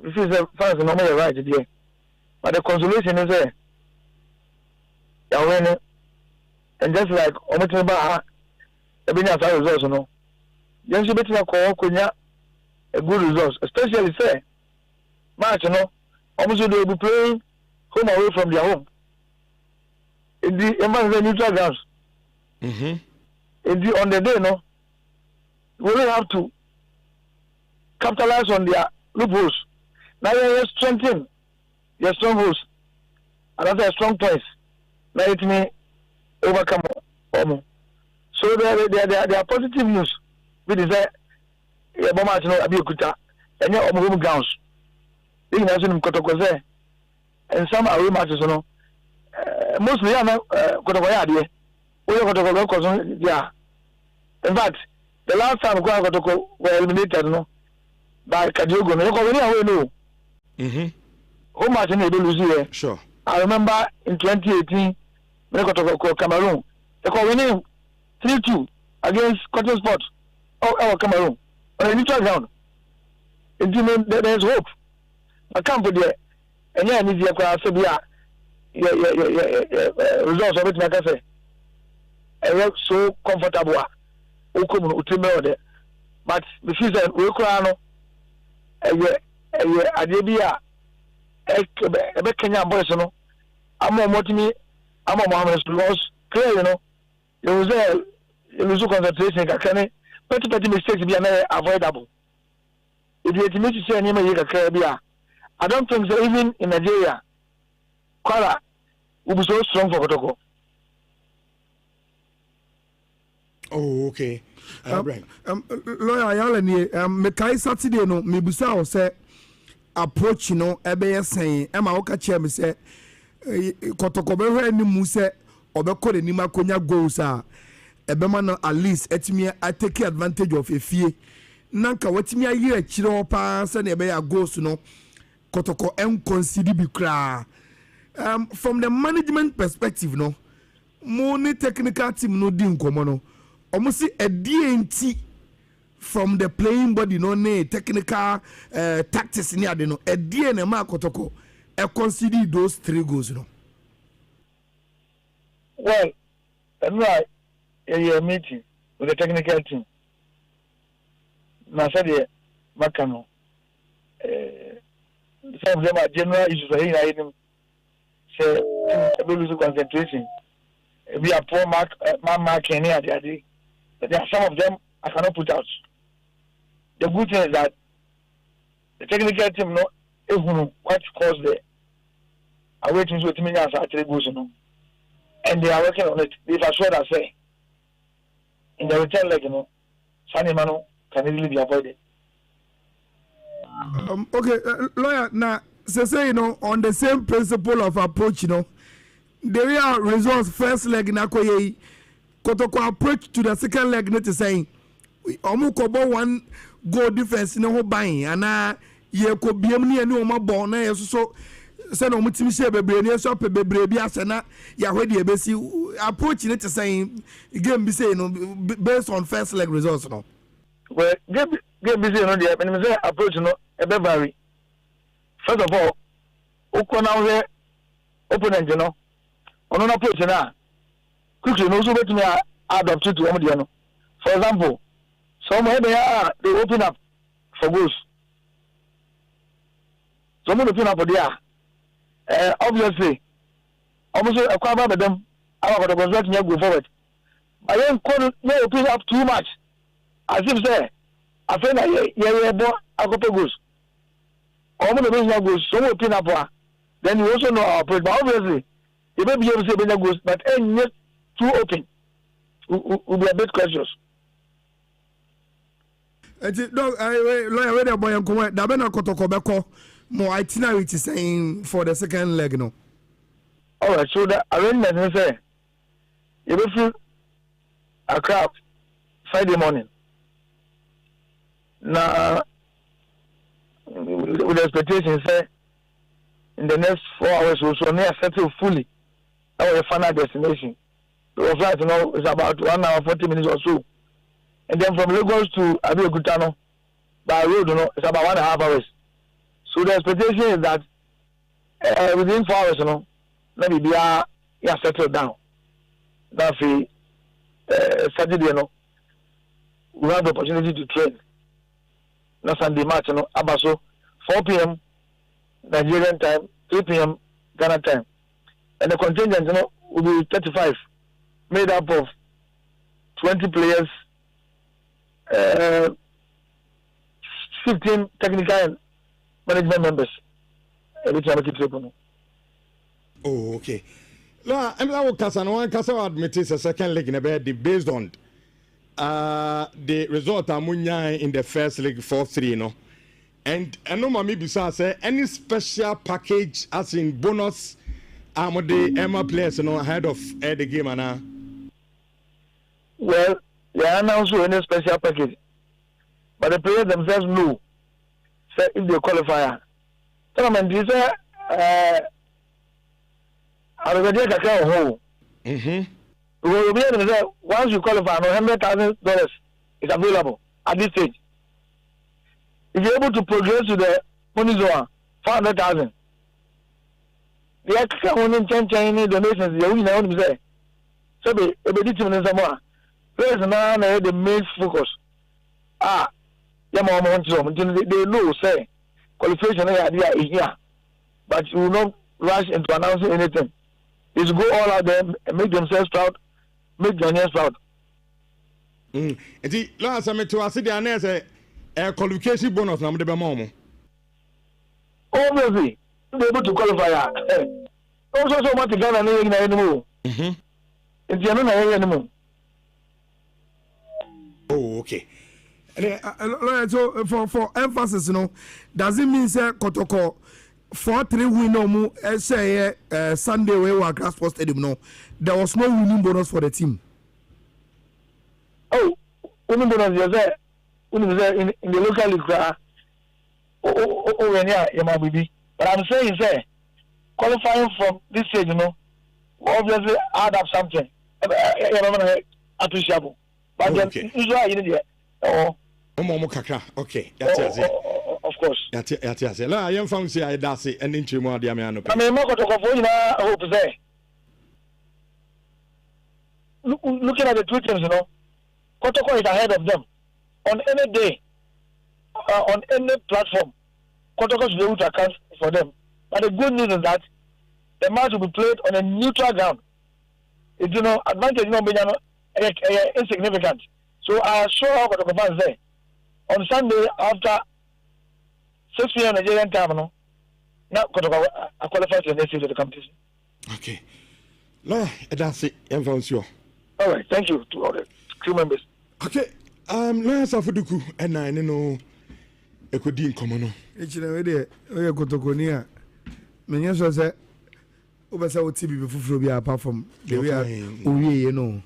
This is a fans normally right today, but the consolation is there. You're winning, and just like Omotimba, a bit of results, no. Then you better call Kunya a good results, especially say match, no. Almost they will be playing home away from their home. In the neutral grounds. On the day, no, we will have to capitalize on their loopholes. Now they strengthen their strongholds, another strong points. Now it may overcome. So there are positive news. We desire Boma no Abiyakuta and your home grounds. In National Kotoko and some away matches, no. Mostly, I'm Kotokoya. Yeah. In fact, the last time Kotoko were eliminated, no, by Kadiogo, no. How much in the lose? Sure. I remember in 2018, when Kotoko Cameroon, they were winning 3-2 against Cotton Sport. Oh, Cameroon on a neutral ground. There is hope. I can't put there. And yeah, I need to say, results of it, like I say. I so comfortable. But the season we crown Adebia Kenya boys, no. I'm Mohammed lost clear, you know. There was a lose concentration, petty mistakes be avoidable. If you admit to say any Caribbean, I don't think so even in Nigeria, Kwara will be so strong for Kotoko. Oh, okay. Right. Lawyer Yalani, Mekai Saturday no, Mibusa or say approach no, Ebe saying, Emma Oka Chem say, Kotoko any Muse, or Beko de Nima Konya goes, Ebemano at least, etime I take advantage of a fee. Nanka, what me a year, Chiro pass and Ebe goes no, Kotoko consider be cra. From the management perspective, no, money technical team no din komono. Almost a DNT from the playing body, no ne technical tactics near the no a DNA mark Kotoko. I consider those 3 goals, no. Well, that's right. A meeting with the technical team. Now, said Macano. Some of them are general issues. Say, we lose concentration. We are poor marking here. There are some of them I cannot put out. The good thing is that the technical team know what caused the awaiting to me as actually goes, and they are working on it. If I should have say in the return leg, Sunny Mano can easily be avoided. Okay, lawyer, now say on the same principle of approach, the real results first leg na koye Kotoko approach to the second leg not saying omukobo 1 goal difference in ho ban ana ye ko biem ne ani o mabon na ye so say no mutimi she bebre ne so pe bebre bi asena ya hwede e besi approach ne saying game be say based on first leg results no well game be say no dey when say approach no e be vary. First of all ukona we opponent on approach na quickly no so between adopt to them. For example, some they open up for goals. Some open up for there. Obviously, almost a crab with them. I got to go forward. I don't call no open up too much. As if say, I feel like I got to go. All the business goes so open up. Then you also know our but obviously, you may be able to say business goes, but ain't yet too open. We'll be a bit cautious. No, lawyer, where the boy and come, the Bena Kotoko more itinerary is saying for the second leg, no. All right, so the arrangement is say, you will feel a crowd Friday morning. Now, with expectations, say, in the next 4 hours, we'll so near settle fully our final destination. The flight, you know, is about 1 hour 40 minutes or so. And then from Lagos to Abeokuta by road, you know, it's about 1.5 hours. So the expectation is that within 4 hours, you know, maybe we are settled down. That's Saturday, you know, we have the opportunity to train. Now Sunday match, you know, Abaso, 4 p.m. Nigerian time, 3 p.m. Ghana time. And the contingent, you know, will be 35, made up of 20 players, 15 technical and management members. Every time I keep tripping. Oh, okay. No, I'm not Casa. No one Casa admit it's a second leg in a bed based on the result Amunya in the first leg 4-3, you know. And I know Mami Bisa say any special package as in bonus the Emma players, you know, ahead of the game and Well, yeah, and also any special package. But the players themselves know, say if they qualify. Tournament is I will get a car home. Will be able to say once you qualify, $100,000 is available at this stage. If you're able to progress to the money zone, 400,000. The extra only Chinese donations, the only one say. So be a bit in some more. Players now the main focus. They know say qualification idea is here, but you will not rush into announcing anything. It's go all out there and make themselves proud, make Ghanaians proud. The last time to us, the a qualification bonus number the mom. Obviously, be able to qualify. Also, so much Ghana anymore. It's not anymore. Oh, okay. So for emphasis, you know, does it mean say Kotoko 4-3 win no more? Say Sunday we were Grass Sports Stadium. No, there was no winning bonus for the team. Oh, winning bonus is there. In the local league, but I'm saying, say, qualifying from this stage, you know, obviously add up something appreciable. But then, usually, you know, okay, of course. Yes. La, I am from say I that's it, and into more Diamiano. I mean, I hope to say. Looking at the two teams, you know, Kotoko is ahead of them. On any day, on any platform, Kotoko should be able to account for them. But the good news is that the match will be played on a neutral ground. It's, you know, advantage, you know, being insignificant. So I assure how Kotoko fans say, on Sunday after 6 p.m. Nigerian time, you know, now Kotoko qualifies to the next stage of the competition. Okay. No, that's it. I'm sure. All right, thank you to all the crew members. Okay. Last of Duku and I know a good deal common. It's already a Kotokonia. Many say, over so TV before we apart from the way you know.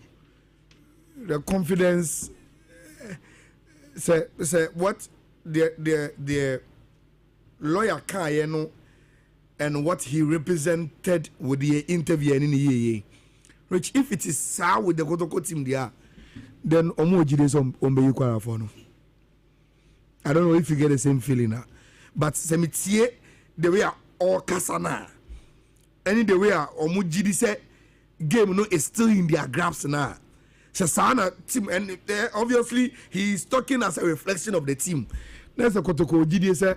The confidence say what the lawyer can you know and what he represented with the interview in the year. Which if it is so with the Kotoko team there, then Omoji is on Beyukara for no. I don't know if you get the same feeling now. But Semitie the way all Kasana. Any the way Omoji say game no is still in their grasp now. Sasana team and obviously he is talking as a reflection of the team. There's a Kotoko GD say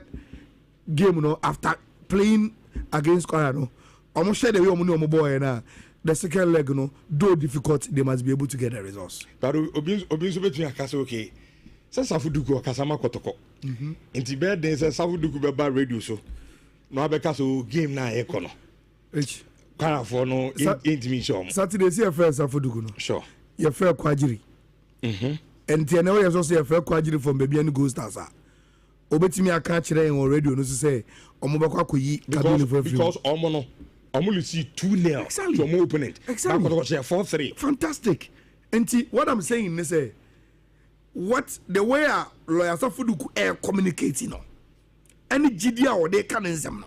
game no after playing against Korea no almost share the way omo boy na the second leg no though difficult they must be able to get the results. But obi so between akasa okay. Say Safuduku akasama kotoko. Inti be den say Safuduku be ba radio so. No abeka so game na e kono. H. Karafo no intimi show. Saturday see first Safuduku no. Sure. Your fair Kwajiri. And the now you also your fair Kwajiri from baby and Ghost Stars. Obetimi aka kire on radio no say omo be kwa koyi cabin for because omo no omo see 2-0 exactly. to omo opponent. Exactly. That was 4-3. Fantastic. And what I'm saying is what the way a lawyer Safuduku communicating no. Any GDA or they can ensem no.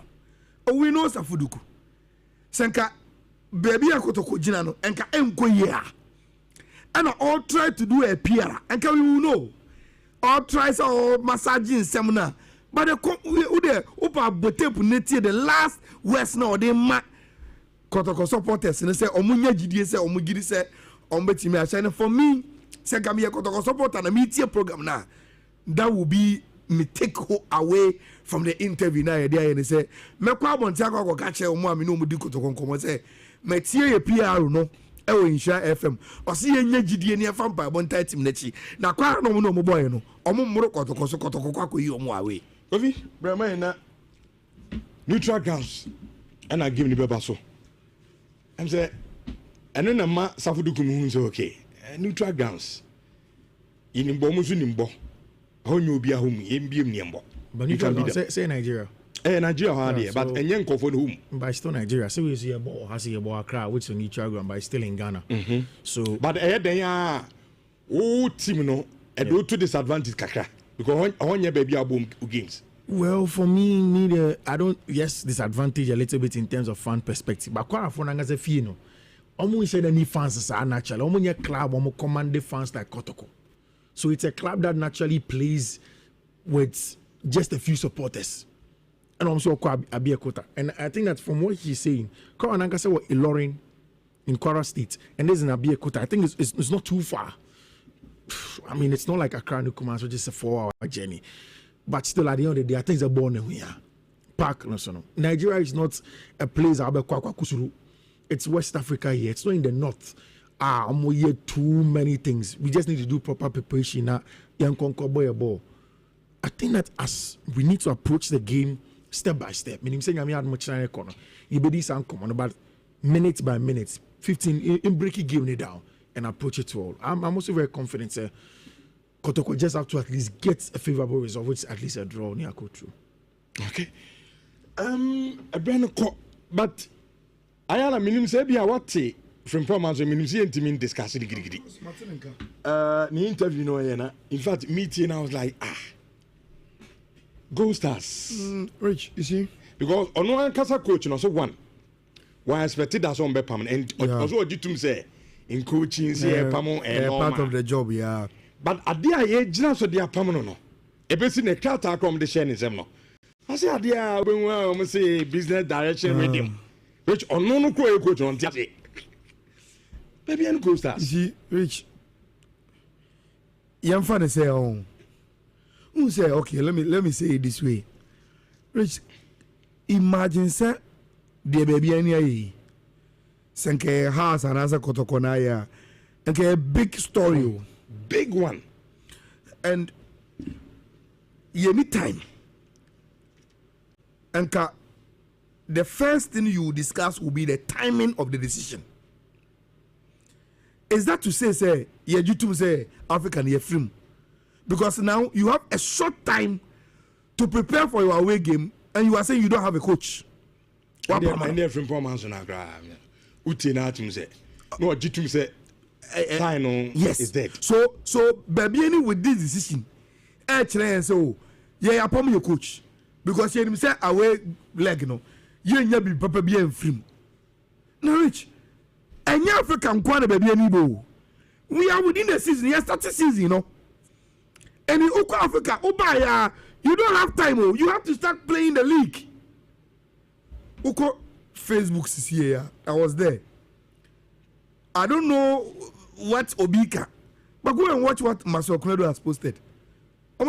Oh we know Safuduku. Senka baby akotoko jina no enka enko ya. And all try to do a PR. And can we know? All tries all massaging seminar. But the upa botepu neti the last west now they ma kotoko supporters and say omunya GDA say omugiri say ombetimi ashine for me say kami kotoko supporter na meeting program na that will be me take away from the interview na there and say me kwa bontia kwa ka che omo ami no mu di kotoko nkomo say me tie ye PR no e wo Nhyira FM o se ye nya GDA ne fa mpa bonta team na chi na kwa no mo boy no omo mmoro kotoko so kotoko kwa ko yi omo away Kofi brema na neutral grounds and I give ni beba so I'm say eno na ma Safuduku mu say okay neutral grounds inimbo mu so nimbo honyo obi ahom yembiem niembo but neutral grounds say Nigeria Nigeria how there but enye nkofo no home by still Nigeria so we see a ball has a ball Accra which is neutral ground but still in Ghana so but den ya o team no e do to disadvantage kakra because onye baby abom games. Well, for me, I don't. Yes, disadvantage a little bit in terms of fan perspective. But quite often, as a fee, no, almost said any fans are natural. Almost a club, almost command the fans like Kotoko. So it's a club that naturally plays with just a few supporters. And also Abia Kota. And I think that from what he's saying, Korananga said what Ilorin in Kwara State, and there's an Abia Kota. I think it's not too far. I mean, it's not like Accra Nukuma, so just a 4-hour journey. But still, at the end of the day, I think it's a born here. Park, no. Nigeria is not a place. It's West Africa here. It's not in the north. I'm here too many things. We just need to do proper preparation. I think that as we need to approach the game step by step. Meaning, saying I'm here much in corner. You be this uncommon about minute by minute, 15 in breaking game it down and approach it to all. I'm also very confident. Kotoko just have to at least get a favorable result, which is at least a draw near go through. Okay. A brand of but I am a minimum say be a what from Proman's minimum see intimate discussing the interview no in fact meeting I was like Go Stars. Rich, you see? Because on one casa coach and also one expected as on be permanent and also did to say in coaching say and part of the job, yeah. But adia ye jina so dia pam no no ebesi na krata akrom de share nsem no ase adia obenwa o say business direction with him which ono no ko e coach on tiase baby and Go Stars see Rich yam fan say who say okay let me say it this way Rich imagine say the baby any ayi senke house and asa Kotoko na ya okay a big story big one and anytime and the first thing you discuss will be the timing of the decision. Is that to say you to say African year film because now you have a short time to prepare for your away game and you are saying you don't have a coach. And they're from Pomans on Agra. Utina to say no Jitum say final yes is dead. So baby any with this decision so yeah upon your coach because you say away leg no you be papa be in film no Rich and African kwana baby any bo we are within the season yes start the season you know and in Africa you don't have time you have to start playing the league Facebook is here I was there I don't know what Obika, but go and watch what Maso Kunedo has posted. I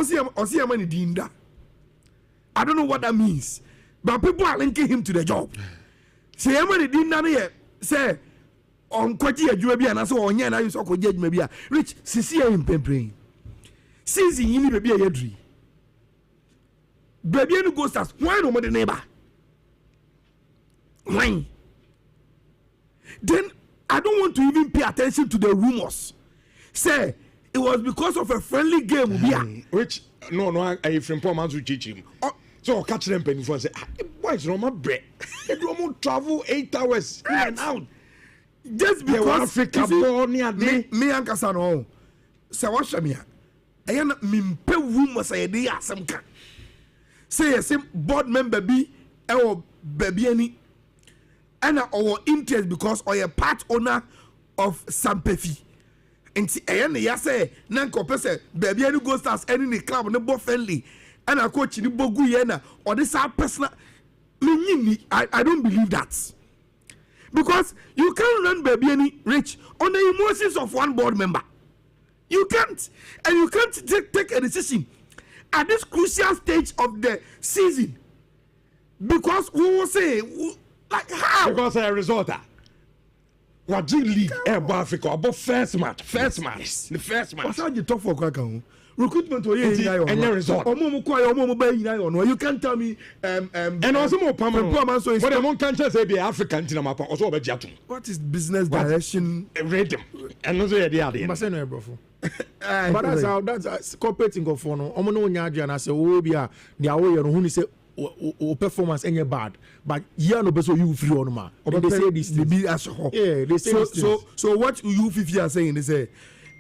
don't know what that means, but people are linking him to the job. say everybody didn't know say on kwaji adwuma bi ana so onye na yuso kwaji adwuma bi a rich sisi ya impempren season yini baby ya yadri baby no go stars why no more neighbor why then I don't want to even pay attention to the rumors say it was because of a friendly game which no I from poor man to teach him so catch them penny for say boys no my bread they don't travel 8 hours in and out just because Africa born near me ankasa no say what shamia ayan me mpe rumors say dey asem ka say yes board member bi e baby ani and our interest because or a part owner of Sampefi nti ayan ya say na nko say baby ani go stars any the club no bo friendly and a coach ni bogu ye na or this personal I don't believe that. Because you can't run baby any rich on the emotions of one board member. You can't. And you can't take a decision at this crucial stage of the season. Because we will say, like how? Because a result. What league about Africa about first match. The first match. What's how you talk for Kwaka? Recruitment or any result. You can't tell me and also more permanent. So but among countries they be African in Amapa also be Jatu. What is business direction? Rhythm. And also the other. But that's cooperating of no. Omo no nyaadua na say wo bia the away no hu say o performance any bad but you no be so you free on ma. They say this be as whole. Yeah, they say so what you 50 are saying they say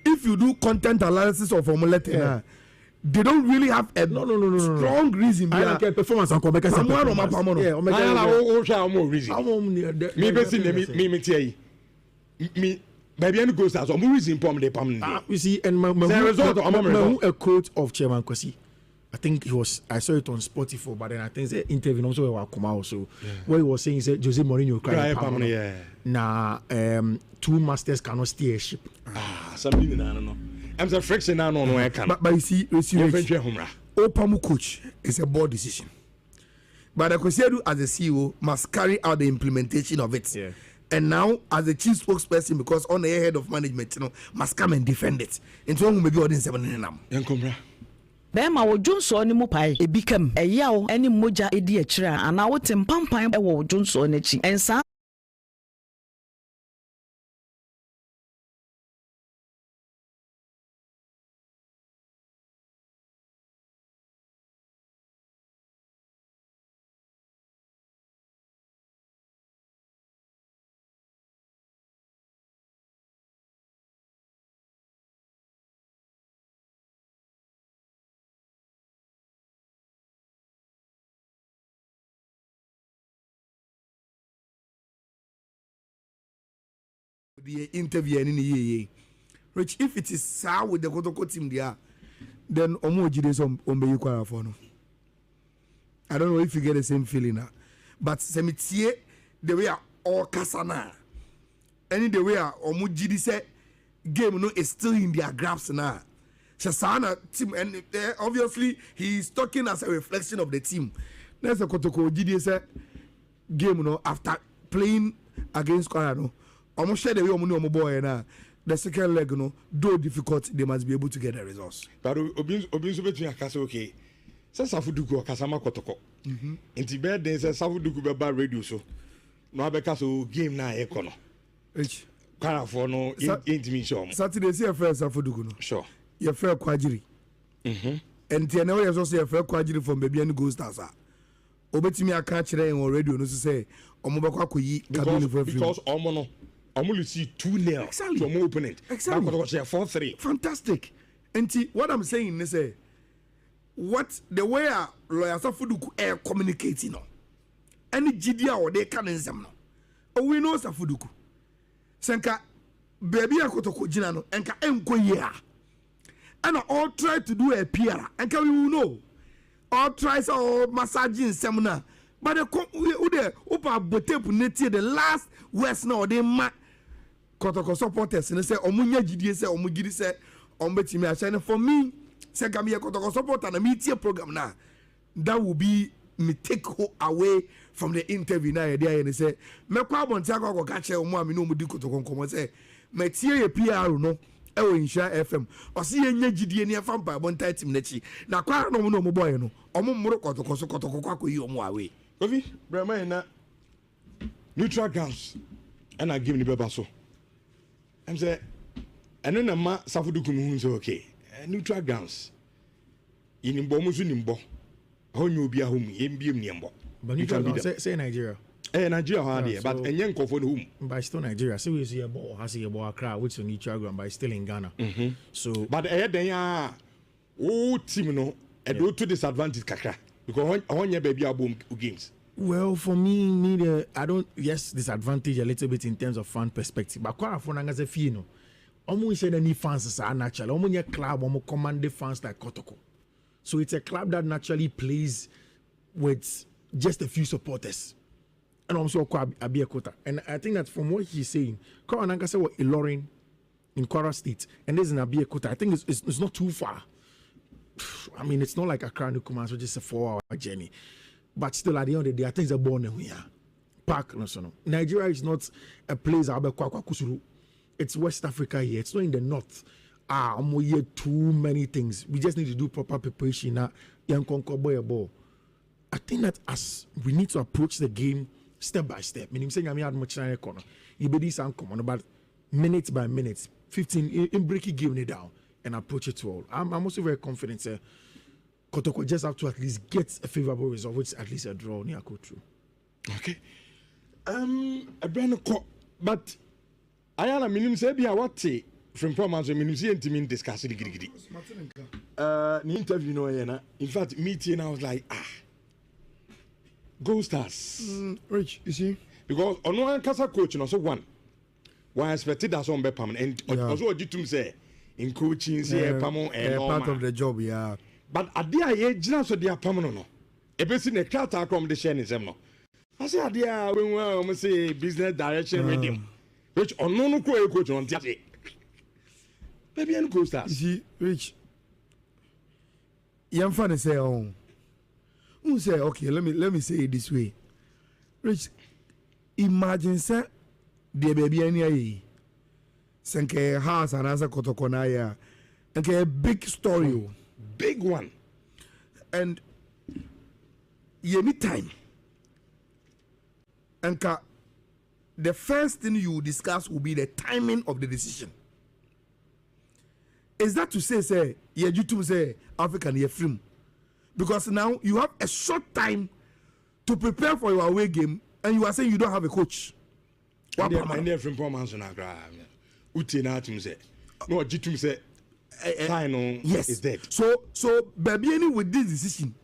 if you do content analysis of formula they don't really have a strong reason behind the performance and come back as reason me basically me tell you me baby any goes as some reason pom dey pam you see and my result a quote of Chairman Kwasi I think I saw it on Spotify but then I think the interview also was come out so what he was saying is Jose Mourinho cry na two masters cannot steer a ship something I don't know I'm the friction now no I can but you see Opamu coach is a board decision but the Kwasi as the CEO must carry out the implementation of it and now as the chief spokesperson because on the head of management must come and defend it into one maybe audience 7 nam Bema wo Johnson ni mu pai ebikam eyawo eni moja edi akira ana wo tempampan e wo Johnson n'achi ensa the interview in Rich, if it is sour with the Kotoko team there, then Omo some Ombe for no. I don't know if you get the same feeling now. But Semitie, the way all Kasana, any the way Omo Jide said game no is still in their grasp now. Shasana team and obviously he is talking as a reflection of the team. There's a Kotoko Jide said game no after playing against Korea almost share the way omo boy na the second leg though difficult they must be able to get the results but obi so betun akasa okay say Safuduku akasa makotoko nti be den say Safuduku be ba radio so no abeka so game na e kono kwara for no intimi show Saturday see first Safuduku no sure your fair kwajiri and tie na we so say fair kwajiri from baby and go stars obetimi aka kire en radio no so say omo be kwa koyi cabin for because omo no Amuli see 2-0 to my opponent. Exactly. 4-3. Fantastic. And what I'm saying is what the way lawyer Safuduku air communicating any GDA or they can in some no. We know Safuduku. Senka baby akotoko jina no enka enko ya. And all try to do a PR. Enka we will know. All tries or massaging seminar. But the upa botepu neti the last west now they ma Kotoko supporters and say omunya GDA say omugiri say ombetimi ashine for me say come here Kotoko supporter na media program na that will be me take away from the interview na ye dey and say me kwa bonti akwa ka che omo ami no mu di kotokonkomo say me tie ye PR no e wo Nhyira FM o se ye nya gidie ne fa mpa bonta team na chi na kwa no mo boy no omo mmoro kotokoso kotokoko akoyi omo away Kofi brema na neutral grounds and I give ni beba so I'm say eno na ma safudu kumu hu say okay neutral grounds inimbo mu so nimbo honyo obi ahom yembiem niembo but you can say Nigeria Nigeria hard there but enye nkofo no hum but still Nigeria so we see a ball has a ball Accra which on neutral ground but still in Ghana so but den ya o team no e do to disadvantage kakra because honye baby abom games. Well, for me, I don't. Yes, disadvantage a little bit in terms of fan perspective. But quite often, as a fee, no, almost any fans are natural. Almost a club, almost command the fans like Kotoko. So it's a club that naturally plays with just a few supporters, and also Abiakota. And I think that from what he's saying, Korananga said what Ilorin in Kwara State, and there's an Abiakota. I think it's not too far. I mean, it's not like Accra and Kumasi, so just a 4-hour journey. But still, at the end of the day, I think it's a born here. Park, no. Nigeria is not a place. It's West Africa here. It's not in the north. I'm here too many things. We just need to do proper preparation. I think that as we need to approach the game step by step. Meaning, saying I'm here much in the corner. You be this uncommon, but minute by minute, 15 in breaking game it down and approach it to all. I'm also very confident. Kotoko just have to at least get a favorable result, which is at least a draw near go through. Okay. A brand but I am a minimum say be a what from performance minimum see intimate discussing the giddy. The interview no in fact meeting I was like Go Stars. Rich, you see? Because on one casa coach and also one expected that some be permanent and also what you to say in coaching say part of the job, yeah. But adia ye gina so dia pam no ebesi na krata akom de share nisem no I say adia when we say business direction with him which ono no ko e coach on tiate baby and Go Stars. You see, Rich, yam fan say who say okay, let me say it this way. Rich, imagine say the baby any senke house and answer Kotoko na ya nke a big story. Big one. And anytime and the first thing you discuss will be the timing of the decision. Is that to say yeah, you to say African year film? Because now you have a short time to prepare for your away game and you are saying you don't have a coach. And they're from performance on Accra. Uti na tum say no jitum say yes, is dead. So baby, any with this decision,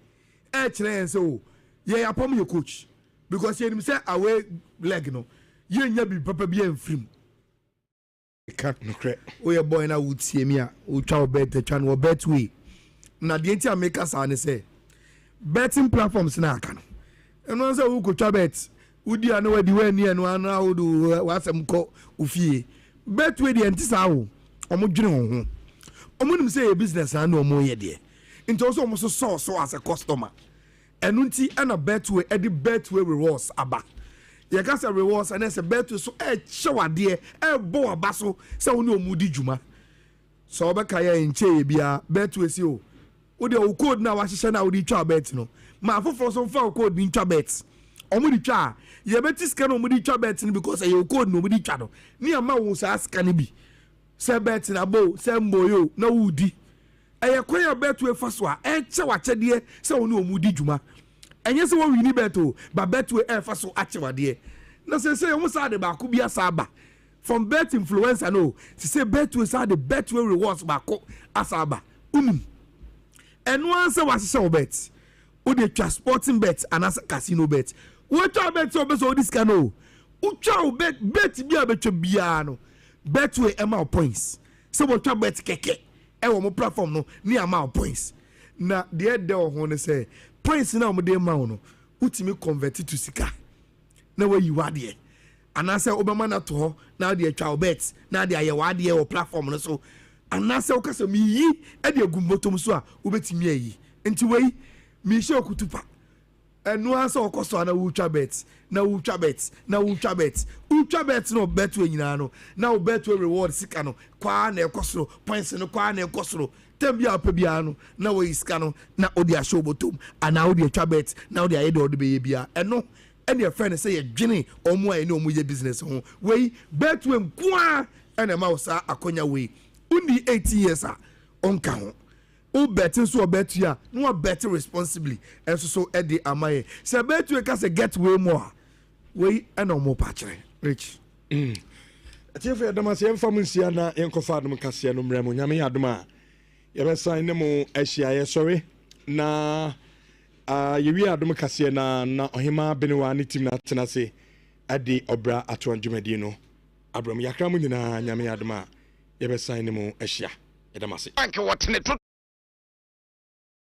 so yeah, I your coach because you say away leg no, you ain't be proper be in film. Can't no crack. Oh, your boy now would see me. Who try bet the channel bet way. Now the entire makers are say betting platforms na can. And once who could try bet, would you know where the way near and one how do what some call ufie bet way the anti-sao or more. Omunum say a business and no more yet. It also almost so as a customer. And unti and a bet way at the bet way rewards aba. You can say rewards and as a bet so show dear boa basso so no moody juma. So bakaya in che bia bet way see you. Would you code now was shana would each bet no? Ma for some far code in bets. Omudi cha ye betis can omudi bets because you code nobody channel. Near ma won't ask can be. Say bet na bo say mboyo na wudi eye kwaya bet we faswa che wache de say woni omudi djuma enye say wo wini bet o ba bet we faso ache wade na say you sa de ba ko bia sa ba from bet influencer no say bet we sa de bet we rewards ba ko asaba and one say was say bet o de twa sporting bet and as casino bet wo twa bet so be so this can o u twa bet bia betwa bia no Betway amount points. So what you bet keke? Ewo platform no ni amount points. Na the de o say points na mo de amount no. Utimi convert to sika. Na where you are there. And I say Obama na to ho na de twa bet na de aye wa de o platform no so. And I say o kasa mi yi e de agumbotom so a obetimi ayi. Enti wei mi she okutupa. ɛno ansa ɔkɔ so ana wotwa bet na wotwa bet no bet we nyina no na wo bet we reward sika no kwa na ɛkɔ so points no kwa na ɛkɔ so tem bia pa bia no na wo sika no na odi a show bottom ana odi atwa bet na odi aye de odi be bia ɛno ɛne your friend say yedwene omo aye na omo ye business ho we bet we nkoa ɛna ma wo sa akonya we undi 80 years a onka ho o betting so bet ya no bet responsibly and so e dey amaye say bet we can say get way more we and no more patchere rich atief ya dama se mfa munsia na yenkofa adum kase no mrem nyame adum a ye be sign ne mo ahia ye sorry na yewi adum kase na ohima benewa ne team na tena se ade obra ato anjumadi no abram yakra mu nyina nyame adum a ye be sign ne mo ahia ye dama se anke wotene